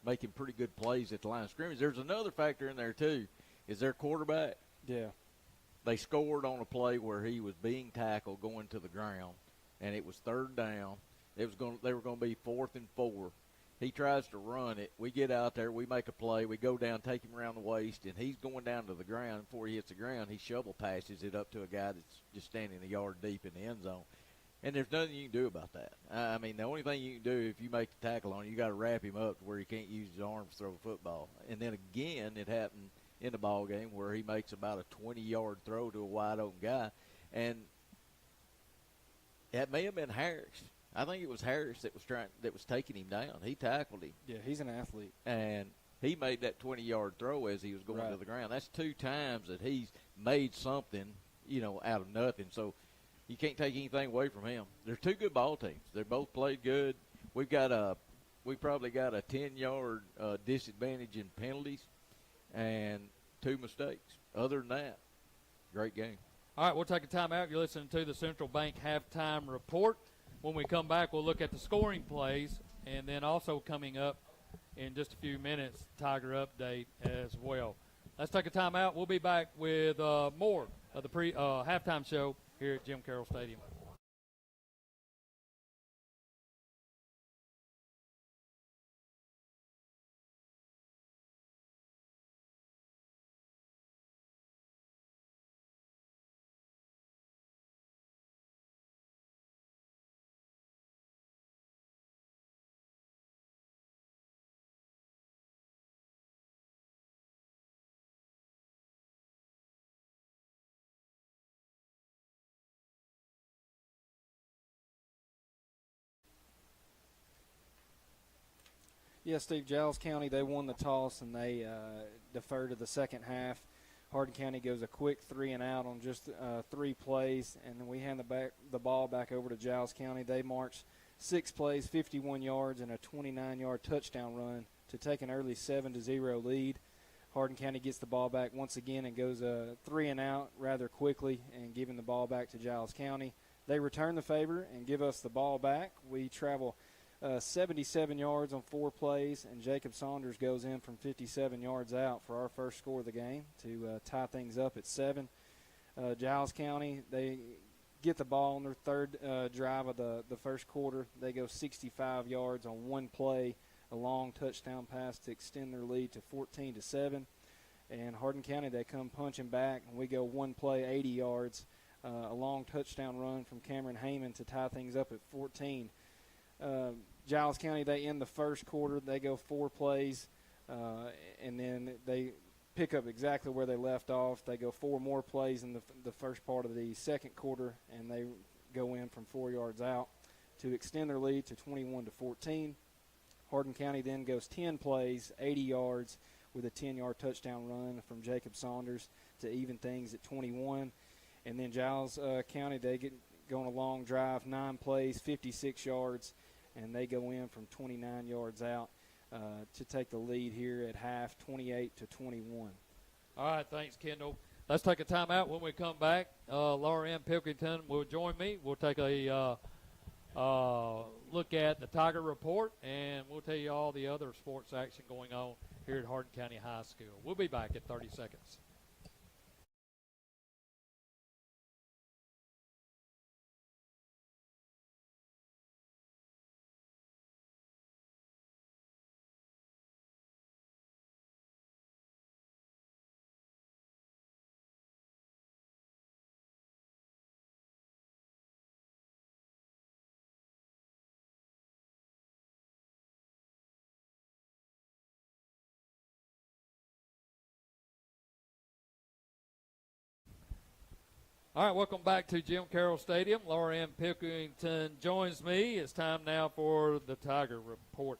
making pretty good plays at the line of scrimmage. There's another factor in there too, is their quarterback. Yeah, they scored on a play where he was being tackled going to the ground, and it was third down. They were going to be 4th and 4. He tries to run it. We get out there. We make a play. We go down, take him around the waist, and he's going down to the ground. Before he hits the ground, he shovel passes it up to a guy that's just standing a yard deep in the end zone. And there's nothing you can do about that. I mean, the only thing you can do if you make the tackle on him, you got to wrap him up to where he can't use his arms to throw a football. And then again, it happened in the ball game where he makes about a 20-yard throw to a wide open guy, and that may have been Harris. I think it was Harris that was taking him down. He tackled him. Yeah, he's an athlete. And he made that 20-yard throw as he was going Right to the ground. That's 2 times that he's made something, out of nothing. So you can't take anything away from him. They're 2 good ball teams. They both played good. We probably got a 10-yard disadvantage in penalties and 2 mistakes. Other than that, great game. All right, we'll take a timeout. You're listening to the Central Bank Halftime Report. When we come back, we'll look at the scoring plays, and then also coming up in just a few minutes, Tiger update as well. Let's take a timeout. We'll be back with more of the halftime show here at Jim Carroll Stadium. Yeah, Steve, Giles County, they won the toss, and they defer to the second half. Hardin County goes a quick 3-and-out on just 3 plays, and then we hand the ball back over to Giles County. They march 6 plays, 51 yards, and a 29-yard touchdown run to take an early 7-0 lead. Hardin County gets the ball back once again and goes a 3-and-out rather quickly and giving the ball back to Giles County. They return the favor and give us the ball back. We travel 77 yards on 4 plays, and Jacob Saunders goes in from 57 yards out for our first score of the game to tie things up at 7. Giles County, they get the ball on their third drive of the first quarter. They go 65 yards on 1 play, a long touchdown pass to extend their lead to 14-7. And Hardin County, they come punching back, and we go 1 play, 80 yards, a long touchdown run from Cameron Heyman to tie things up at 14. Giles County, they end the first quarter. They go 4 plays, and then they pick up exactly where they left off. They go 4 more plays in the first part of the second quarter, and they go in from 4 yards out to extend their lead to 21-14. Hardin County then goes 10 plays, 80 yards, with a 10-yard touchdown run from Jacob Saunders to even things at 21. And then Giles County, they get going a long drive, 9 plays, 56 yards, and they go in from 29 yards out to take the lead here at half, 28-21. All right, thanks, Kendall. Let's take a timeout. When we come back, Laura Ann Pilkington will join me. We'll take a look at the Tiger Report, and we'll tell you all the other sports action going on here at Hardin County High School. We'll be back in 30 seconds. All right, welcome back to Jim Carroll Stadium. Laura Ann Pilkington joins me. It's time now for the Tiger Report.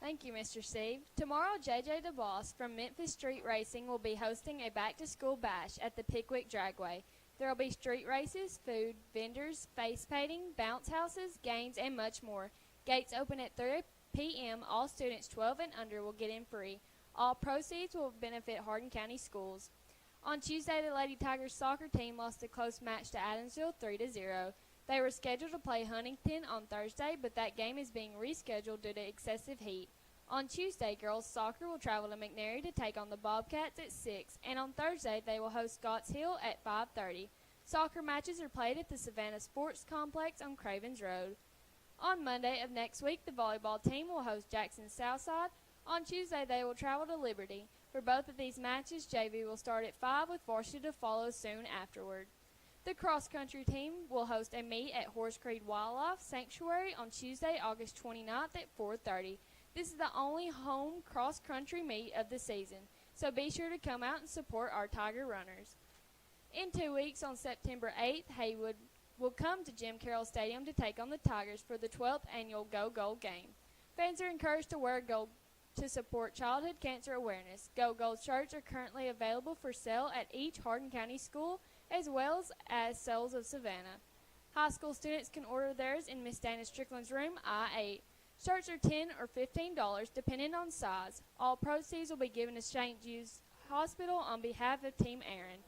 Thank you, Mr. Steve. Tomorrow, J.J. DeBoss from Memphis Street Racing will be hosting a back-to-school bash at the Pickwick Dragway. There will be street races, food, vendors, face painting, bounce houses, games, and much more. Gates open at 3 p.m. All students 12 and under will get in free. All proceeds will benefit Hardin County Schools. On Tuesday, the Lady Tigers soccer team lost a close match to Adamsville 3-0. They were scheduled to play Huntington on Thursday, but that game is being rescheduled due to excessive heat. On Tuesday, girls soccer will travel to McNary to take on the Bobcats at 6, and on Thursday they will host Scotts Hill at 5:30. Soccer matches are played at the Savannah Sports Complex on Cravens Road. On Monday of next week, the volleyball team will host Jackson Southside. On Tuesday, they will travel to Liberty. For both of these matches, JV will start at 5 with varsity to follow soon afterward. The cross-country team will host a meet at Horse Creek Wildlife Sanctuary on Tuesday, August 29th at 4:30. This is the only home cross-country meet of the season, so be sure to come out and support our Tiger runners. In 2 weeks, on September 8th, Haywood will come to Jim Carroll Stadium to take on the Tigers for the 12th annual Go Gold game. Fans are encouraged to wear gold to support childhood cancer awareness. Go Gold shirts are currently available for sale at each Hardin County school as well as Souls of Savannah. High school students can order theirs in Miss Dana Strickland's room, I-8. Shirts are $10 or $15 depending on size. All proceeds will be given to St. Jude's Hospital on behalf of Team Aaron.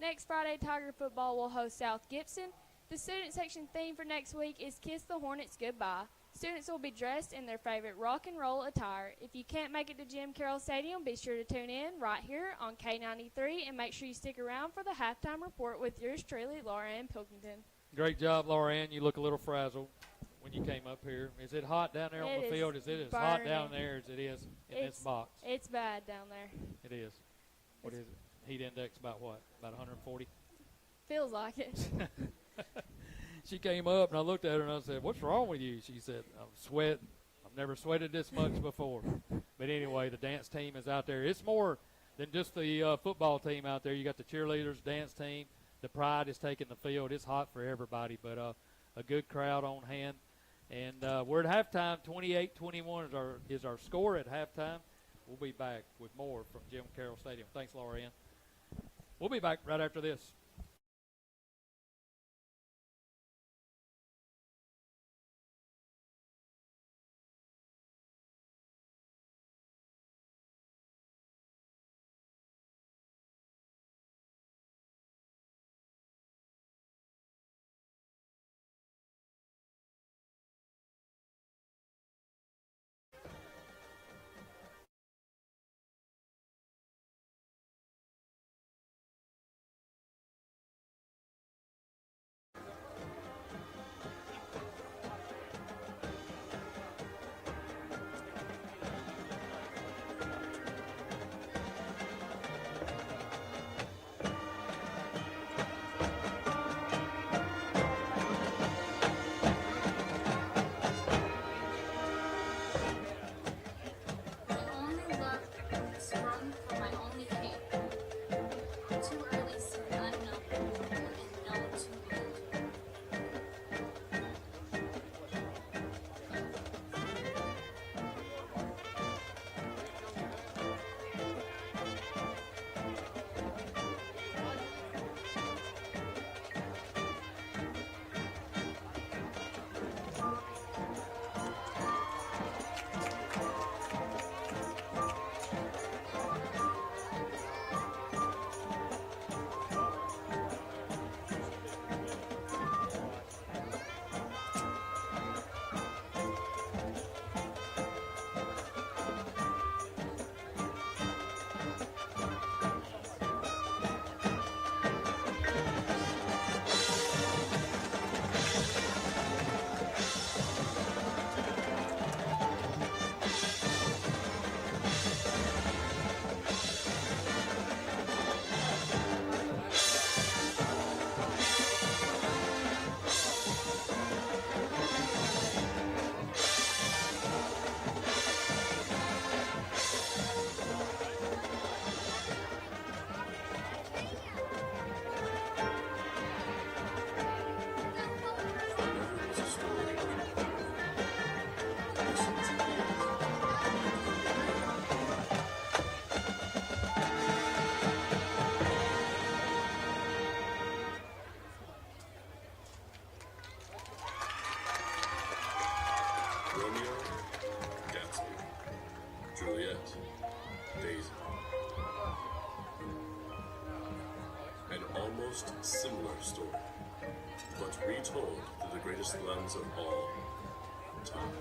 Next Friday, Tiger football will host South Gibson. The student section theme for next week is Kiss the Hornets Goodbye. Students will be dressed in their favorite rock and roll attire. If you can't make it to Jim Carroll Stadium, be sure to tune in right here on K93 and make sure you stick around for the halftime report with yours truly, Laura Ann Pilkington. Great job, Laura Ann. You look a little frazzled when you came up here. Is it hot down there on the field? Is it as hot down there as it is in this box? It's bad down there. It is. What is it? Heat index about what? About 140? Feels like it. She came up, and I looked at her, and I said, "What's wrong with you?" She said, "I'm sweating. I've never sweated this much before." But anyway, the dance team is out there. It's more than just the football team out there. You got the cheerleaders, dance team. The pride is taking the field. It's hot for everybody, but a good crowd on hand. And we're at halftime. 28-21 is our score at halftime. We'll be back with more from Jim Carroll Stadium. Thanks, Laura Ann. We'll be back right after this. Similar story, but retold through the greatest lens of all time.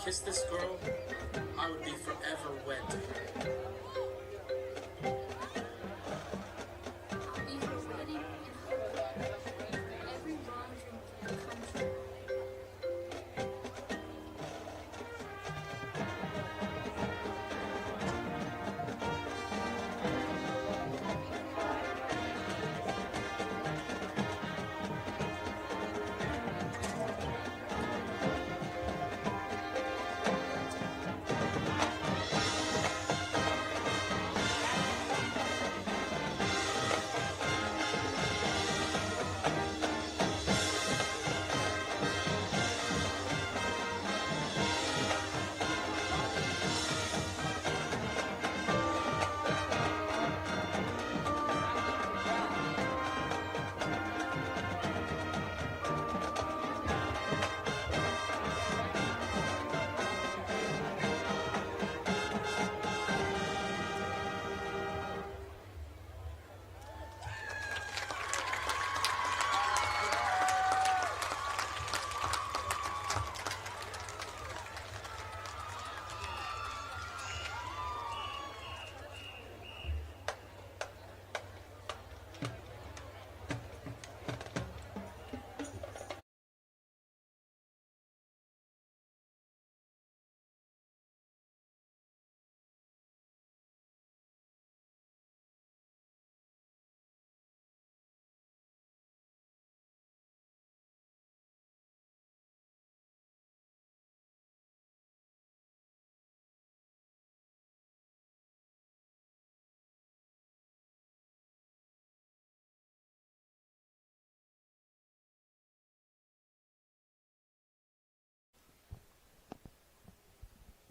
kiss this girl, I would be forever wed to her. I'll be her wedding and hope. Every wrong dream can come true.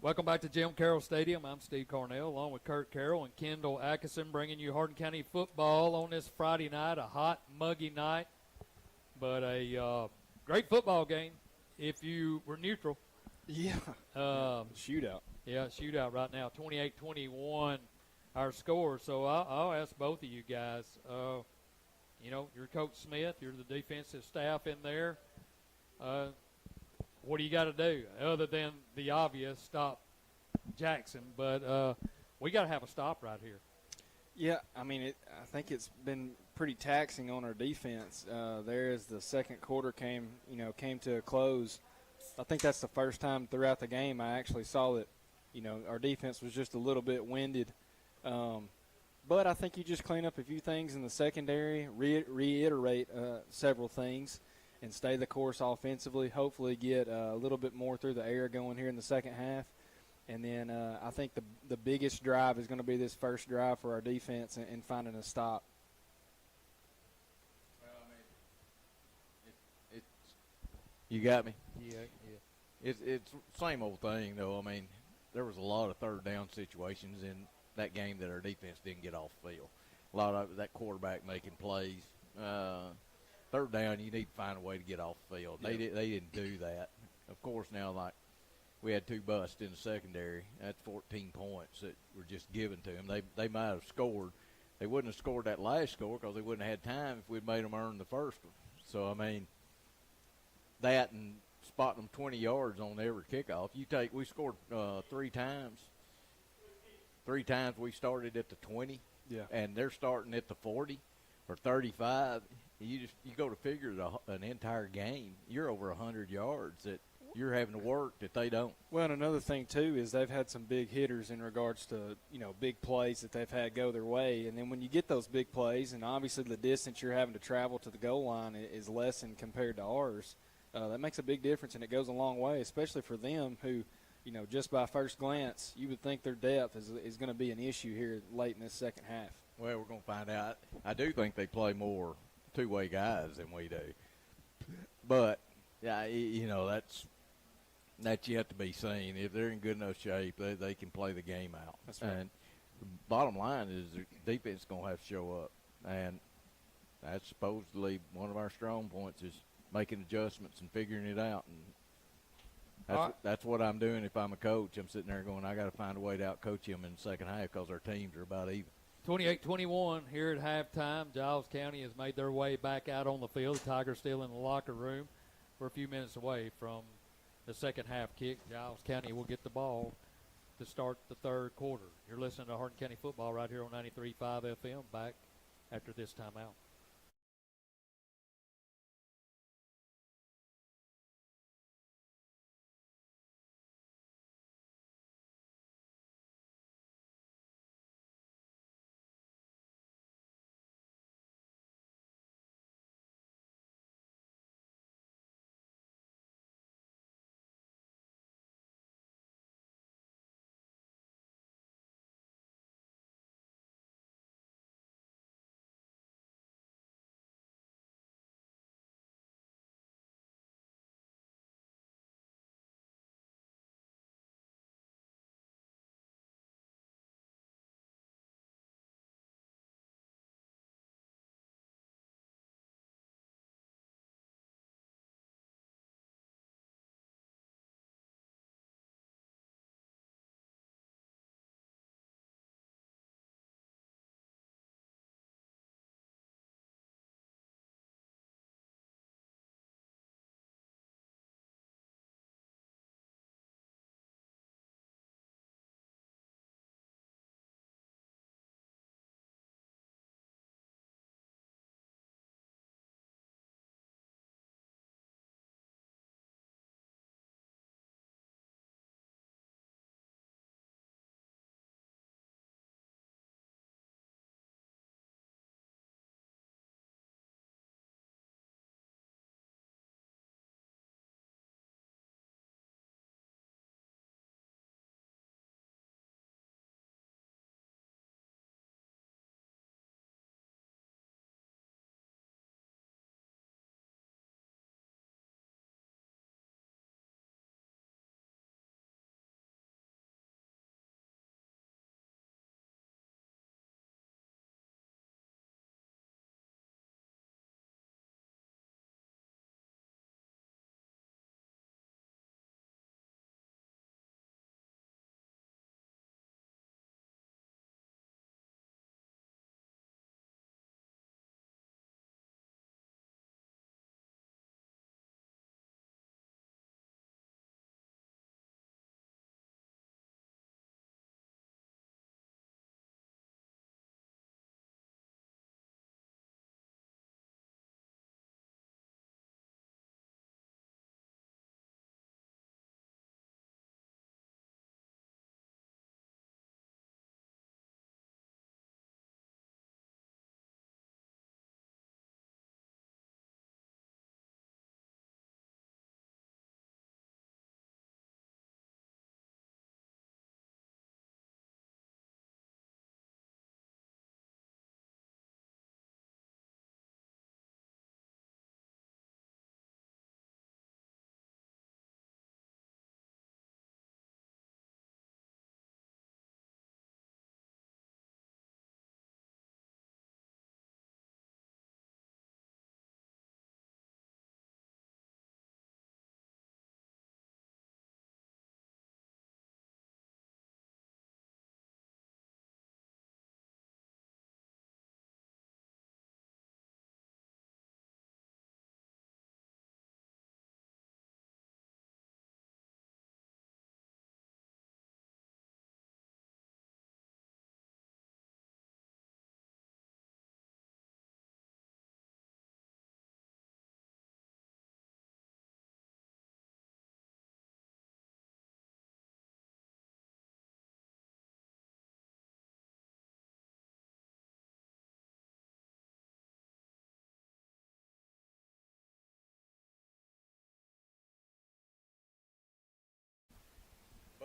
Welcome back to Jim Carroll Stadium. I'm Steve Cornell, along with Kurt Carroll and Kendall Atkinson, bringing you Hardin County football on this Friday night, a hot, muggy night, but a great football game if you were neutral. Yeah. Shootout. Yeah, shootout right now, 28-21 our score. So I'll ask both of you guys, you're Coach Smith, you're the defensive staff in there. What do you got to do other than the obvious, stop Jackson? But we got to have a stop right here. Yeah, I mean, I think it's been pretty taxing on our defense. There as the second quarter came to a close. I think that's the first time throughout the game I actually saw that, our defense was just a little bit winded. But I think you just clean up a few things in the secondary, reiterate several things, and stay the course offensively, hopefully get a little bit more through the air going here in the second half. And then I think the biggest drive is going to be this first drive for our defense and finding a stop. Well, I mean, you got me? Yeah. It's same old thing, though. I mean, there was a lot of third down situations in that game that our defense didn't get off the field. A lot of that quarterback making plays. Third down, you need to find a way to get off the field. Yeah. They didn't do that. Of course, now, like, we had two busts in the secondary. That's 14 points that were just given to them. They might have scored. They wouldn't have scored that last score because they wouldn't have had time if we'd made them earn the first one. So, I mean, that and spotting them 20 yards on every kickoff. We scored 3 times. 3 times we started at the 20. Yeah. And they're starting at the 40 or 35. You go to figure an entire game, you're over 100 yards that you're having to work that they don't. Well, and another thing, too, is they've had some big hitters in regards to, big plays that they've had go their way. And then when you get those big plays, and obviously the distance you're having to travel to the goal line is lessened compared to ours, that makes a big difference, and it goes a long way, especially for them who, just by first glance, you would think their depth is going to be an issue here late in this second half. Well, we're going to find out. I do think they play more two-way guys than we do. But, yeah, that's yet to be seen. If they're in good enough shape, they can play the game out. That's right. And the bottom line is the defense is going to have to show up. And that's supposedly one of our strong points is making adjustments and figuring it out. And that's what I'm doing if I'm a coach. I'm sitting there going, I got to find a way to out-coach them in the second half because our teams are about even. 28-21 here at halftime. Giles County has made their way back out on the field. The Tigers still in the locker room. We're a few minutes away from the second half kick. Giles County will get the ball to start the third quarter. You're listening to Hardin County football right here on 93.5 FM. Back after this timeout.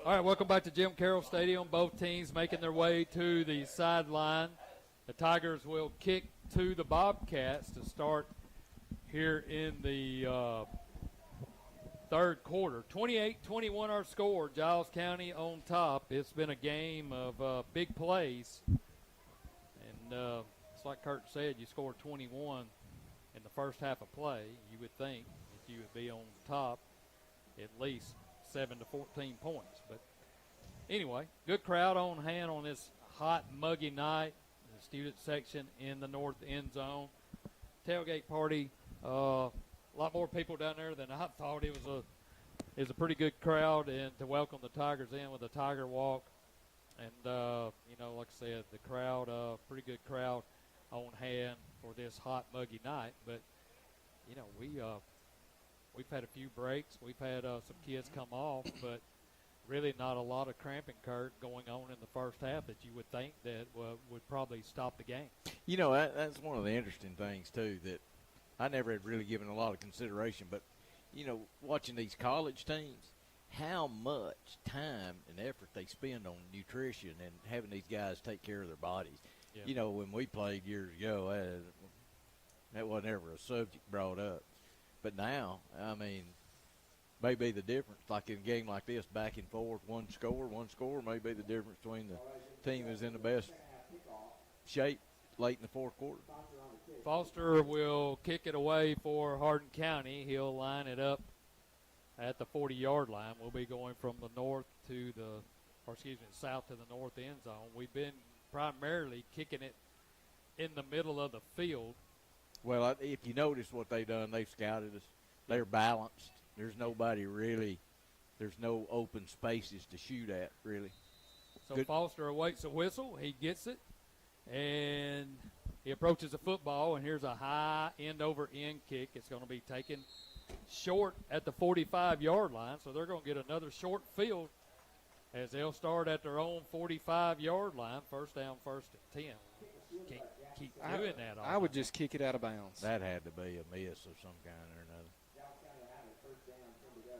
All right, welcome back to Jim Carroll Stadium. Both teams making their way to the sideline. The Tigers will kick to the Bobcats to start here in the third quarter. 28-21 our score. Giles County on top. It's been a game of big plays. And it's like Kurt said, you scored 21 in the first half of play. You would think that you would be on top at least 7 to 14 points. But anyway, good crowd on hand on this hot, muggy night. The student section in the north end zone. Tailgate party, a lot more people down there than I thought. It was is a pretty good crowd, and to welcome the Tigers in with a Tiger Walk. And, like I said, the crowd, pretty good crowd on hand for this hot, muggy night. But, we've had a few breaks. We've had some kids come off, but really not a lot of cramping, Kurt, going on in the first half that you would think that would probably stop the game. That's one of the interesting things, too, that I never had really given a lot of consideration. But, watching these college teams, how much time and effort they spend on nutrition and having these guys take care of their bodies. Yeah. When we played years ago, that wasn't ever a subject brought up. But now, maybe the difference, like in a game like this, back and forth, one score, may be the difference between the team that's in the best shape late in the fourth quarter. Foster will kick it away for Hardin County. He'll line it up at the 40-yard line. We'll be going from the south to the north end zone. We've been primarily kicking it in the middle of the field. Well, if you notice what they've done, they've scouted us. They're balanced. There's no open spaces to shoot at, really. So Good. Foster awaits a whistle. He gets it, and he approaches the football, and here's a high end-over-end kick. It's going to be taken short at the 45-yard line, so they're going to get another short field as they'll start at their own 45-yard line. First down, 1st and 10. Can't keep doing that. I would just kick it out of bounds. That had to be a miss of some kind or another.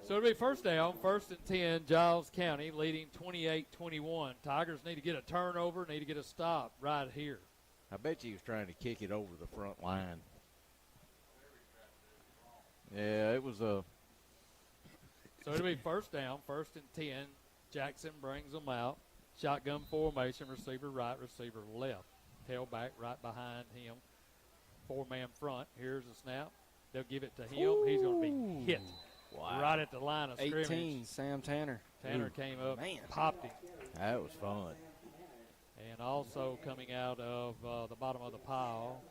So it'll be first down, 1st and 10, Giles County leading 28-21. Tigers need to get a turnover, need to get a stop right here. I bet you he was trying to kick it over the front line. Yeah, it was a. So it'll be first down, 1st and 10. Jackson brings them out. Shotgun formation, receiver right, receiver left. Tailback right behind him. 4-man front. Here's the snap. They'll give it to him. Ooh. He's going to be hit right at the line of 18, scrimmage. Sam Tanner. Tanner came up, popped him. That was fun. And also coming out of the bottom of the pile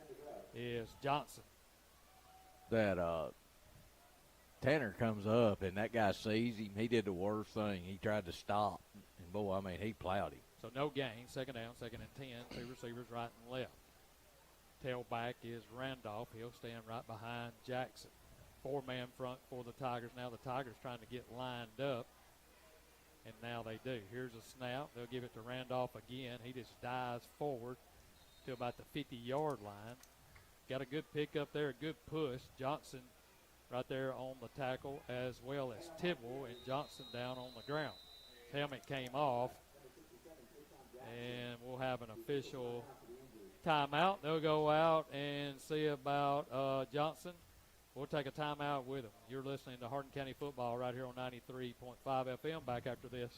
is Johnson. That Tanner comes up, and that guy sees him. He did the worst thing. He tried to stop. And, boy, he plowed him. So no gain. Second down, 2nd and 10. Two receivers right and left. Tailback is Randolph. He'll stand right behind Jackson. 4-man front for the Tigers. Now the Tigers trying to get lined up, and now they do. Here's a snap. They'll give it to Randolph again. He just dives forward to about the 50-yard line. Got a good pick up there, a good push. Johnson right there on the tackle, as well as Tidwell, and Johnson down on the ground. Helmet came off, and we'll have an official timeout. They'll go out and see about Johnson. We'll take a timeout with them. You're listening to Hardin County football right here on 93.5 FM. Back after this.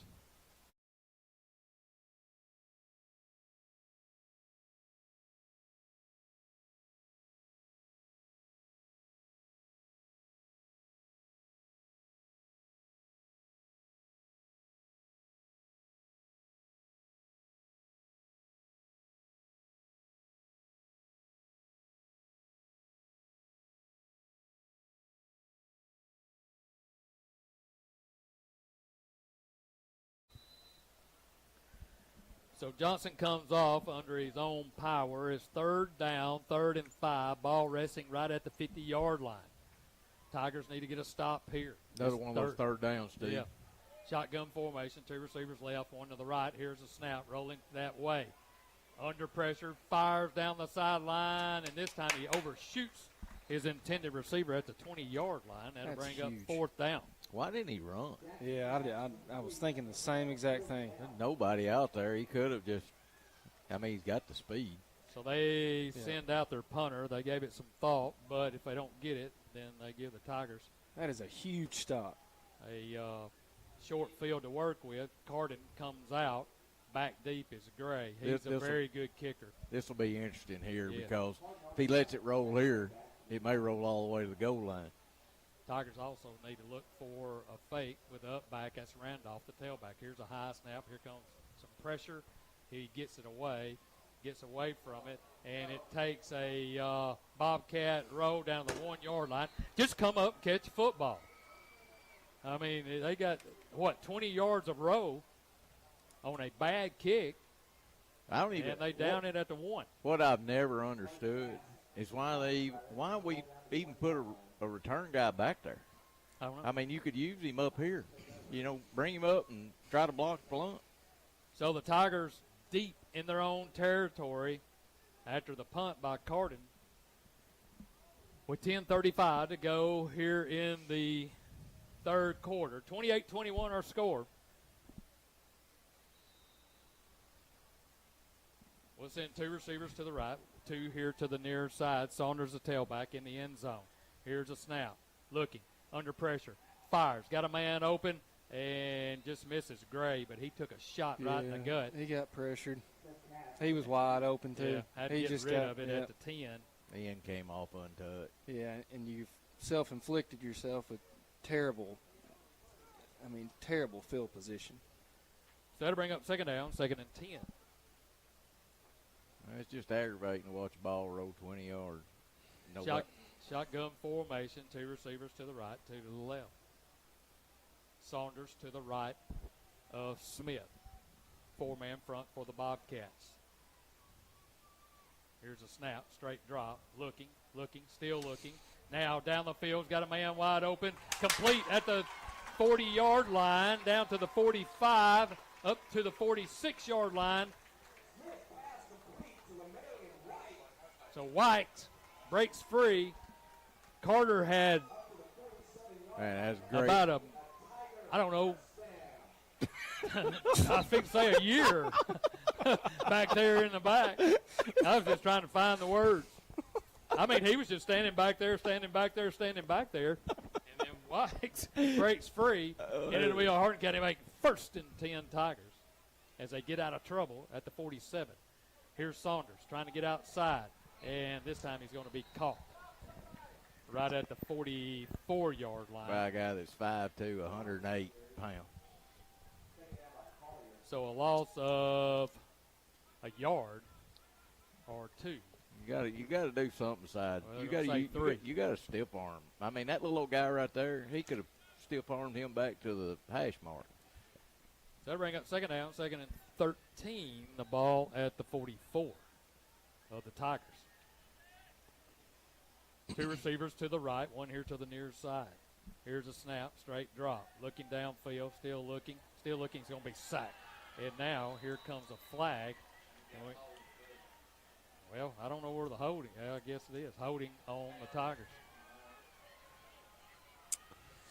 So Johnson comes off under his own power. It's 3rd down, 3rd and 5. Ball resting right at the 50-yard line. Tigers need to get a stop here. Another one of those third downs, Steve. Yeah. Shotgun formation, 2 receivers left, 1 to the right. Here's a snap, rolling that way. Under pressure, fires down the sideline, and this time he overshoots his intended receiver at the 20-yard line. That'll bring huge. up 4th down. Why didn't he run? Yeah, I was thinking the same exact thing. There's nobody out there. He could have just – he's got the speed. So they send out their punter. They gave it some thought, but if they don't get it, then they give the Tigers That is a huge stop. a short field to work with. Carden comes out. Back deep is Gray. He's a very good kicker. This will be interesting here because if he lets it roll here, it may roll all the way to the goal line. Tigers also need to look for a fake with the up back. That's Randolph, the tailback. Here's a high snap. Here comes some pressure. He gets away from it, and it takes a Bobcat roll down the 1-yard line. Just come up and catch a football. I mean, they got, 20 yards of row on a bad kick, I don't even. and they down it at the 1. What I've never understood is why we even put a return guy back there. I don't know. I mean, you could use him up here. Bring him up and try to block the punt. So the Tigers deep in their own territory after the punt by Carden. With 10:35 to go here in the third quarter. 28-21 our score. We'll send 2 receivers to the right, 2 here to the near side. Saunders, the tailback, in the end zone. Here's a snap. Looking, under pressure. Fires, got a man open, and just misses Gray, but he took a shot right in the gut. He got pressured. He was wide open, too. Yeah, had he to get just rid got, of it at the 10. The end came off untouched. Yeah, and you've self-inflicted yourself with terrible field position. So that'll bring up second down, 2nd and 10. It's just aggravating to watch a ball roll 20 yards. Shotgun formation, 2 receivers to the right, 2 to the left. Saunders to the right of Smith. 4-man front for the Bobcats. Here's a snap, straight drop, looking, still looking. Now down the field's got a man wide open, complete at the 40-yard line, down to the 45, up to the 46-yard line. So White breaks free. Carter had Man, that's great. about I don't know, I think say a year back there in the back. I was just trying to find the words. I mean, he was just standing back there. And then White breaks free, and it'll be a Hardin County make 1st and 10 Tigers as they get out of trouble at the 47. Here's Saunders trying to get outside, and this time he's going to be caught right at the 44-yard line. By a guy that's 5'2", 108 pounds. So a loss of a yard or 2. You got to do something besides. Well, You got say to 3. you got to stiff arm. I mean, that little old guy right there, he could have stiff armed him back to the hash mark. So that'll bring up second down, 2nd and 13. The ball at the 44 of the Tigers. 2 receivers to the right, 1 here to the near side. Here's a snap, straight drop. Looking downfield, still looking. He's going to be sacked. And now here comes a flag. Well, I don't know where the holding. I guess it is holding on the Tigers.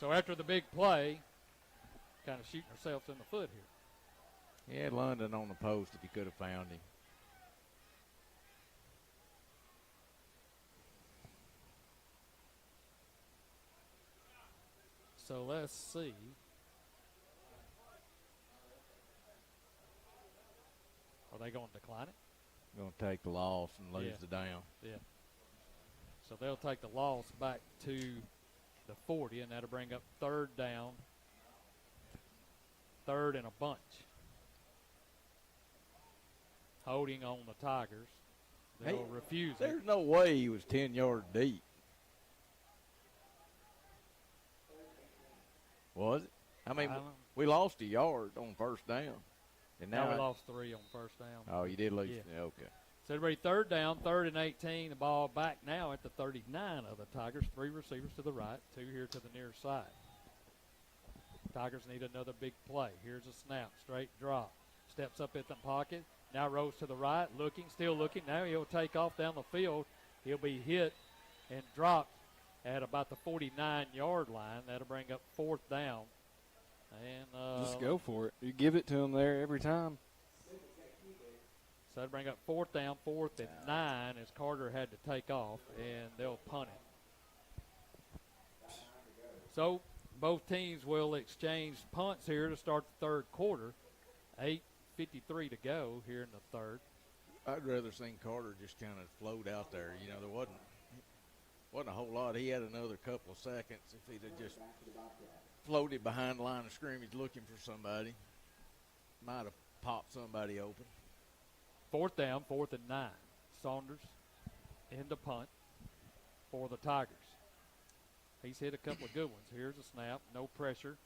So after the big play, kind of shooting ourselves in the foot here. He had London on the post if he could have found him. So let's see. Are they going to decline it? Going to take the loss and lose the down. Yeah. So they'll take the loss back to the 40, and that'll bring up 3rd down. 3rd and a bunch. Holding on the Tigers. They'll refuse it. There's no way he was 10 yards deep. Was it? I mean, we lost a yard on 1st down. And now we lost 3 on 1st down. Oh, you did lose? Yeah. Okay. So everybody 3rd down, 3rd and 18. The ball back now at the 39 of the Tigers. 3 receivers to the right, 2 here to the near side. Tigers need another big play. Here's a snap, straight drop. Steps up at the pocket. Now rolls to the right, looking, still looking. Now he'll take off down the field. He'll be hit and dropped at about the 49-yard line. That'll bring up 4th down. And just go for it. You give it to him there every time. So that'll bring up 4th down, 4th and 9 as Carter had to take off, and they'll punt it. So both teams will exchange punts here to start the 3rd quarter. 8:53 to go here in the 3rd. I'd rather seen Carter just kind of float out there. You know, there wasn't a whole lot. He had another couple of seconds if he'd have just floated behind the line of scrimmage looking for somebody. Might have popped somebody open. 4th down, 4th and 9. Saunders in the punt for the Tigers. He's hit a couple of good ones. Here's a snap, no pressure.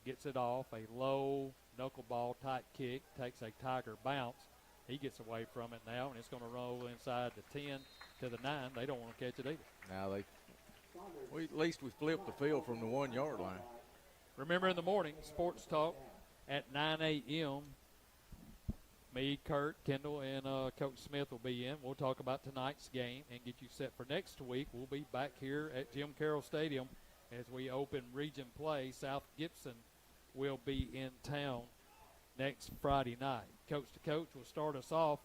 Gets it off, a low knuckleball type kick, takes a Tiger bounce. He gets away from it now, and it's going to roll inside the 10 to the 9. They don't want to catch it either. Now at least we flipped the field from the 1 yard line. Remember in the morning, Sports Talk at 9 a.m., me, Kurt, Kendall, and Coach Smith will be in. We'll talk about tonight's game and get you set for next week. We'll be back here at Jim Carroll Stadium as we open region play. South Gibson will be in town next Friday night. Coach to Coach will start us off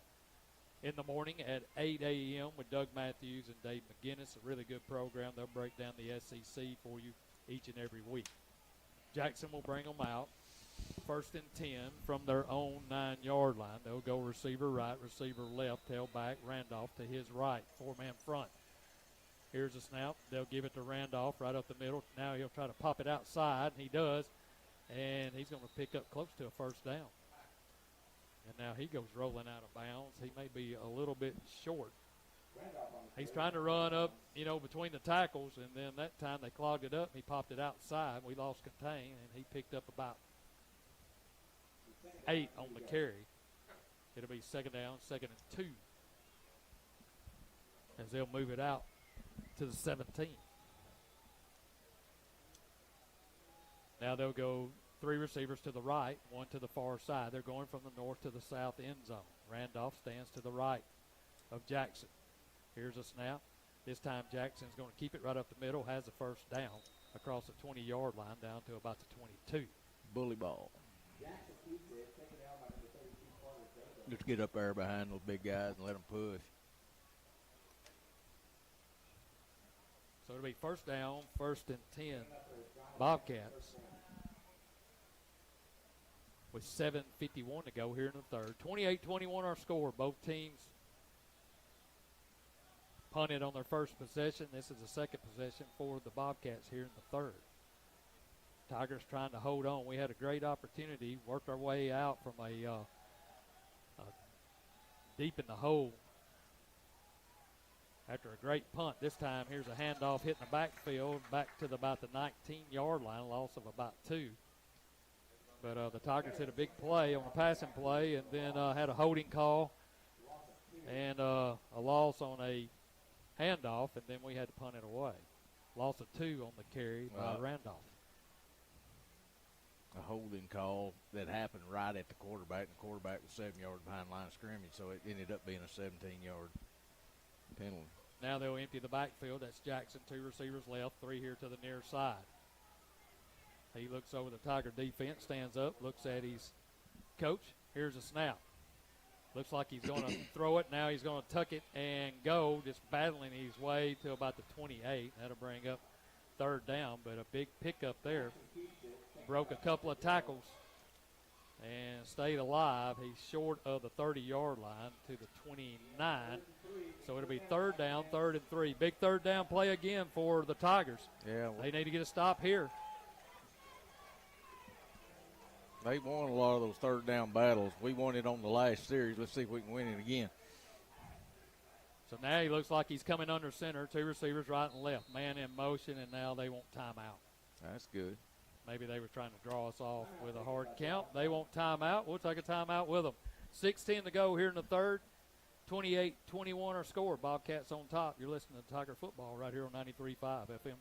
in the morning at 8 a.m. with Doug Matthews and Dave McGinnis. A really good program. They'll break down the SEC for you each and every week. Jackson will bring them out. 1st and 10 from their own 9-yard line. They'll go receiver right, receiver left, tailback, Randolph to his right, 4-man front. Here's a snap. They'll give it to Randolph right up the middle. Now he'll try to pop it outside, and he does. And he's going to pick up close to a first down. And now he goes rolling out of bounds. He may be a little bit short. He's trying to run up, between the tackles, and then that time they clogged it up, and he popped it outside. We lost contain, and he picked up about 8 on the carry. It'll be 2nd down, 2nd and 2. As they'll move it out to the 17. Now they'll go 3 receivers to the right, 1 to the far side. They're going from the north to the south end zone. Randolph stands to the right of Jackson. Here's a snap. This time Jackson's going to keep it right up the middle, has a first down across the 20-yard line down to about the 22. Bully ball. Just get up there behind those big guys and let them push. So it'll be 1st down, 1st and 10. Bobcats with 7:51 to go here in the third. 28-21 our score. Both teams punted on their first possession. This is the second possession for the Bobcats here in the third. Tigers trying to hold on. We had a great opportunity, worked our way out from a deep in the hole after a great punt. This time here's a handoff hitting the backfield back to about the 19-yard line, loss of about 2. But the Tigers hit a big play on a passing play and then had a holding call and a loss on a handoff, and then we had to punt it away. Loss of 2 on the carry by Randolph. A holding call that happened right at the quarterback, and the quarterback was 7 yards behind line of scrimmage, so it ended up being a 17-yard penalty. Now they'll empty the backfield. That's Jackson, 2 receivers left, 3 here to the near side. He looks over the Tiger defense, stands up, looks at his coach. Here's a snap. Looks like he's going to throw it. Now he's going to tuck it and go, just battling his way to about the 28. That'll bring up 3rd down, but a big pickup there. Broke a couple of tackles and stayed alive. He's short of the 30-yard line to the 29. So it'll be 3rd down, 3rd and 3. Big 3rd down play again for the Tigers. Yeah, they need to get a stop here. They won a lot of those 3rd down battles. We won it on the last series. Let's see if we can win it again. So now he looks like he's coming under center. 2 receivers right and left. Man in motion, and now they want timeout. That's good. Maybe they were trying to draw us off with a hard count. They want timeout. We'll take a timeout with them. 6:10 to go here in the third. 28-21 our score. Bobcats on top. You're listening to Tiger Football right here on 93.5 FM.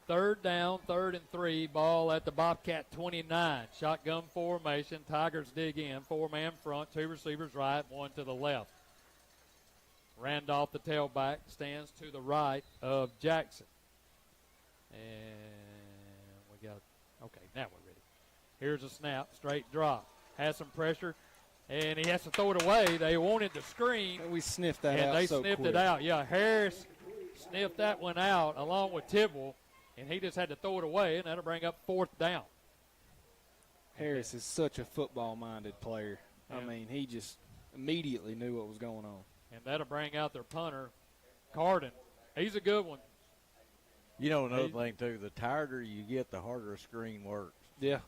Third down, 3rd and 3, ball at the Bobcat 29. Shotgun formation, Tigers dig in, 4-man front, 2 receivers right, 1 to the left. Randolph, the tailback, stands to the right of Jackson. And we got, okay, now we're ready. Here's a snap, straight drop. Has some pressure, and he has to throw it away. They wanted to screen. And we sniffed that out And they so sniffed quick. it out. Yeah, Harris sniffed that one out along with Tidwell, and he just had to throw it away, and that'll bring up 4th down. Harris is such a football-minded player. Yeah. I mean, he just immediately knew what was going on. And that'll bring out their punter, Carden. He's a good one. You know, another thing, too, the tireder you get, the harder a screen works. Yeah.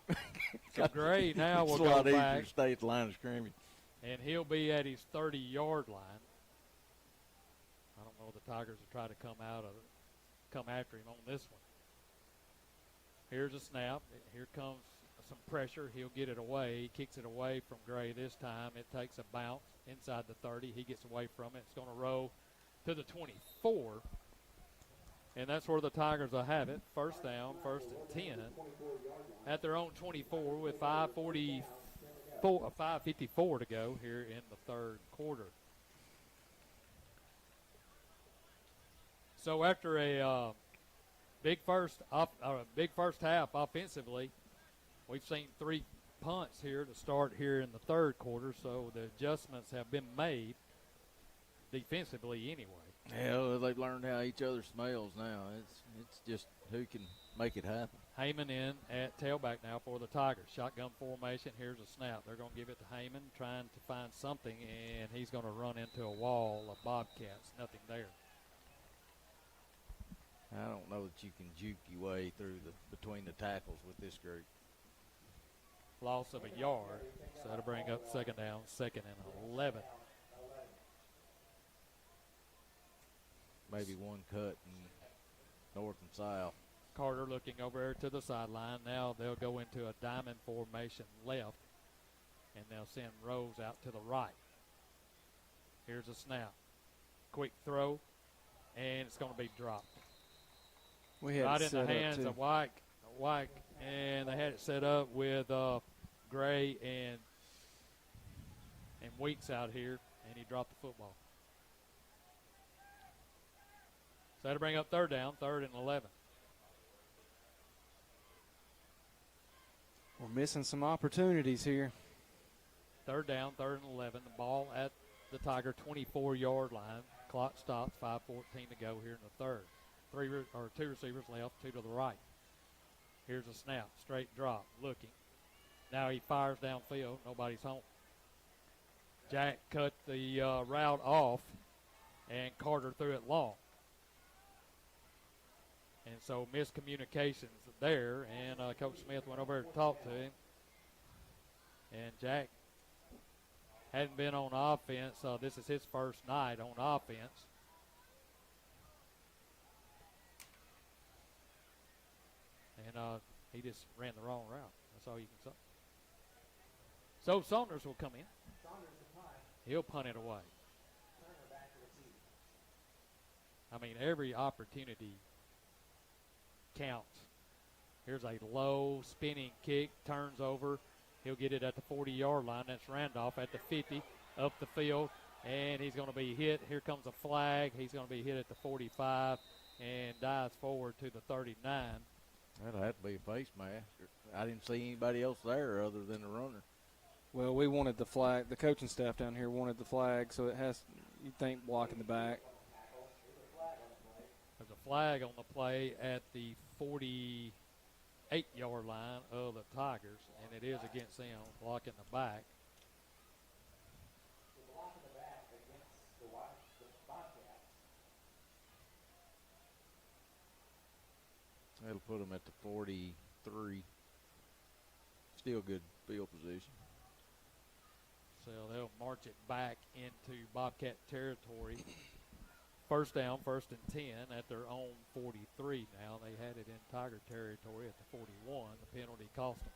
So Gray now will It's a go lot easier back, to stay at the line of scrimmage. and he'll be at his 30-yard line. I don't know if the Tigers will try to come after him on this one. Here's a snap. Here comes some pressure. He'll get it away. He kicks it away from Gray this time. It takes a bounce inside the 30. He gets away from it. It's going to roll to the 24. And that's where the Tigers will have it. First down, 1st and 10. At their own 24 with 5:54 to go here in the 3rd quarter. So after a big first half offensively, we've seen 3 punts here to start here in the 3rd quarter. So the adjustments have been made defensively anyway. Yeah, they've learned how each other smells now. It's just who can make it happen. Heyman in at tailback now for the Tigers. Shotgun formation. Here's a snap. They're going to give it to Heyman, trying to find something, and he's going to run into a wall of Bobcats. Nothing there. I don't know that you can juke your way through between the tackles with this group. Loss of a yard. So that'll bring up 2nd down, 2nd and 11. Maybe one cut in north and south. Carter looking over there to the sideline. Now they'll go into a diamond formation left, and they'll send Rose out to the right. Here's a snap. Quick throw, and it's going to be dropped. We had Right it in set the up, hands too. of White, and they had it set up with Gray and Weeks out here, and he dropped the football. So that'll bring up 3rd down, 3rd and 11. We're missing some opportunities here. 3rd down, 3rd and 11. The ball at the Tiger 24-yard line. Clock stops, 5:14 to go here in the 3rd. 2 receivers left, 2 to the right. Here's a snap, straight drop, looking. Now he fires downfield, nobody's home. Jack cut the route off, and Carter threw it long. And so miscommunications there, and Coach Smith went over there to talk to him. And Jack hadn't been on offense. This is his first night on offense. And he just ran the wrong route. That's all you can say. So Saunders will come in. He'll punt it away. I mean, every opportunity counts. Here's a low spinning kick, turns over. He'll get it at the 40-yard line. That's Randolph at the 50, up the field, and he's going to be hit. Here comes a flag. He's going to be hit at the 45 and dives forward to the 39. That'll have to be a face mask. I didn't see anybody else there other than the runner. Well, we wanted the flag. The coaching staff down here wanted the flag, so it has, you think, blocking the back. There's a flag on the play at the 48-yard line of the Tigers, and it is against them, blocking the back. That'll put them at the 43. Still good field position. So they'll march it back into Bobcat territory. First down, 1st and 10 at their own 43 now. They had it in Tiger territory at the 41. The penalty cost them.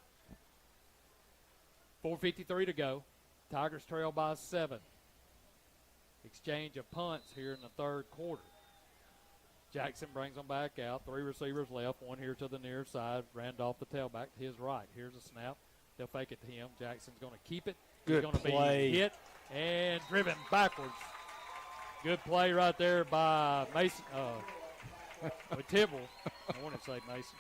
4:53 to go. Tigers trail by 7. Exchange of punts here in the 3rd quarter. Jackson brings them back out. 3 receivers left, 1 here to the near side. Randolph, the tailback, to his right. Here's a snap. They'll fake it to him. Jackson's going to keep it. Good He's going to play. be hit and driven backwards. Good play right there by Mason. With Tibble. I wanted to say Mason.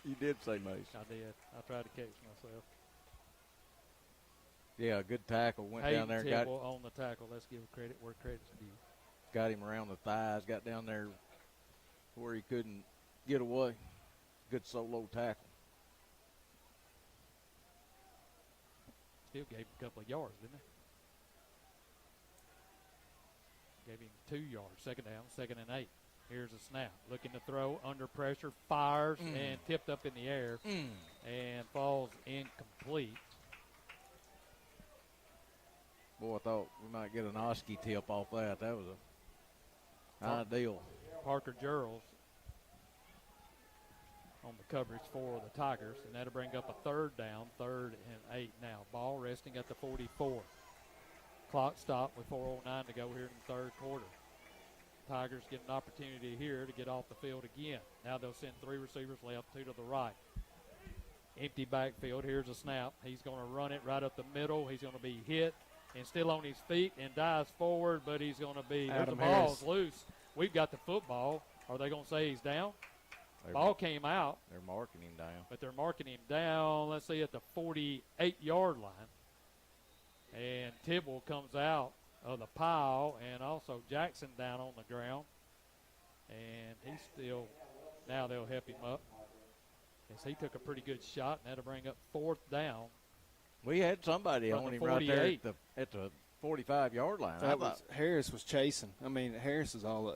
You did say Mason. I did. I tried to catch myself. Yeah, good tackle. Went Hayden down there and Tibble on the tackle. Let's give credit where credit's due. got him around the thighs, got down there where he couldn't get away. Good solo tackle. Still gave him a couple of yards, didn't he? Gave him 2 yards. 2nd down, 2nd and 8. Here's a snap. Looking to throw, under pressure, fires, and tipped up in the air and falls incomplete. Boy, I thought we might get an Oski tip off that. That was ideal. Parker Gerald on the coverage for the Tigers, and that'll bring up a 3rd down, 3rd and 8 now. Ball resting at the 44. Clock stopped with 4:09 to go here in the 3rd quarter. Tigers get an opportunity here to get off the field again. Now they'll send 3 receivers left, 2 to the right. Empty backfield. Here's a snap. He's going to run it right up the middle. He's going to be hit and still on his feet and dives forward, but he's going to be, the ball's loose. We've got the football. Are they going to say he's down? Ball came out. They're marking him down. But they're marking him down, let's see, at the 48-yard line. And Tibble comes out of the pile, and also Jackson down on the ground. And he's still, now they'll help him up. As he took a pretty good shot, and that'll bring up 4th down. We had somebody on him right there at the 45-yard line. Harris was chasing. I mean, Harris is all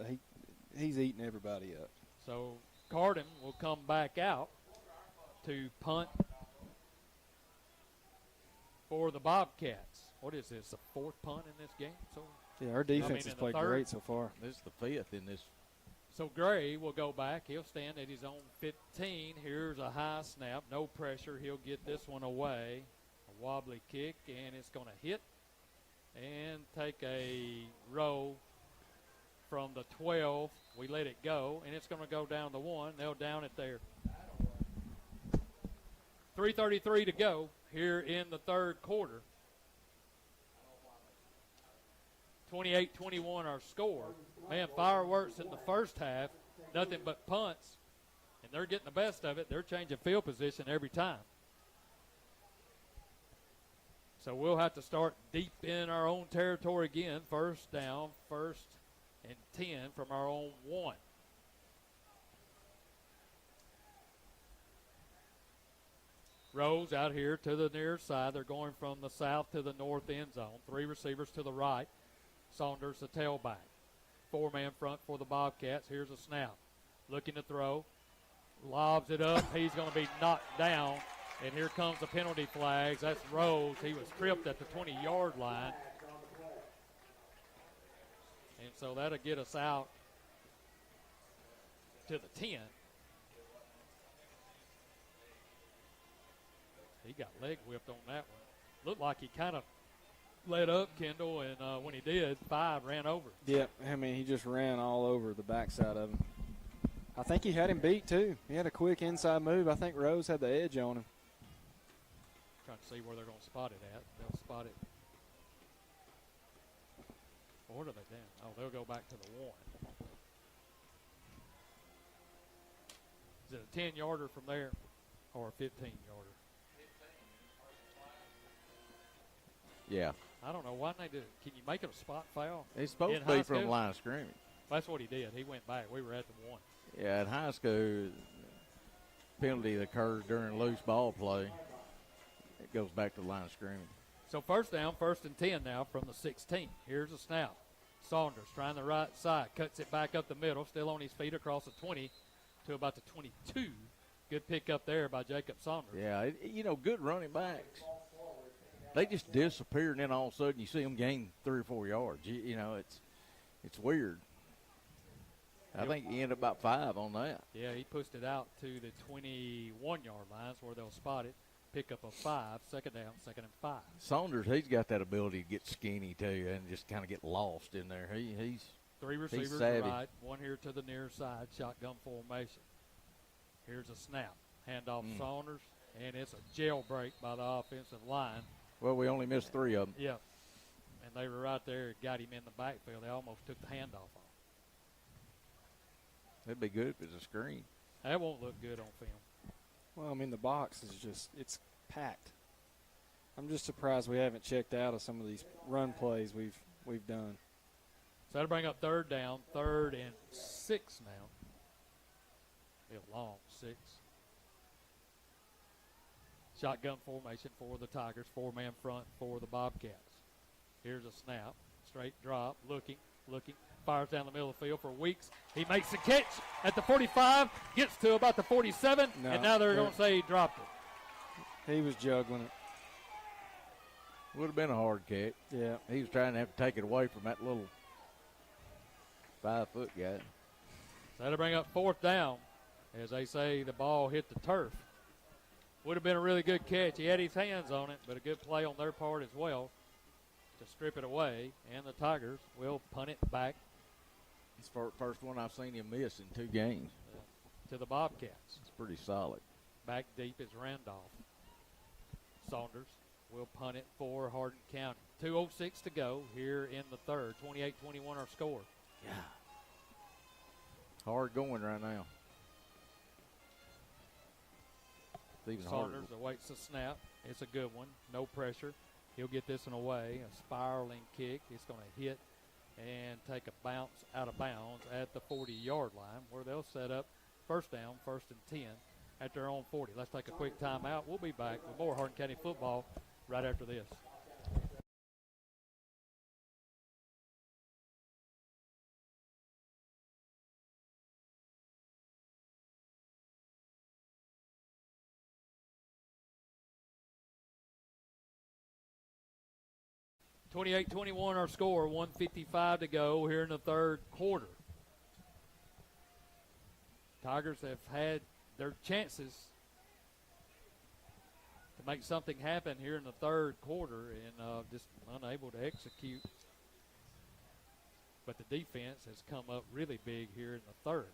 he's eating everybody up. So Carden will come back out to punt for the Bobcats. What is this, the 4th punt in this game? So yeah, our defense has played great so far. This is the 5th in this. So Gray will go back. He'll stand at his own 15. Here's a high snap. No pressure. He'll get this one away. A wobbly kick, and it's going to hit and take a row from the 12. We let it go, and it's going to go down the 1. They'll down it there. 3:33 to go here in the 3rd quarter. 28-21 our score. Man, fireworks in the first half, nothing but punts, and they're getting the best of it. They're changing field position every time. So we'll have to start deep in our own territory again. 1st down, 1st and 10 from our own 1. Rose out here to the near side. They're going from the south to the north end zone. 3 receivers to the right. Saunders, the tailback. 4-man front for the Bobcats. Here's a snap. Looking to throw. Lobs it up. He's going to be knocked down. And here comes the penalty flags. That's Rose. He was tripped at the 20-yard line. And so that'll get us out to the 10. He got leg whipped on that one. Looked like he kind of let up, Kendall, and when he did, 5 ran over. Yep, I mean, he just ran all over the backside of him. I think he had him beat, too. He had a quick inside move. I think Rose had the edge on him. Trying to see where they're going to spot it at. They'll spot it. What are they down? Oh, they'll go back to the 1. Is it a 10-yarder from there or a 15-yarder? Yeah. I don't know. Why didn't they do it? Can you make it a spot foul? It's supposed in to be high from school? line of scrimmage. That's what he did. He went back. We were at the 1. Yeah, in high school, penalty that occurs during loose ball play, it goes back to the line of scrimmage. So 1st down, 1st and 10 now from the 16. Here's a snap. Saunders trying the right side. Cuts it back up the middle. Still on his feet across the 20 to about the 22. Good pick up there by Jacob Saunders. Yeah, good running backs. They just disappear, and then all of a sudden you see them gain 3 or 4 yards. It's weird. I think he ended up about 5 on that. Yeah, he pushed it out to the 21-yard lines where they'll spot it. Pick up a 5, 2nd down, 2nd and 5. Saunders, he's got that ability to get skinny too, and just kind of get lost in there. Three receivers savvy. right, one here to the near side, shotgun formation. Here's a snap. Handoff Saunders, and it's a jailbreak by the offensive line. Well, we only missed 3 of them. Yeah. And they were right there, got him in the backfield. They almost took the handoff off. That'd be good if it's a screen. That won't look good on film. Well, I mean, the box is just, it's packed. I'm just surprised we haven't checked out of some of these run plays we've done. So that'll bring up third down, 3rd and 6 now. Be a long 6. Shotgun formation for the Tigers, 4-man front for the Bobcats. Here's a snap, straight drop, looking, fires down the middle of the field for Weeks. He makes the catch at the 45, gets to about the 47, and now they're going to say he dropped it. He was juggling it. Would have been a hard catch. Yeah. He was trying to have to take it away from that little 5-foot guy. So that'll bring up 4th down. As they say, the ball hit the turf. Would have been a really good catch. He had his hands on it, but a good play on their part as well to strip it away. And the Tigers will punt it back. It's the first one I've seen him miss in 2 games. To the Bobcats. It's pretty solid. Back deep is Randolph. Saunders will punt it for Hardin County. 2:06 to go here in the 3rd. 28-21 our score. Yeah. Hard going right now. It's even harder. Saunders awaits the snap. It's a good one. No pressure. He'll get this one away. A spiraling kick. It's going to hit and take a bounce out of bounds at the 40-yard line where they'll set up first down, 1st and 10 at their own 40. Let's take a quick timeout. We'll be back with more Hardin County football right after this. (28-21) our score, 1:55 to go here in the 3rd quarter. Tigers have had their chances to make something happen here in the 3rd quarter and just unable to execute. But the defense has come up really big here in the 3rd.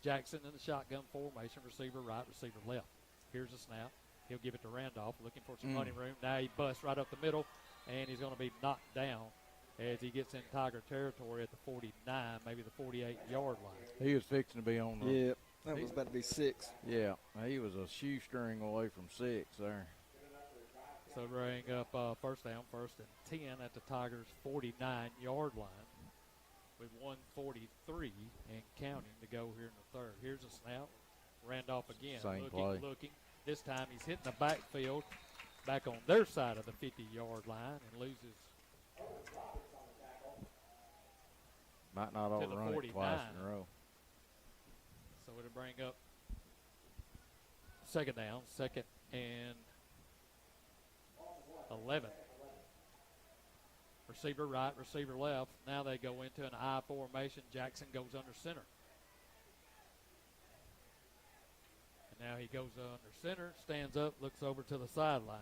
Jackson in the shotgun formation, receiver right, receiver left. Here's a snap. He'll give it to Randolph, looking for some running room. Now he busts right up the middle, and he's going to be knocked down as he gets in Tiger territory at the 49, maybe the 48-yard line. He was fixing to be on the. Yeah, that was about to be 6. Yeah, he was a shoestring away from 6 there. So bring up first down, 1st and 10 at the Tigers' 49-yard line with 1:43 and counting to go here in the 3rd. Here's a snap. Randolph again, looking. This time he's hitting the backfield back on their side of the 50-yard line and loses. Might not all run it twice in a row. So it'll bring up 2nd down, 2nd and 11. Receiver right, receiver left. Now they go into an I formation. Jackson goes under center. And now he goes under center, stands up, looks over to the sideline.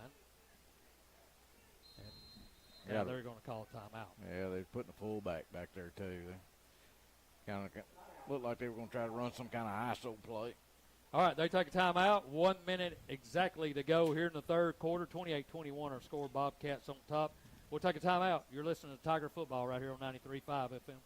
And now they're going to call a timeout. Yeah, they're putting a fullback back there, too. They kind of looked like they were going to try to run some kind of ISO play. All right, they take a timeout. 1 minute exactly to go here in the 3rd quarter. 28-21 our score. Bobcats on top. We'll take a timeout. You're listening to Tiger Football right here on 93.5 FM.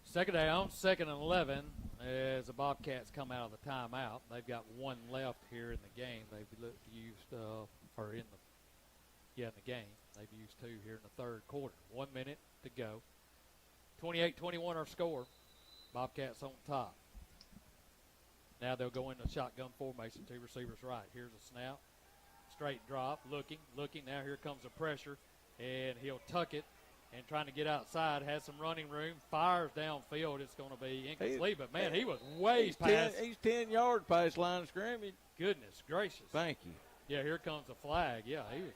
Second down, 2nd and 11 as the Bobcats come out of the timeout. They've got 1 left here in the game. They've used in the game. They've used 2 here in the third quarter. 1 minute to go. 28-21 our score. Bobcats on top. Now they'll go into shotgun formation, 2 receivers right. Here's a snap. Straight drop, looking. Now here comes the pressure, and he'll tuck it and trying to get outside. Has some running room. Fires downfield. It's going to be incomplete, but, man, he was way past. He's 10 yards past line of scrimmage. Goodness gracious. Thank you. Yeah, here comes the flag. Yeah, he was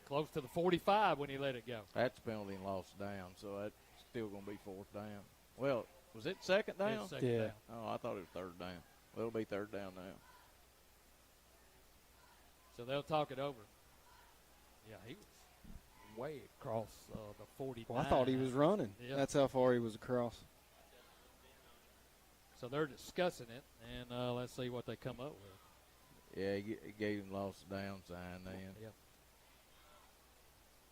close to the 45 when he let it go. That's a penalty and loss down, so that's still going to be 4th down. Well, was it 2nd down? It's second down. Oh, I thought it was 3rd down. Well, it'll be 3rd down now. So they'll talk it over. Yeah, he was way across the 49. Well, I thought he was running. Yeah. That's how far he was across. So they're discussing it, and let's see what they come up with. Yeah, he gave him loss of down sign then. Yep.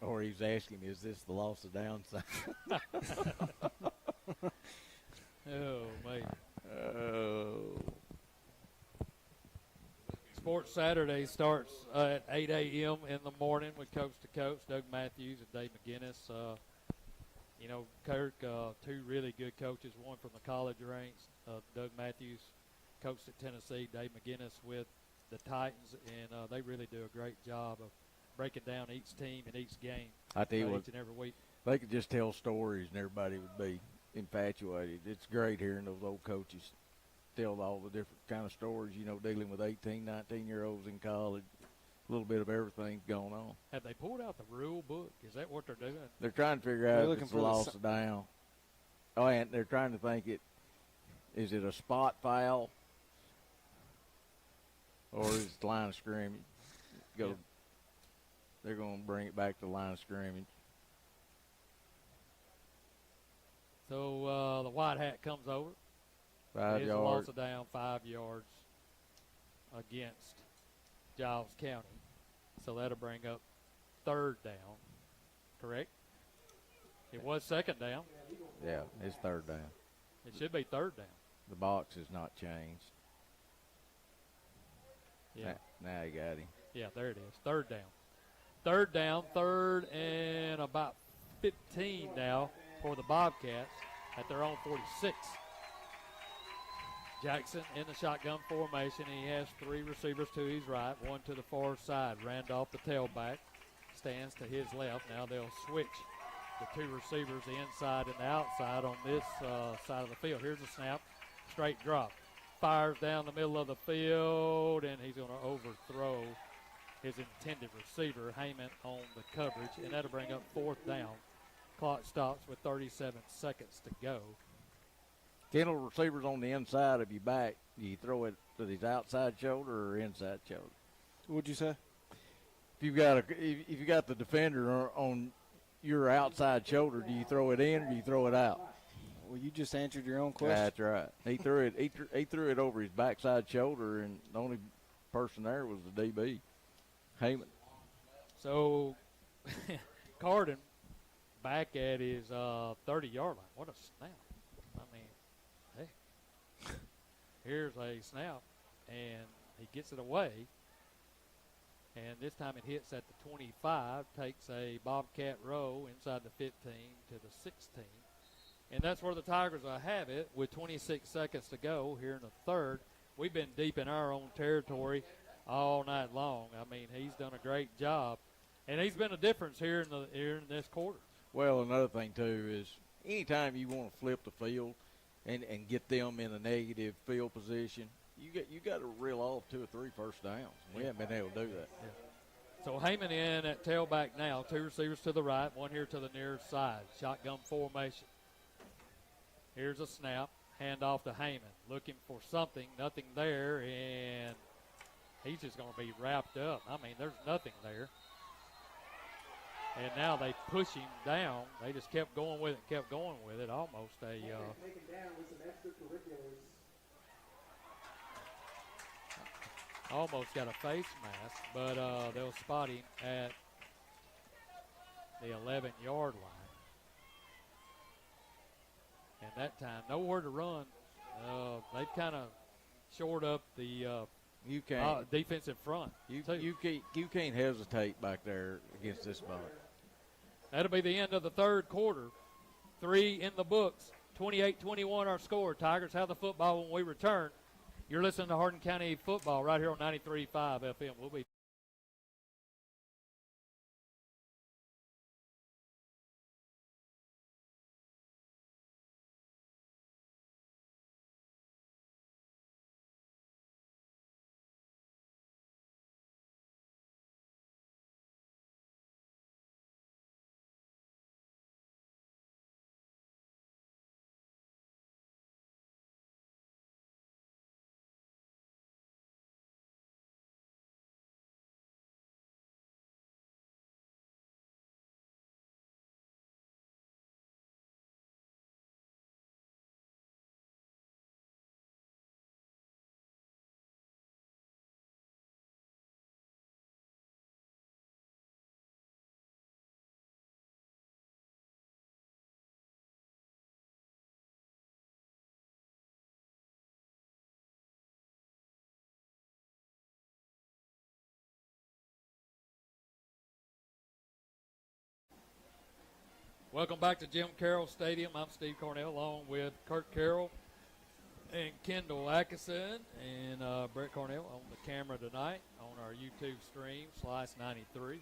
Or he was asking, is this the loss of down sign? Oh, man. Oh. Sports Saturday starts at 8 a.m. in the morning with Coach to Coach, Doug Matthews and Dave McGinnis. Kirk, 2 really good coaches, one from the college ranks. Doug Matthews coached at Tennessee, Dave McGinnis with the Titans, and they really do a great job of breaking down each team and each game. I tell you what, each and every week. they could just tell stories and everybody would be infatuated. It's great hearing those old coaches tell all the different kind of stories, dealing with 18, 19-year-olds in college. A little bit of everything going on. Have they pulled out the rule book? Is that what they're doing? They're trying to figure out if it's a loss of down. Oh, and they're trying to think is it a spot foul or is it the line of scrimmage? Yeah. They're going to bring it back to the line of scrimmage. So the white hat comes over. 5 It's a loss yards. of down, 5 yards against Giles County. So that'll bring up 3rd down, correct? It was 2nd down. Yeah, it's 3rd down. It should be 3rd down. The box has not changed. Yeah, Now you got him. yeah, there it is. 3rd down. 3rd down, 3rd and about 15 now for the Bobcats at their own 46. Jackson in the shotgun formation. He has 3 receivers to his right, 1 to the far side. Randolph, the tailback, stands to his left. Now they'll switch the 2 receivers, the inside and the outside, on this side of the field. Here's a snap, straight drop. Fires down the middle of the field, and he's going to overthrow his intended receiver, Heyman, on the coverage, and that'll bring up 4th down. Clock stops with 37 seconds to go. Kendall, receiver's on the inside of your back. Do you throw it to his outside shoulder or inside shoulder? What'd you say? If you got the defender on your outside shoulder, do you throw it in or do you throw it out? Well, you just answered your own question. That's right. He threw it. He threw it over his backside shoulder, and the only person there was the DB, Heyman. So, Carden back at his 30-yard line. What a snap. I mean, hey. Here's a snap, and he gets it away. And this time it hits at the 25, takes a Bobcat row inside the 15 to the 16. And that's where the Tigers will have it with 26 seconds to go here in the 3rd. We've been deep in our own territory all night long. I mean, he's done a great job. And he's been a difference here in this quarter. Well, another thing, too, is anytime you want to flip the field and get them in a negative field position, you got to reel off 2 or 3 first downs. We haven't been able to do that. Yeah. So Heyman in at tailback now. 2 receivers to the right, 1 here to the near side. Shotgun formation. Here's a snap. Hand off to Heyman. Looking for something. Nothing there. And he's just going to be wrapped up. I mean, there's nothing there. And now they push him down. They just kept going with it. Almost a almost got a face mask, but they'll spot him at the 11-yard line. And that time, nowhere to run. They've kind of shored up the You can't defensive front. you can't hesitate back there against this spot. That'll be the end of the third quarter. 3 in the books. 28-21 our score. Tigers have the football when we return. You're listening to Hardin County football right here on 93.5 FM. We'll be welcome back to Jim Carroll Stadium. I'm Steve Cornell along with Kurt Carroll and Kendall Atkinson and Brett Cornell on the camera tonight on our YouTube stream, Slice 93.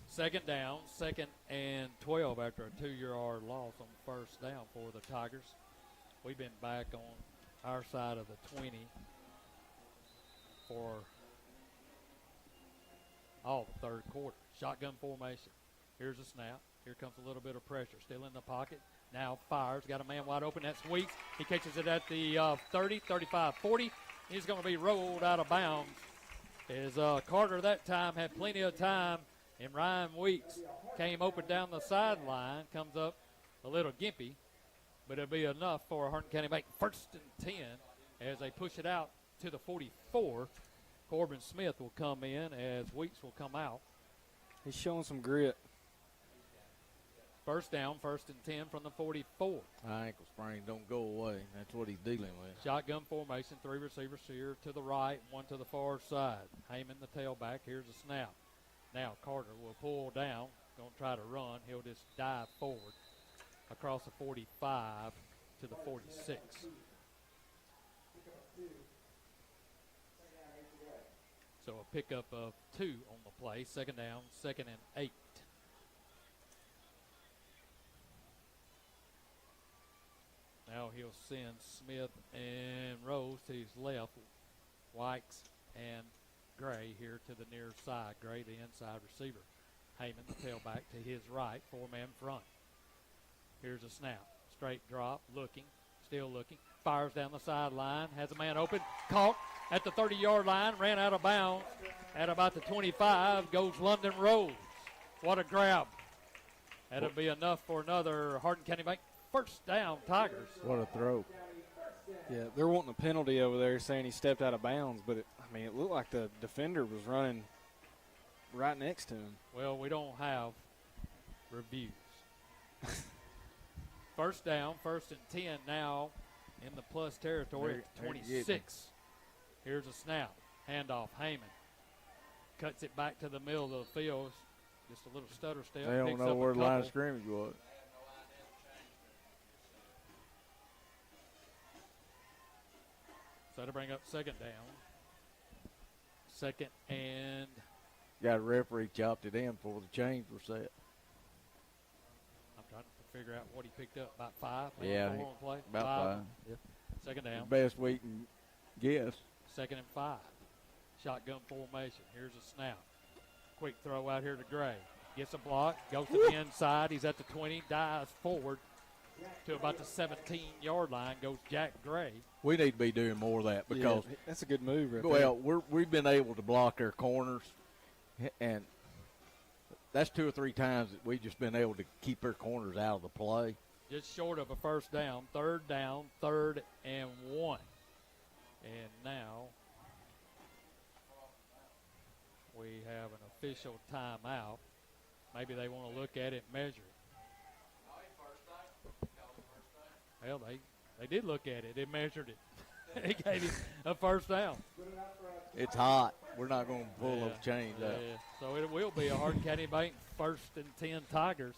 Second down, 2nd and 12 after a 2-yard loss on first down for the Tigers. We've been back on our side of the 20 for all the third quarter. Shotgun formation. Here's a snap. Here comes a little bit of pressure. Still in the pocket. Now fires. Got a man wide open. That's Weeks. He catches it at the 30, 35, 40. He's going to be rolled out of bounds. As Carter that time had plenty of time, and Ryan Weeks came open down the sideline. Comes up a little gimpy, but it'll be enough for Hardin County to make 1st and 10 as they push it out to the 44. Corbin Smith will come in as Weeks will come out. He's showing some grit. First down, 1st and 10 from the 44. Ankle sprain don't go away. That's what he's dealing with. Shotgun formation, 3 receivers here to the right, 1 to the far side. Heyman, the tailback. Here's a snap. Now Carter will pull down, going to try to run. He'll just dive forward across the 45 to the 46. So a pickup of 2 on the play. 2nd down, 2nd and 8. Now he'll send Smith and Rose to his left. Wykes and Gray here to the near side. Gray, the inside receiver. Heyman, the tailback, to his right. 4-man front. Here's a snap. Straight drop. Looking. Still looking. Fires down the sideline. Has a man open. Caught at the 30-yard line. Ran out of bounds. At about the 25 goes London Rose. What a grab. That'll be enough for another Hardin County Bank 1st down Tigers. What a throw. Yeah, they're wanting a penalty over there saying he stepped out of bounds, but it looked like the defender was running right next to him. Well, we don't have reviews. 1st down, 1st and 10 now in the plus territory at 26. Here's a snap. Handoff, Heyman. Cuts it back to the middle of the field. Just a little stutter step. They don't know where the line of scrimmage was. So to bring up 2nd down. 2nd and Got a referee chopped it in before the chains were set. I'm trying to figure out what he picked up. About 5? Yeah, on play? about 5. Yep. 2nd down. The best we can guess. 2nd and 5. Shotgun formation. Here's a snap. Quick throw out here to Gray. Gets a block. Goes to the inside. He's at the 20. Dives forward to about the 17-yard line. Goes Jack Gray. We need to be doing more of that because that's a good move right there. We've been able to block their corners, and that's 2 or 3 times that we've just been able to keep their corners out of the play. Just short of a 1st down. 3rd down, 3rd and 1. And now we have an official timeout. Maybe they want to look at it and measure it. Well, they did look at it. They measured it. They gave him a 1st down. It's hot. We're not going to pull those chains out. Yeah. So it will be a Hardin County Bank 1st and 10 Tigers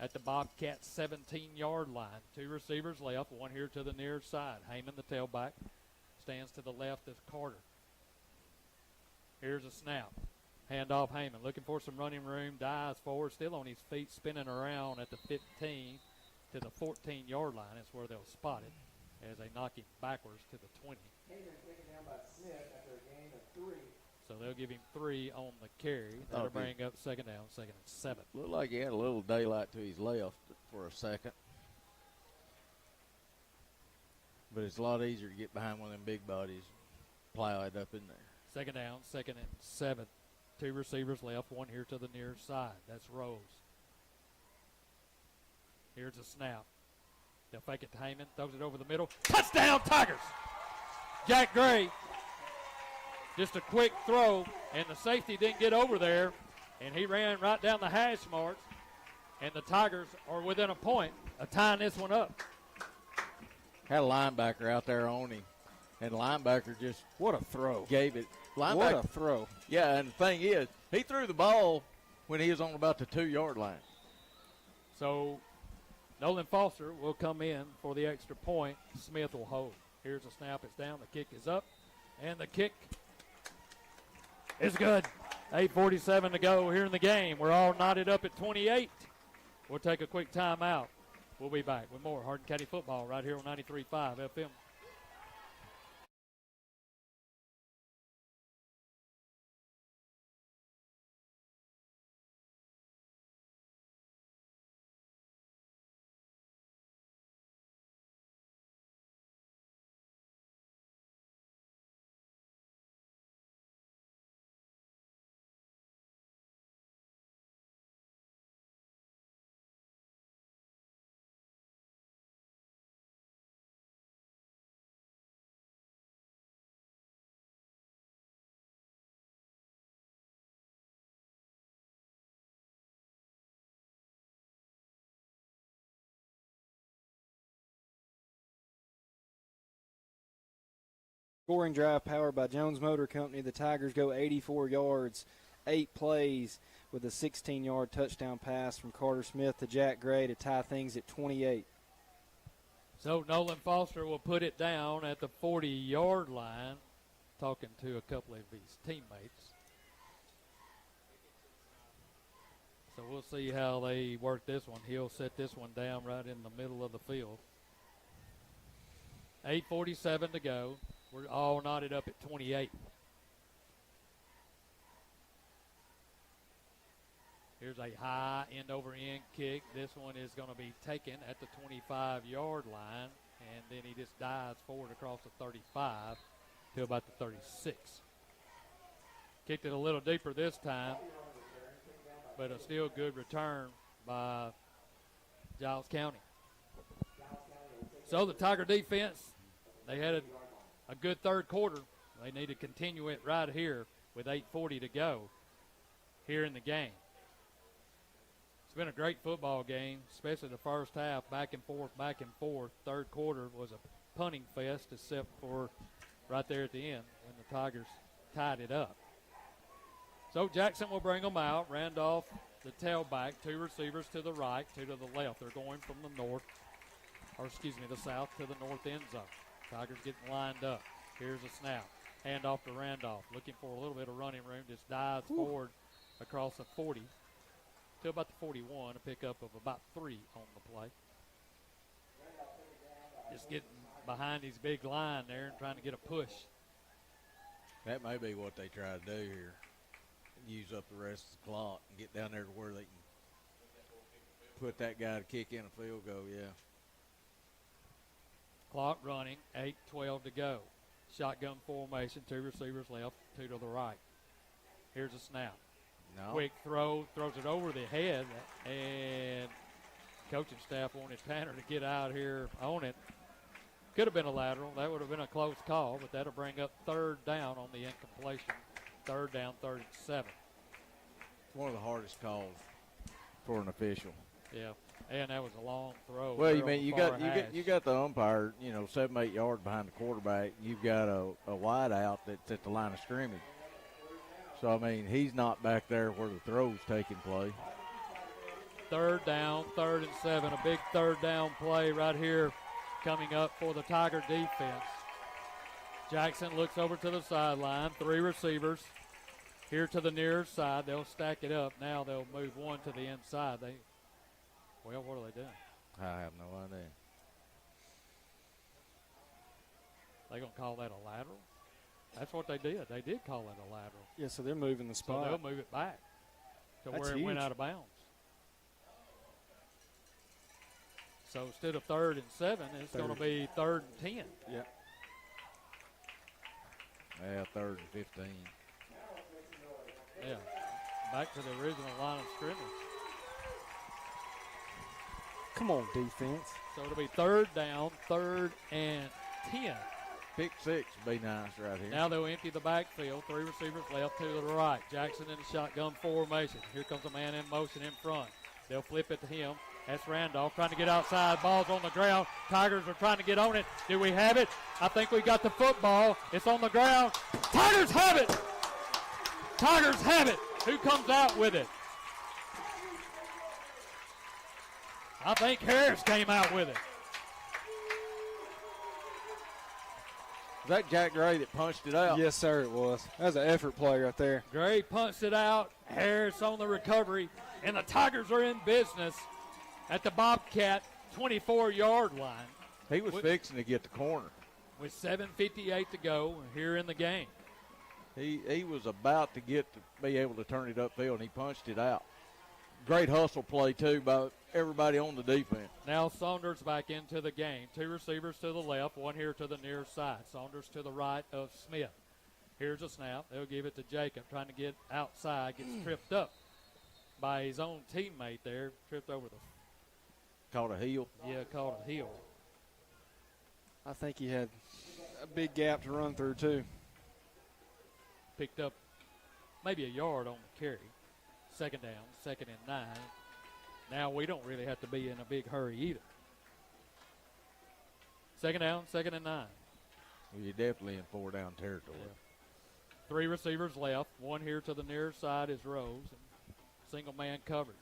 at the Bobcats 17-yard line. 2 receivers left, one here to the near side. Heyman, the tailback, stands to the left of Carter. Here's a snap. Handoff Heyman, looking for some running room, dives forward, still on his feet, spinning around at the 15 to the 14-yard line. That's where they'll spot it as they knock him backwards to the 20. Heyman taken down by Smith after a gain of 3. So they'll give him 3 on the carry. That'll bring up second down, 2nd and 7. Looked like he had a little daylight to his left for a second. But it's a lot easier to get behind one of them big bodies, plow it up in there. Second down, 2nd and 7. 2 receivers left, one here to the near side. That's Rose. Here's a snap. They'll fake it to Heyman, throws it over the middle. Touchdown, Tigers! Jack Gray. Just a quick throw, and the safety didn't get over there, and he ran right down the hash marks, and the Tigers are within a point of tying this one up. Had a linebacker out there on him, and the linebacker just What a throw. gave it. Linebacker, What a throw. yeah, and the thing is, he threw the ball when he was on about the 2-yard line. So Nolan Foster will come in for the extra point. Smith will hold. Here's a snap. It's down. The kick is up, and the kick is good. 8:47 to go here in the game. We're all knotted up at 28. We'll take a quick timeout. We'll be back with more Hardin County football right here on 93.5 FM. Scoring drive powered by Jones Motor Company. The Tigers go 84 yards, 8 plays with a 16-yard touchdown pass from Carter Smith to Jack Gray to tie things at 28. So Nolan Foster will put it down at the 40-yard line, talking to a couple of his teammates. So we'll see how they work this one. He'll set this one down right in the middle of the field. 8:47 to go. We're all knotted up at 28. Here's a high end-over-end kick. This one is going to be taken at the 25-yard line, and then he just dives forward across the 35 to about the 36. Kicked it a little deeper this time, but a still good return by Giles County. So the Tiger defense, they had a good third quarter. They need to continue it right here with 8:40 to go here in the game. It's been a great football game, especially the first half, back and forth, back and forth. Third quarter was a punting fest, except for right there at the end when the Tigers tied it up. So Jackson will bring them out. Randolph, the tailback, 2 receivers to the right, 2 to the left. They're going from the north, or excuse me, the south to the north end zone. Tigers getting lined up. Here's a snap. Hand off to Randolph. Looking for a little bit of running room. Just dives forward across the 40 to about the 41. A pickup of about 3 on the play. Just getting behind his big line there and trying to get a push. That may be what they try to do here. Use up the rest of the clock and get down there to where they can put that guy to kick in a field goal, yeah. Clock running, 8:12 to go. Shotgun formation, 2 receivers left, 2 to the right. Here's a snap. No. Quick throw, throws it over the head, and coaching staff wanted Tanner to get out here on it. Could have been a lateral. That would have been a close call, but that'll bring up 3rd down on the incompletion. 3rd down, 37. It's one of the hardest calls for an official. Yeah, and that was a long throw. Well, there you on mean the you far got hash. you got the umpire, 7-8 yards behind the quarterback. You've got a wide out that's at the line of scrimmage. So, I mean, he's not back there where the throw's taking place. Third down, 3rd and 7. A big third down play right here coming up for the Tiger defense. Jackson looks over to the sideline. 3 receivers here to the near side. They'll stack it up. Now they'll move one to the inside. What are they doing? I have no idea. They going to call that a lateral? That's what they did. They did call it a lateral. Yeah, so they're moving the spot. So they'll move it back to That's where it went huge. out of bounds. So instead of 3rd and 7, it's going to be 3rd and 10. Yeah. Yeah, 3rd and 15. Yeah, back to the original line of scrimmage. Come on, defense. So it'll be 3rd down, 3rd and 10. Pick 6 would be nice right here. Now they'll empty the backfield. 3 receivers left, 2 to the right. Jackson in the shotgun formation. Here comes a man in motion in front. They'll flip it to him. That's Randolph trying to get outside. Ball's on the ground. Tigers are trying to get on it. Do we have it? I think we got the football. It's on the ground. Tigers have it. Tigers have it. Who comes out with it? I think Harris came out with it. Was that Jack Gray that punched it out? Yes, sir, it was. That was an effort play right there. Gray punched it out. Harris on the recovery. And the Tigers are in business at the Bobcat 24-yard line. He was fixing to get the corner. With 7:58 to go here in the game. He was about to get to be able to turn it upfield, and he punched it out. Great hustle play, too, by everybody on the defense. Now Saunders back into the game. 2 receivers to the left, 1 here to the near side. Saunders to the right of Smith. Here's a snap. They'll give it to Jacob, trying to get outside. Gets tripped up by his own teammate there. Tripped over the... Caught a heel. Yeah, caught a heel. I think he had a big gap to run through, too. Picked up maybe a yard on the carry. 2nd down, 2nd and 9. Now we don't really have to be in a big hurry either. 2nd down, 2nd and 9. Well, you're definitely in 4-down territory. Yeah. 3 receivers left. 1 here to the near side is Rose. And single man coverage.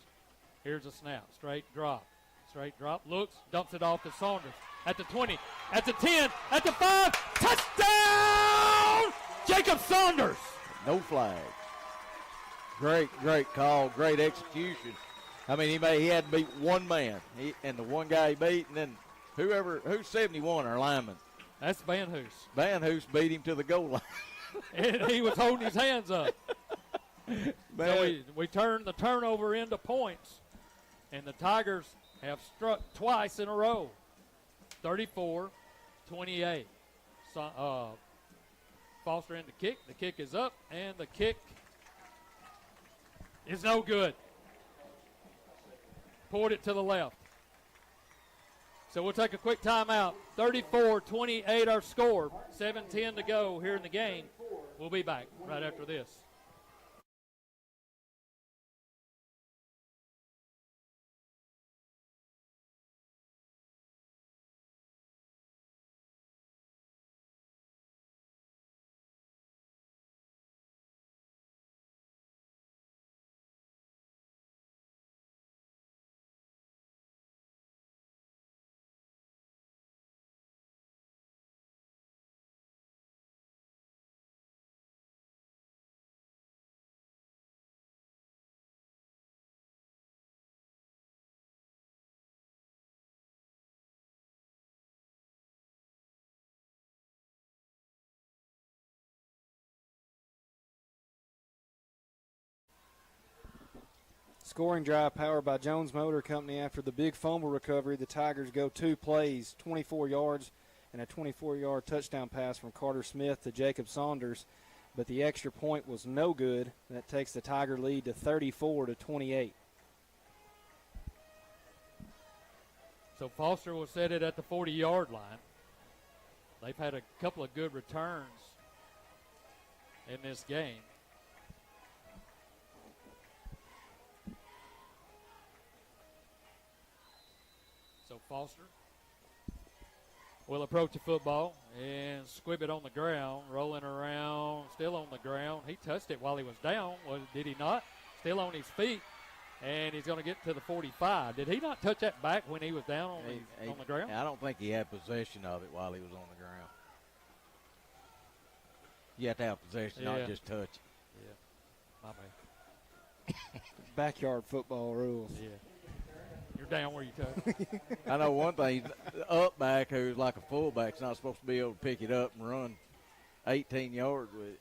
Here's a snap. Straight drop. Straight drop. Looks. Dumps it off to Saunders. At the 20. At the 10. At the 5. Touchdown! Jacob Saunders. No flags. Great call. Great execution. I mean, he had to beat one man. And the one guy he beat, and then who's 71, our lineman. That's Van Hoos. Van Hoos beat him to the goal line. And he was holding his hands up. So we turned the turnover into points. And the Tigers have struck twice in a row. 34-28. Foster in the kick. The kick is up, and the kick is no good. Poured it to the left. So we'll take a quick timeout. 34-28 our score. 7:10 to go here in the game. We'll be back right after this. Scoring drive powered by Jones Motor Company. After the big fumble recovery, the Tigers go 2 plays, 24 yards, and a 24-yard touchdown pass from Carter Smith to Jacob Saunders. But the extra point was no good. That takes the Tiger lead to 34-28. So Foster will set it at the 40-yard line. They've had a couple of good returns in this game. So Foster will approach the football and squib it on the ground, rolling around, still on the ground. He touched it while he was down, did he not? Still on his feet, and he's going to get to the 45. Did he not touch that back when he was down on the ground? I don't think he had possession of it while he was on the ground. You have to have possession, not just touch it. Yeah, my bad. Backyard football rules. Yeah. You're down where you touch. I know one thing, the up back who's like a fullback is not supposed to be able to pick it up and run 18 yards with it.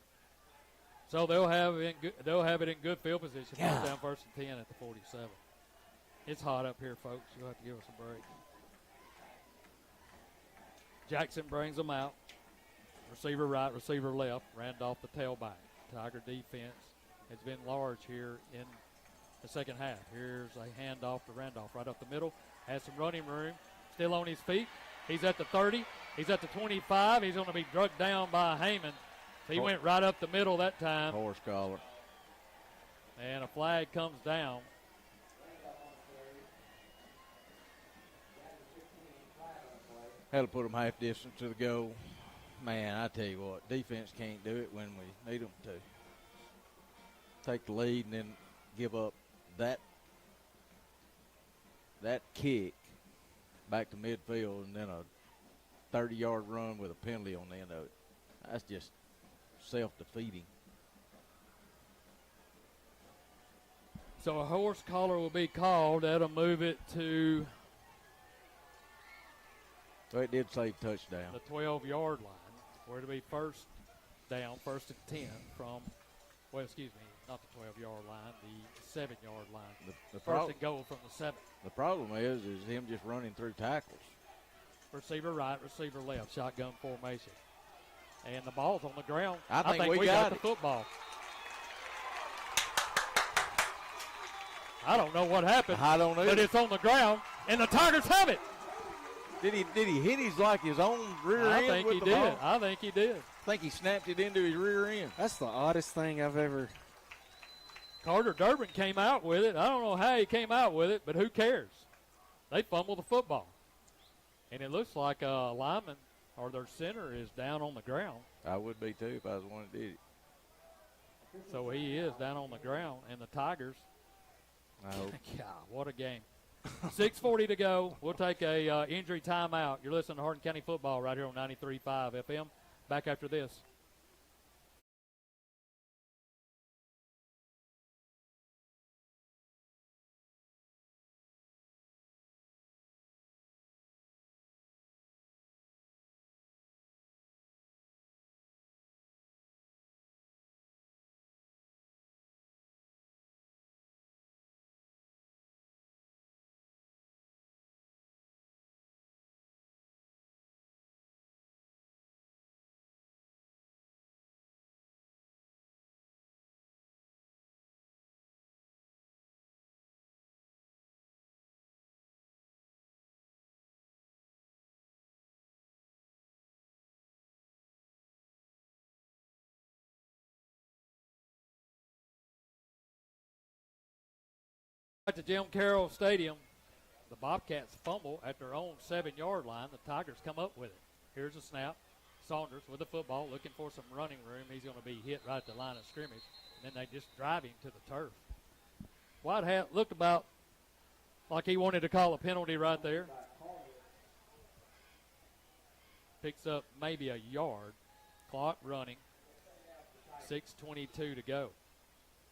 So they'll have it in good field position. First down, 1st and 10 at the 47. It's hot up here, folks. You'll have to give us a break. Jackson brings them out. Receiver right, receiver left. Randolph the tailback. Tiger defense has been large here in the second half. Here's a handoff to Randolph right up the middle. Has some running room. Still on his feet. He's at the 30. He's at the 25. He's going to be drugged down by Heyman. He went right up the middle that time. Horse collar. And a flag comes down. Had to put them half distance to the goal. Man, I tell you what, defense can't do it when we need them to. Take the lead and then give up that kick back to midfield and then a 30-yard run with a penalty on the end of it. That's just self-defeating. So a horse collar will be called. That'll move it to So it did say touchdown. the 12-yard line, where it'll be first down, 1st and 10 from, well, excuse me, not the 12-yard line, the 7-yard line. The First and goal from the 7. The problem is him just running through tackles. Receiver right, receiver left, shotgun formation. And the ball's on the ground. I think we got got the it. football. I don't know what happened, I don't know. but it's on the ground, and the Tigers have it. Did he hit his own rear I end think with he the did. ball? I think he did. I think he snapped it into his rear end. That's the oddest thing I've ever. Carter Durbin came out with it. I don't know how he came out with it, but who cares? They fumbled the football. And it looks like a lineman or their center is down on the ground. I would be too if I was the one that did it. So he is down on the ground. And the Tigers, I hope. God, what a game. 6:40 to go. We'll take a injury timeout. You're listening to Hardin County Football right here on 93.5 FM. Back after this. At the Jim Carroll Stadium, the Bobcats fumble at their own 7-yard line. The Tigers come up with it. Here's a snap. Saunders with the football, looking for some running room. He's going to be hit right at the line of scrimmage. And then they just drive him to the turf. Whitehat looked about like he wanted to call a penalty right there. Picks up maybe a yard. Clock running. 6:22 to go.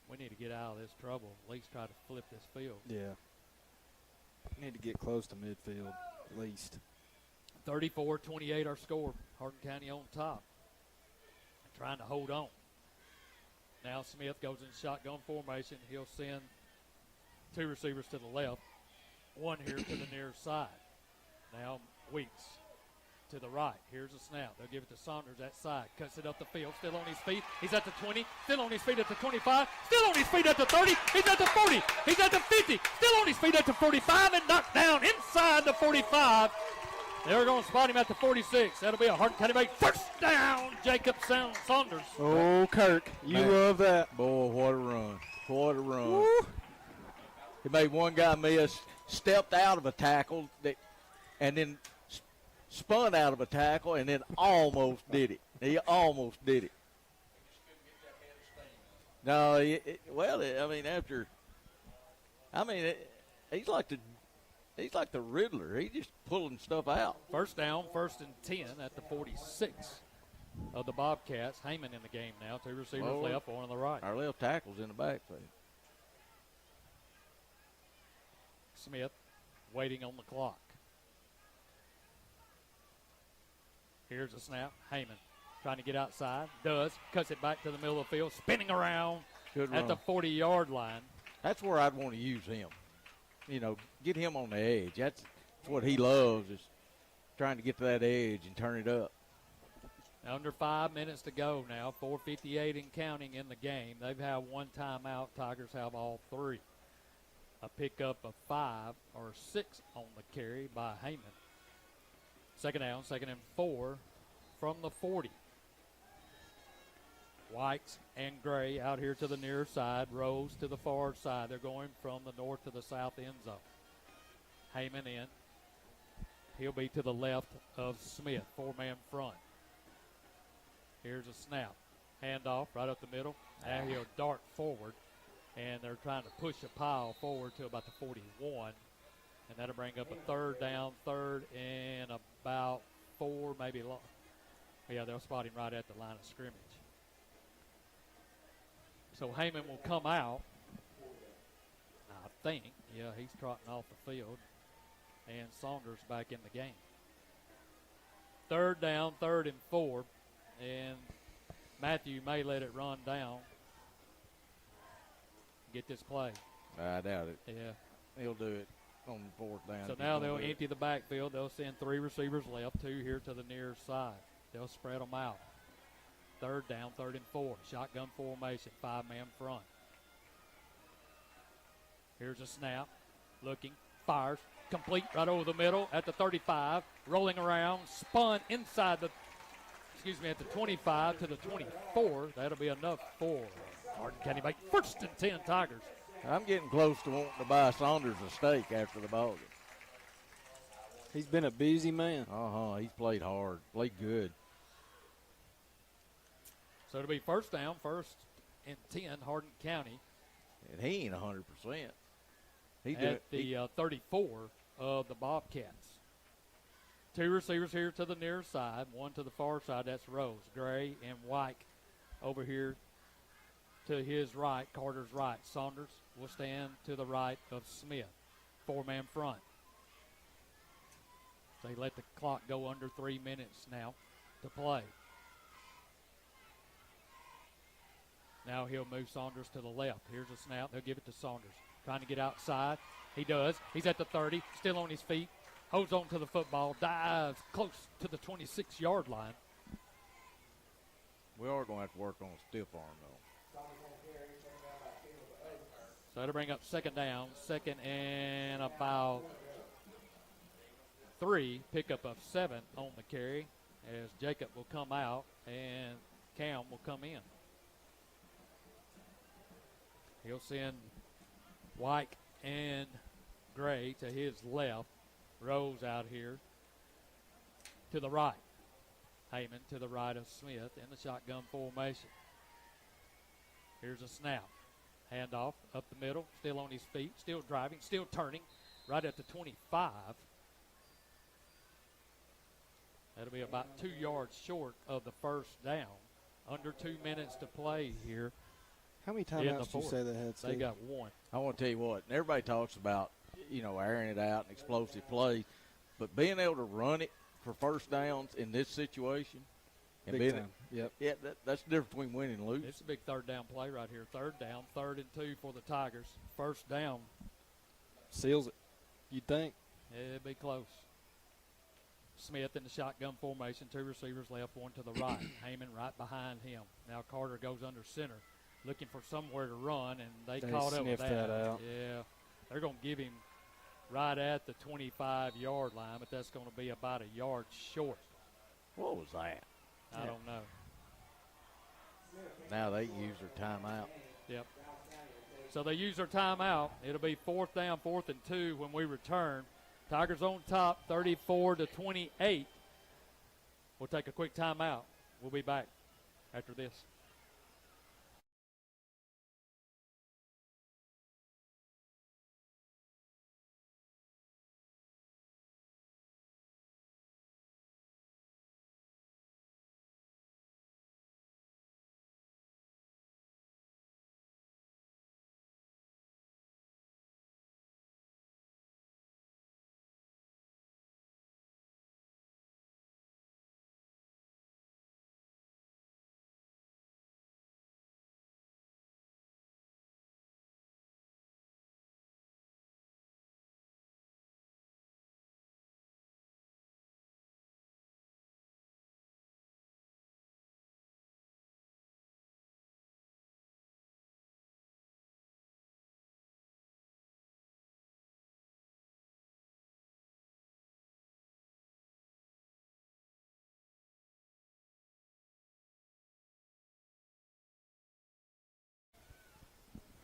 We need to get out of this trouble, at least try to flip this field. Yeah. Need to get close to midfield, at least. 34-28 our score. Hardin County on top. Trying to hold on. Now Smith goes in shotgun formation. He'll send 2 receivers to the left, 1 here to the near side. Now Weeks to the right. Here's a snap. They'll give it to Saunders that side. Cuts it up the field. Still on his feet. He's at the 20. Still on his feet at the 25. Still on his feet at the 30. He's at the 40. He's at the 50. Still on his feet at the 45 and knocked down inside the 45. They're going to spot him at the 46. That'll be a Hardin County make first down. Jacob Saunders. Oh, Kirk, you Man. love that. Boy, what a run. What a run. Woo. He made one guy miss, stepped out of a tackle, and then spun out of a tackle, and then almost did it. He almost did it. No, he's like the Riddler. He's just pulling stuff out. First down, 1st and 10 at the 46 of the Bobcats. Heyman in the game now. 2 receivers left, 1 on the right. Our left tackle's in the backfield. Smith waiting on the clock. Here's a snap. Heyman trying to get outside. Does. Cuts it back to the middle of the field. Spinning around at the 40-yard line. That's where I'd want to use him. Get him on the edge. That's what he loves, is trying to get to that edge and turn it up. Under 5 minutes to go now. 4:58 and counting in the game. They've had 1 timeout. Tigers have all 3. A pickup of 5 or 6 on the carry by Heyman. Second down, 2nd and 4 from the 40. Whites and Gray out here to the near side. Rose to the far side. They're going from the north to the south end zone. Heyman in. He'll be to the left of Smith. 4-man front. Here's a snap. Handoff right up the middle. Now he'll dart forward. And they're trying to push a pile forward to about the 41. And that'll bring up a 3rd down, 3rd and about 4, maybe long. Yeah, they'll spot him right at the line of scrimmage. So Heyman will come out, I think. Yeah, he's trotting off the field. And Saunders back in the game. 3rd down, 3rd and 4. And Matthew may let it run down. Get this play. I doubt it. Yeah. He'll do it on 4th down. So now they'll empty the backfield. They'll send 3 receivers left, 2 here to the near side. They'll spread them out. 3rd down, 3rd and 4. Shotgun formation, 5-man front. Here's a snap. Looking, fires, complete right over the middle at the 35. Rolling around, spun inside the, at the 25 to the 24. That'll be enough for Hardin County make 1st and 10 Tigers. I'm getting close to wanting to buy Saunders a steak after the ball game. He's been a busy man. He's played hard, played good. So it'll be 1st down, 1st and 10, Hardin County. And he ain't 100%. He's at the 34 of the Bobcats. 2 receivers here to the near side, 1 to the far side. That's Rose, Gray, and White over here to his right, Carter's right. Saunders will stand to the right of Smith. 4-man front. They let the clock go under 3 minutes now to play. Now he'll move Saunders to the left. Here's a snap. They'll give it to Saunders. Trying to get outside. He does. He's at the 30, still on his feet. Holds on to the football. Dives close to the 26-yard line. We are going to have to work on a stiff arm, though. So that'll bring up 2nd down. 2nd and about 3. Pickup of 7 on the carry as Jacob will come out and Cam will come in. He'll send White and Gray to his left. Rose out here to the right. Heyman to the right of Smith in the shotgun formation. Here's a snap. Handoff up the middle, still on his feet, still driving, still turning, right at the 25. That'll be about 2 yards short of the 1st down. Under 2 minutes to play here. How many timeouts did you say they had, Steve? They got 1. I want to tell you what, everybody talks about, airing it out and explosive plays, but being able to run it for 1st downs in this situation, and big time. Yep. Yeah, that's the difference between winning and losing. It's a big 3rd down play right here. 3rd down, 3rd and 2 for the Tigers. 1st down. Seals it, you'd think. It'd be close. Smith in the shotgun formation. 2 receivers left, 1 to the right. Heyman right behind him. Now Carter goes under center, looking for somewhere to run, and they caught up with that. Out. Yeah, they're going to give him right at the 25-yard line, but that's going to be about a yard short. What was that? I don't know. Now they use their timeout. Yep. So they use their timeout. It'll be 4th down, 4th and 2 when we return. Tigers on top, 34-28 We'll take a quick timeout. We'll be back after this.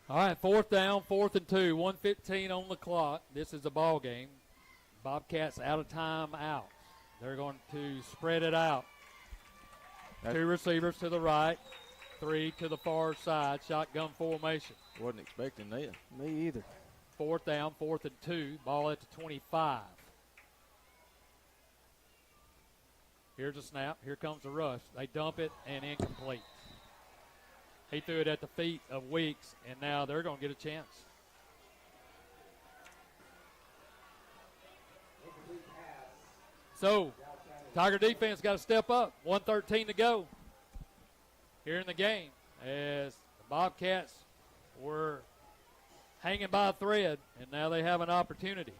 All right, 4th down, 4th and 2, 1:15 on the clock. This is a ball game. Bobcats out of time out. They're going to spread it out. 2 receivers to the right, 3 to the far side, shotgun formation. Wasn't expecting that. Me either. 4th down, 4th and 2, ball at the 25. Here's a snap. Here comes the rush. They dump it and incomplete. He threw it at the feet of Weeks, and now they're going to get a chance. So, Tiger defense got to step up. 1:13 to go here in the game as the Bobcats were hanging by a thread, and now they have an opportunity.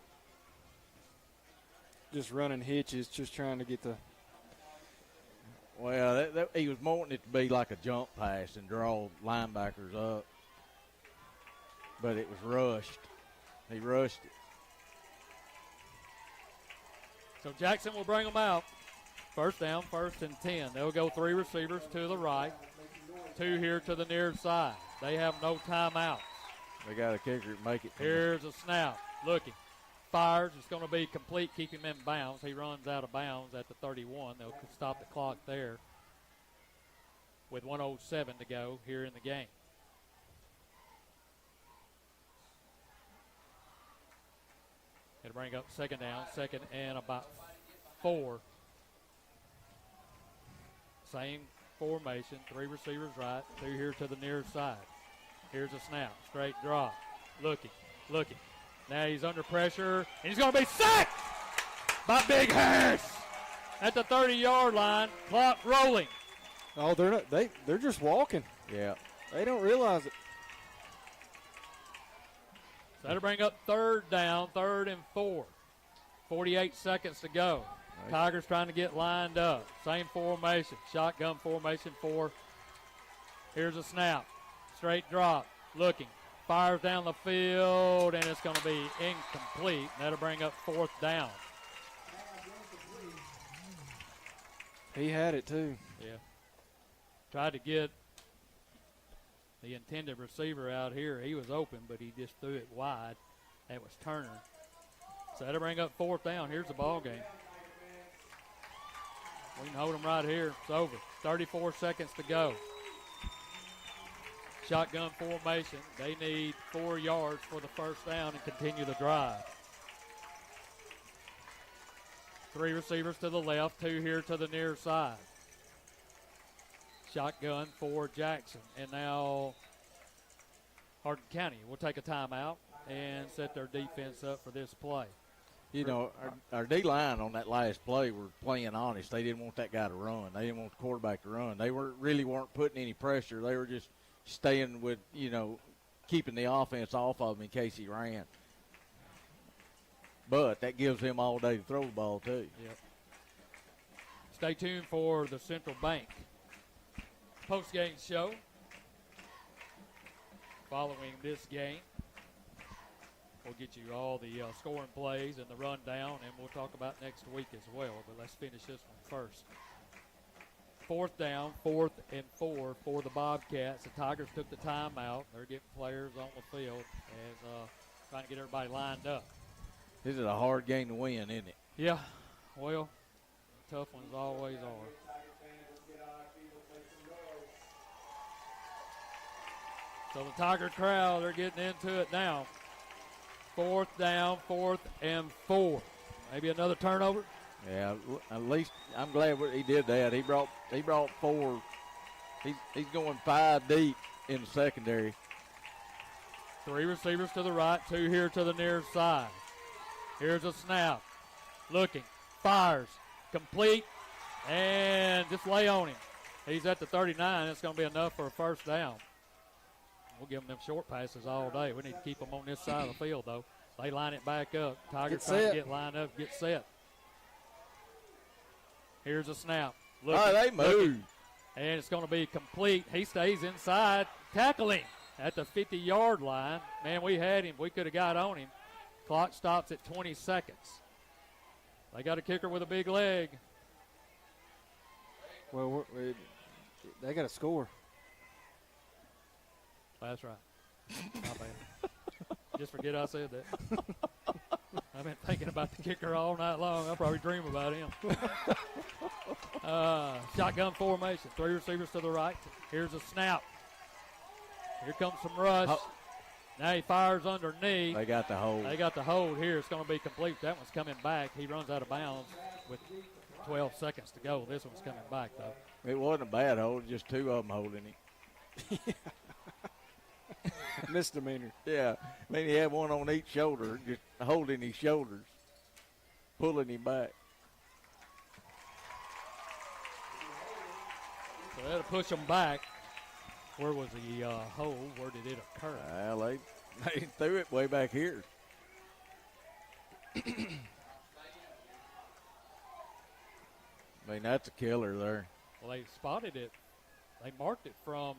Just running hitches, just trying to get the. Well, he was wanting it to be like a jump pass and draw linebackers up. But it was rushed. He rushed it. So Jackson will bring them out. 1st down, 1st and 10. They'll go 3 receivers to the right, 2 here to the near side. They have no timeouts. They got a kicker to make it. Here's a snap. Looking. Fires. It's going to be complete. Keep him in bounds. He runs out of bounds at the 31. They'll stop the clock there with 1:07 to go here in the game. It'll bring up 2nd down, 2nd and about 4. Same formation. 3 receivers right, 2 here to the near side. Here's a snap. Straight drop. Looking. Now he's under pressure, and he's going to be sacked by Big Harris at the 30-yard line. Clock rolling. Oh, they're not. They're just walking. Yeah. They don't realize it. So that'll bring up 3rd down, 3rd and 4. 48 seconds to go. Right. Tigers trying to get lined up. Same formation, shotgun formation 4. Here's a snap. Straight drop. Looking. Fires down the field, and it's going to be incomplete. That'll bring up 4th down. He had it, too. Yeah. Tried to get the intended receiver out here. He was open, but he just threw it wide. That was Turner. So that'll bring up 4th down. Here's the ball game. We can hold them right here. It's over. 34 seconds to go. Shotgun formation. They need 4 yards for the 1st down and continue the drive. 3 receivers to the left, 2 here to the near side. Shotgun for Jackson. And now Hardin County will take a timeout and set their defense up for this play. You know, our D-line on that last play were playing honest. They didn't want that guy to run. They didn't want the quarterback to run. They weren't putting any pressure. They were just staying with, keeping the offense off of him in case he ran. But that gives him all day to throw the ball, too. Yep. Stay tuned for the Central Bank post-game show following this game. We'll get you all the scoring plays and the rundown, and we'll talk about next week as well. But let's finish this one first. 4th down, 4th and 4 for the Bobcats. The Tigers took the timeout. They're getting players on the field as trying to get everybody lined up. This is a hard game to win, isn't it? Yeah, well, Tough ones always are. So the Tiger crowd, they're getting into it now. 4th down, 4th and 4. Maybe another turnover. Yeah, at least I'm glad he did that. He brought 4. He's going 5 deep in the secondary. 3 receivers to the right, 2 here to the near side. Here's a snap. Looking, fires, complete, and just lay on him. He's at the 39. It's going to be enough for a first down. We'll give them them short passes all day. We need to keep them on this side of the field, though. They line it back up. Tigers trying to get lined up, get set. Here's a snap. Looking, they move. And it's going to be complete. He stays inside, tackling at the 50-yard line. Man, we had him. We could have got on him. Clock stops at 20 seconds. They got a kicker with a big leg. Well, they got to score. That's right. My bad. Just forget I said that. I've been thinking about the kicker all night long. I probably dream about him. Shotgun formation. 3 receivers to the right. Here's a snap. Here comes some rush. Oh. Now he fires underneath. They got the hold. They got the hold here. It's going to be complete. That one's coming back. He runs out of bounds with 12 seconds to go. This one's coming back, though. It wasn't a bad hold. Just 2 of them holding him. Misdemeanor. Yeah. I mean, he had one on each shoulder, just holding his shoulders, pulling him back. So they had to push him back. Where was the hold? Where did it occur? Well, they threw it way back here. I mean, that's a killer there. Well, they spotted it. They marked it from.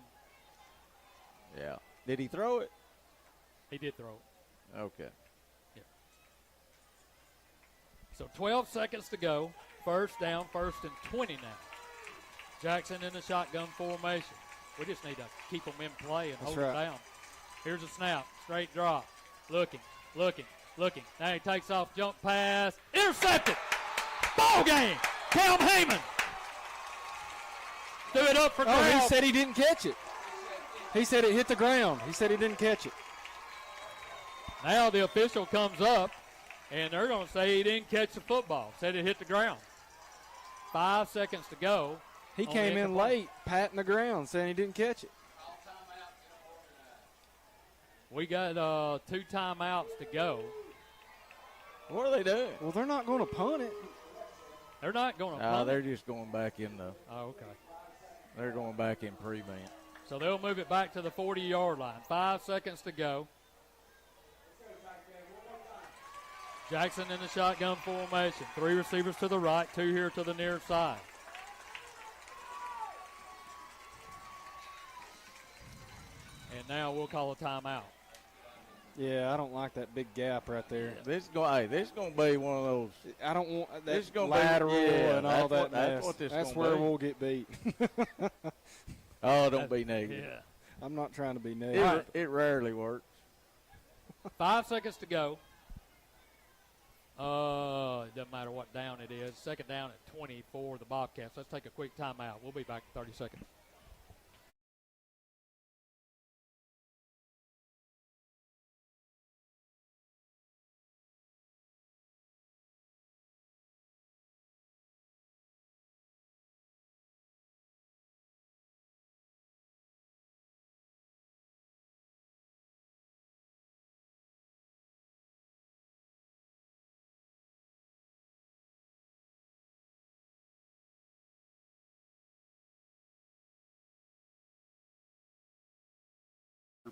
Yeah. Did he throw it? He did throw it. Okay. Yeah. So 12 seconds to go. First down, 1st and 20 now. Jackson in the shotgun formation. We just need to keep them in play and hold it down. Here's a snap. Straight drop. Looking. Now he takes off, jump pass. Intercepted. Ball game. Cam Heyman. Threw it up for grabs. Oh, he said he didn't catch it. He said it hit the ground. He said he didn't catch it. Now the official comes up, and they're going to say he didn't catch the football. Said it hit the ground. 5 seconds to go. He came in late, patting the ground, saying he didn't catch it. We got 2 timeouts to go. What are they doing? Well, they're not going to punt it. They're not going to punt it. They're just going back in the. Oh, okay. They're going back in prevent. So they'll move it back to the 40-yard line. 5 seconds to go. Jackson in the shotgun formation. 3 receivers to the right, 2 here to the near side. And now we'll call a timeout. Yeah, I don't like that big gap right there. This is going to be one of those. I don't want that this is lateral and all that That's mess. what this That's gonna where be. we'll get beat. Oh, don't be negative. Yeah. I'm not trying to be negative. It rarely works. 5 seconds to go. It doesn't matter what down it is. 2nd down at 20 for the Bobcats. Let's take a quick timeout. We'll be back in 30 seconds.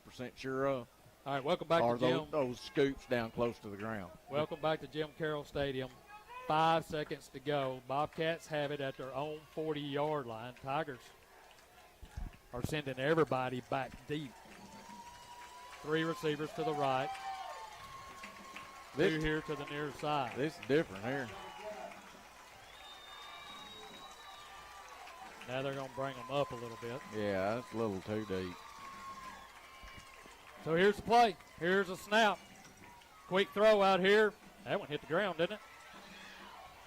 Percent sure of. All right, welcome back Or to Jim. those scoops down close to the ground. Welcome back to Jim Carroll Stadium. 5 seconds to go. Bobcats have it at their own 40-yard line. Tigers are sending everybody back deep. 3 receivers to the right. 2 here to the near side. This is different here. Now they're going to bring them up a little bit. Yeah, that's a little too deep. So here's the play. Here's a snap. Quick throw out here. That one hit the ground, didn't it?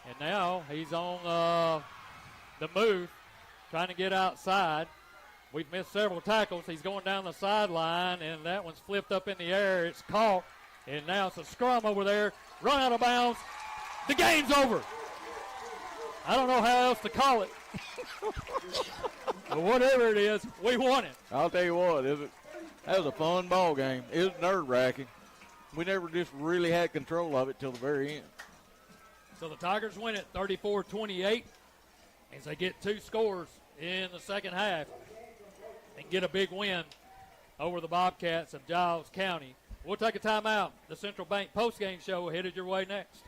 And now he's on the move, trying to get outside. We've missed several tackles. He's going down the sideline, and that one's flipped up in the air. It's caught, and now it's a scrum over there. Run out of bounds. The game's over. I don't know how else to call it. But whatever it is, we won it. I'll tell you what, that was a fun ball game. It was nerve-wracking. We never just really had control of it till the very end. So the Tigers win it 34-28 as they get 2 scores in the second half and get a big win over the Bobcats of Giles County. We'll take a timeout. The Central Bank postgame show headed your way next.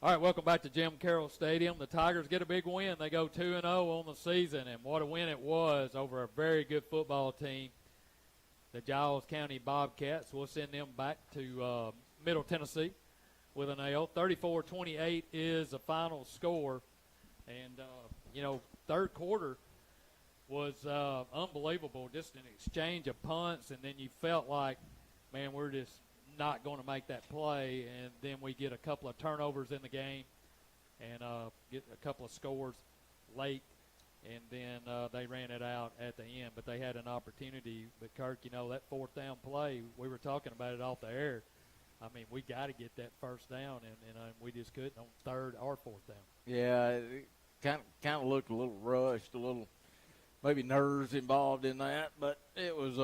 All right, welcome back to Jim Carroll Stadium. The Tigers get a big win. They go 2-0 on the season, and what a win it was over a very good football team, the Giles County Bobcats. We'll send them back to Middle Tennessee with an L. 34-28 is the final score. And, third quarter was unbelievable, just an exchange of punts, and then you felt like, man, we're just not going to make that play, and then we get a couple of turnovers in the game and get a couple of scores late, and then they ran it out at the end. But they had an opportunity. But, Kirk, that fourth down play, we were talking about it off the air. I mean, we got to get that first down, and we just couldn't on third or fourth down. Yeah, it kind of looked a little rushed, a little maybe nerves involved in that, but it was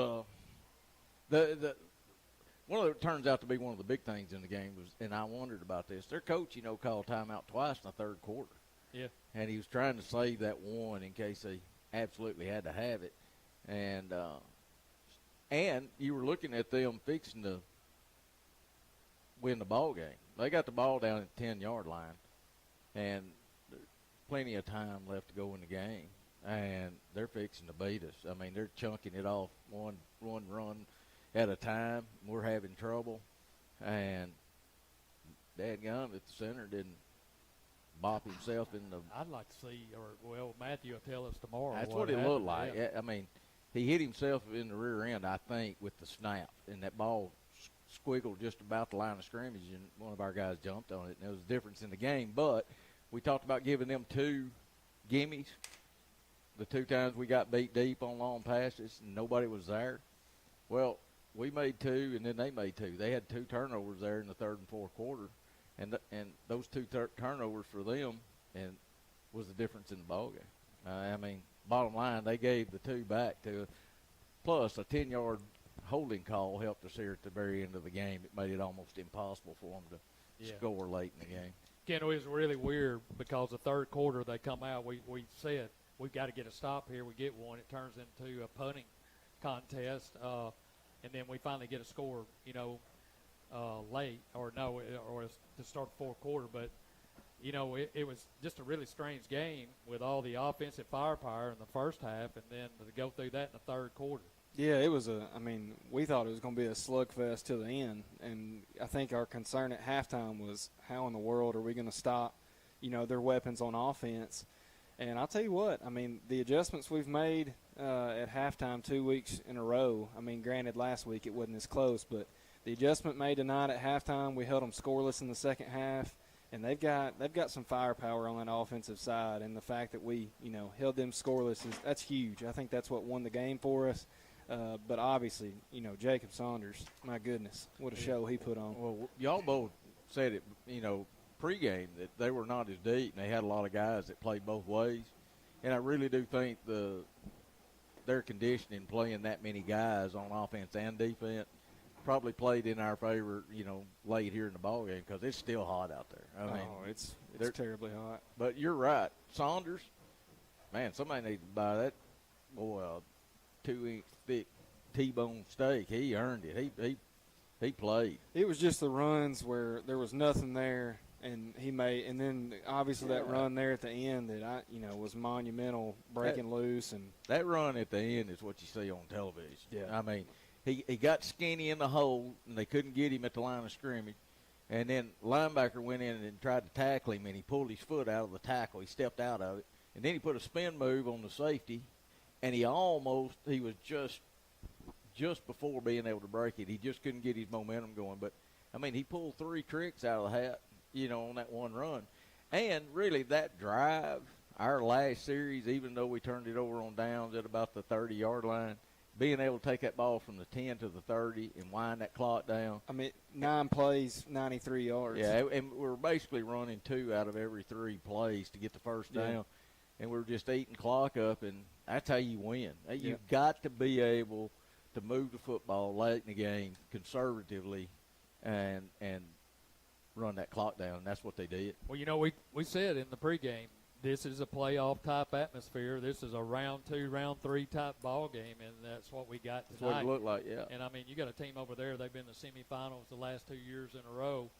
it turns out to be one of the big things in the game was, and I wondered about this. Their coach, called timeout twice in the third quarter. Yeah. And he was trying to save that one in case they absolutely had to have it. And you were looking at them fixing to win the ball game. They got the ball down at the 10-yard line, and there's plenty of time left to go in the game, and they're fixing to beat us. I mean, they're chunking it off one run at a time. We're having trouble, and dadgum, if the center didn't bop himself in the. I'd like to see, Matthew will tell us tomorrow. That's what it looked like. Yeah. I mean, he hit himself in the rear end, I think, with the snap, and that ball squiggled just about the line of scrimmage, and one of our guys jumped on it, and there was a difference in the game. But we talked about giving them 2 gimmies. The 2 times we got beat deep on long passes, and nobody was there. Well, we made 2, and then they made 2. They had 2 turnovers there in the third and fourth quarter, and those 2 turnovers for them and was the difference in the ball game. Bottom line, they gave the 2 back to, plus a 10-yard holding call helped us here at the very end of the game. It made it almost impossible for them to score late in the game. Ken, it was really weird because the third quarter they come out. We said we've got to get a stop here. We get one, it turns into a punting contest, and then we finally get a score, late, or to start the fourth quarter. But, it was just a really strange game with all the offensive firepower in the first half, and then to go through that in the third quarter. Yeah, it was we thought it was going to be a slugfest to the end, and I think our concern at halftime was how in the world are we going to stop, their weapons on offense. And I'll tell you what, the adjustments we've made at halftime 2 weeks in a row, granted last week it wasn't as close, but the adjustment made tonight at halftime, we held them scoreless in the second half, and they've got some firepower on that offensive side, and the fact that we, held them scoreless, that's huge. I think that's what won the game for us. But obviously, Jacob Saunders, my goodness, what a show he put on. Well, y'all both said it, pregame that they were not as deep, and they had a lot of guys that played both ways. And I really do think their conditioning, playing that many guys on offense and defense, probably played in our favor, late here in the ballgame because it's still hot out there. It's terribly hot. But you're right. Saunders, man, somebody needs to buy that boy a 2-inch thick T-bone steak. He earned it. He played. It was just the runs where there was nothing there, and he made, and then obviously that run there at the end that was monumental, breaking loose, and that run at the end is what you see on television. Yeah. He got skinny in the hole, and they couldn't get him at the line of scrimmage. And then linebacker went in and tried to tackle him, and he pulled his foot out of the tackle. He stepped out of it. And then he put a spin move on the safety, and he was just before being able to break it. He just couldn't get his momentum going. But, he pulled 3 tricks out of the hat, on that one run. And really that drive, our last series, even though we turned it over on downs at about the 30-yard line, being able to take that ball from the 10 to the 30 and wind that clock down. 9 plays, 93 yards. Yeah, and we're basically running 2 out of every 3 plays to get the first down. And we're just eating clock up, and that's how you win. You've got to be able to move the football late in the game conservatively and run that clock down, and that's what they did. Well, we said in the pregame, this is a playoff-type atmosphere. This is a round 2, round 3 type ball game, and that's what we got tonight. That's what it looked like, yeah. And, you got a team over there. They've been in the semifinals the last 2 years in a row,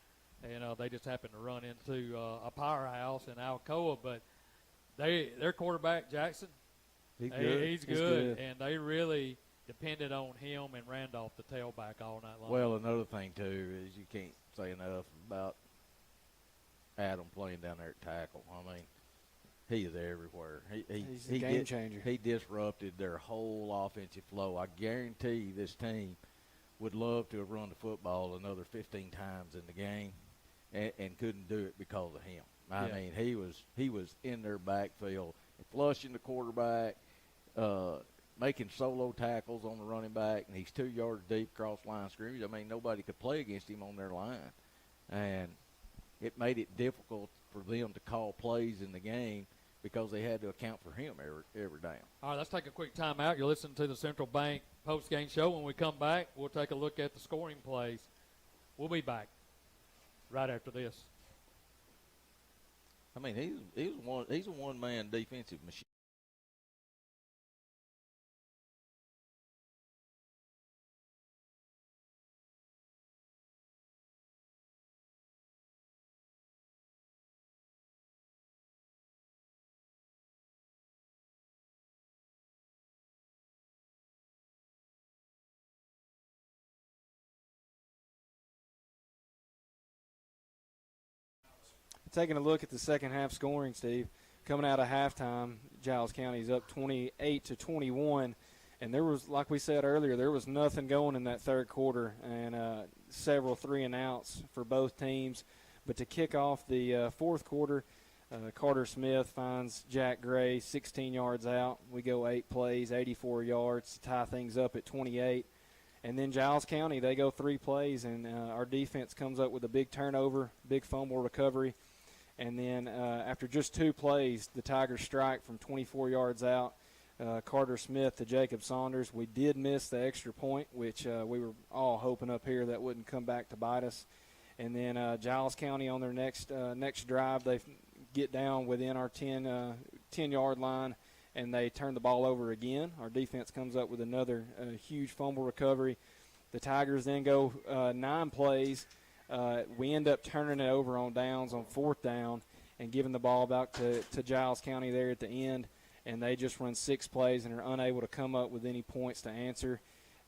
and they just happened to run into a powerhouse in Alcoa. But their quarterback, Jackson, he's good, and they really depended on him and Randolph, the tailback, all night long. Well, another thing, too, is you can't say enough about Adam playing down there at tackle. He is everywhere. He's a game changer. He disrupted their whole offensive flow. I guarantee this team would love to have run the football another 15 times in the game and couldn't do it because of him. He was in their backfield, flushing the quarterback, making solo tackles on the running back, and he's 2 yards deep across line of scrimmage. Nobody could play against him on their line. And it made it difficult for them to call plays in the game because they had to account for him every down. All right, let's take a quick timeout. You're listening to the Central Bank post-game show. When we come back, we'll take a look at the scoring plays. We'll be back right after this. He's a one-man defensive machine. Taking a look at the second half scoring, Steve, coming out of halftime, Giles County's up 28-21, and there was, like we said earlier, there was nothing going in that third quarter, and several 3-and-outs for both teams. But to kick off the fourth quarter, Carter Smith finds Jack Gray 16 yards out. We go 8 plays, 84 yards, to tie things up at 28. And then Giles County, they go 3 plays, and our defense comes up with a big turnover, big fumble recovery. And then after just 2 plays, the Tigers strike from 24 yards out. Carter Smith to Jacob Saunders. We did miss the extra point, which we were all hoping up here that wouldn't come back to bite us. And then Giles County on their next drive, they get down within our 10-yard line, and they turn the ball over again. Our defense comes up with another huge fumble recovery. The Tigers then go 9 plays. We end up turning it over on downs on 4th down and giving the ball back to Giles County there at the end, and they just run 6 plays and are unable to come up with any points to answer.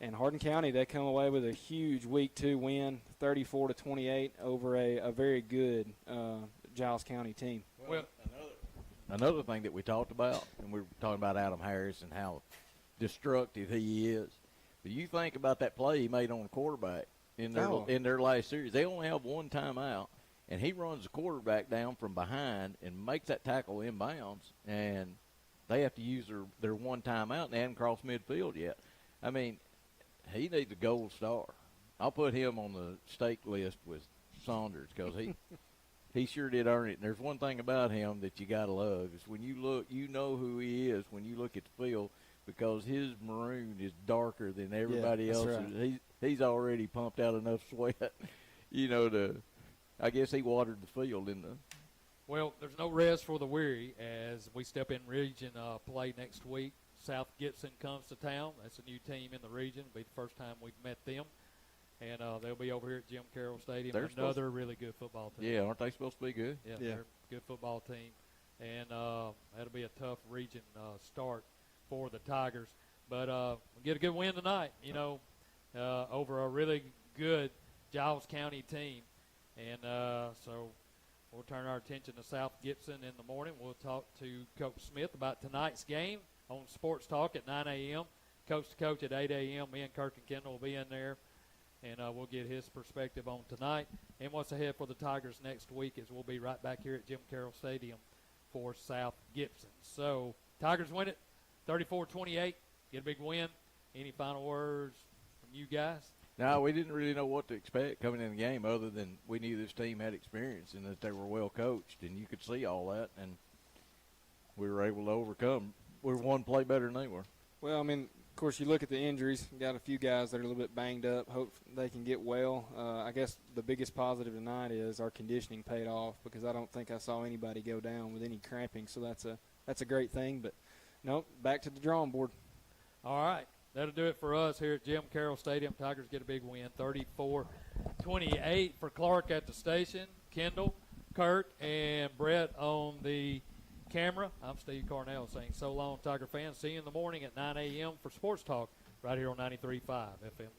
And Hardin County, they come away with a huge Week 2 win, 34-28 over a very good Giles County team. Well, another thing that we talked about, and we were talking about Adam Harris and how destructive he is. But you think about that play he made on the quarterback in their last series. They only have one timeout, and he runs the quarterback down from behind and makes that tackle inbounds, and they have to use their one timeout, and they haven't crossed midfield yet. I mean, he needs a gold star. I'll put him on the steak list with Saunders because he sure did earn it. And there's one thing about him that you got to love is when you look, you know who he is when you look at the field because his maroon is darker than everybody else's. Right. He's already pumped out enough sweat, I guess he watered the field in the. Well, there's no rest for the weary as we step in region play next week. South Gibson comes to town. That's a new team in the region. It'll be the first time we've met them. And they'll be over here at Jim Carroll Stadium. Another really good football team. Yeah, aren't they supposed to be good? Yeah, they're a good football team. And that'll be a tough region start for the Tigers. But we'll get a good win tonight, over a really good Giles County team. And so we'll turn our attention to South Gibson in the morning. We'll talk to Coach Smith about tonight's game on Sports Talk at 9 a.m. Coach to Coach at 8 a.m. Me and Kirk and Kendall will be in there, and we'll get his perspective on tonight. And what's ahead for the Tigers next week is we'll be right back here at Jim Carroll Stadium for South Gibson. So Tigers win it 34-28, get a big win. Any final words from you guys? No, we didn't really know what to expect coming in the game other than we knew this team had experience and that they were well coached, and you could see all that, and we were able to overcome. We were one play better than they were. Well, I mean, of course, you look at the injuries. Got a few guys that are a little bit banged up. Hope they can get well. I guess the biggest positive tonight is our conditioning paid off because I don't think I saw anybody go down with any cramping. So that's a great thing. But, no, back to the drawing board. All right. That'll do it for us here at Jim Carroll Stadium. Tigers get a big win, 34-28 for Clark at the station. Kendall, Kurt, and Brett on the camera. I'm Steve Carnell saying so long, Tiger fans. See you in the morning at 9 a.m. for Sports Talk right here on 93.5 FM.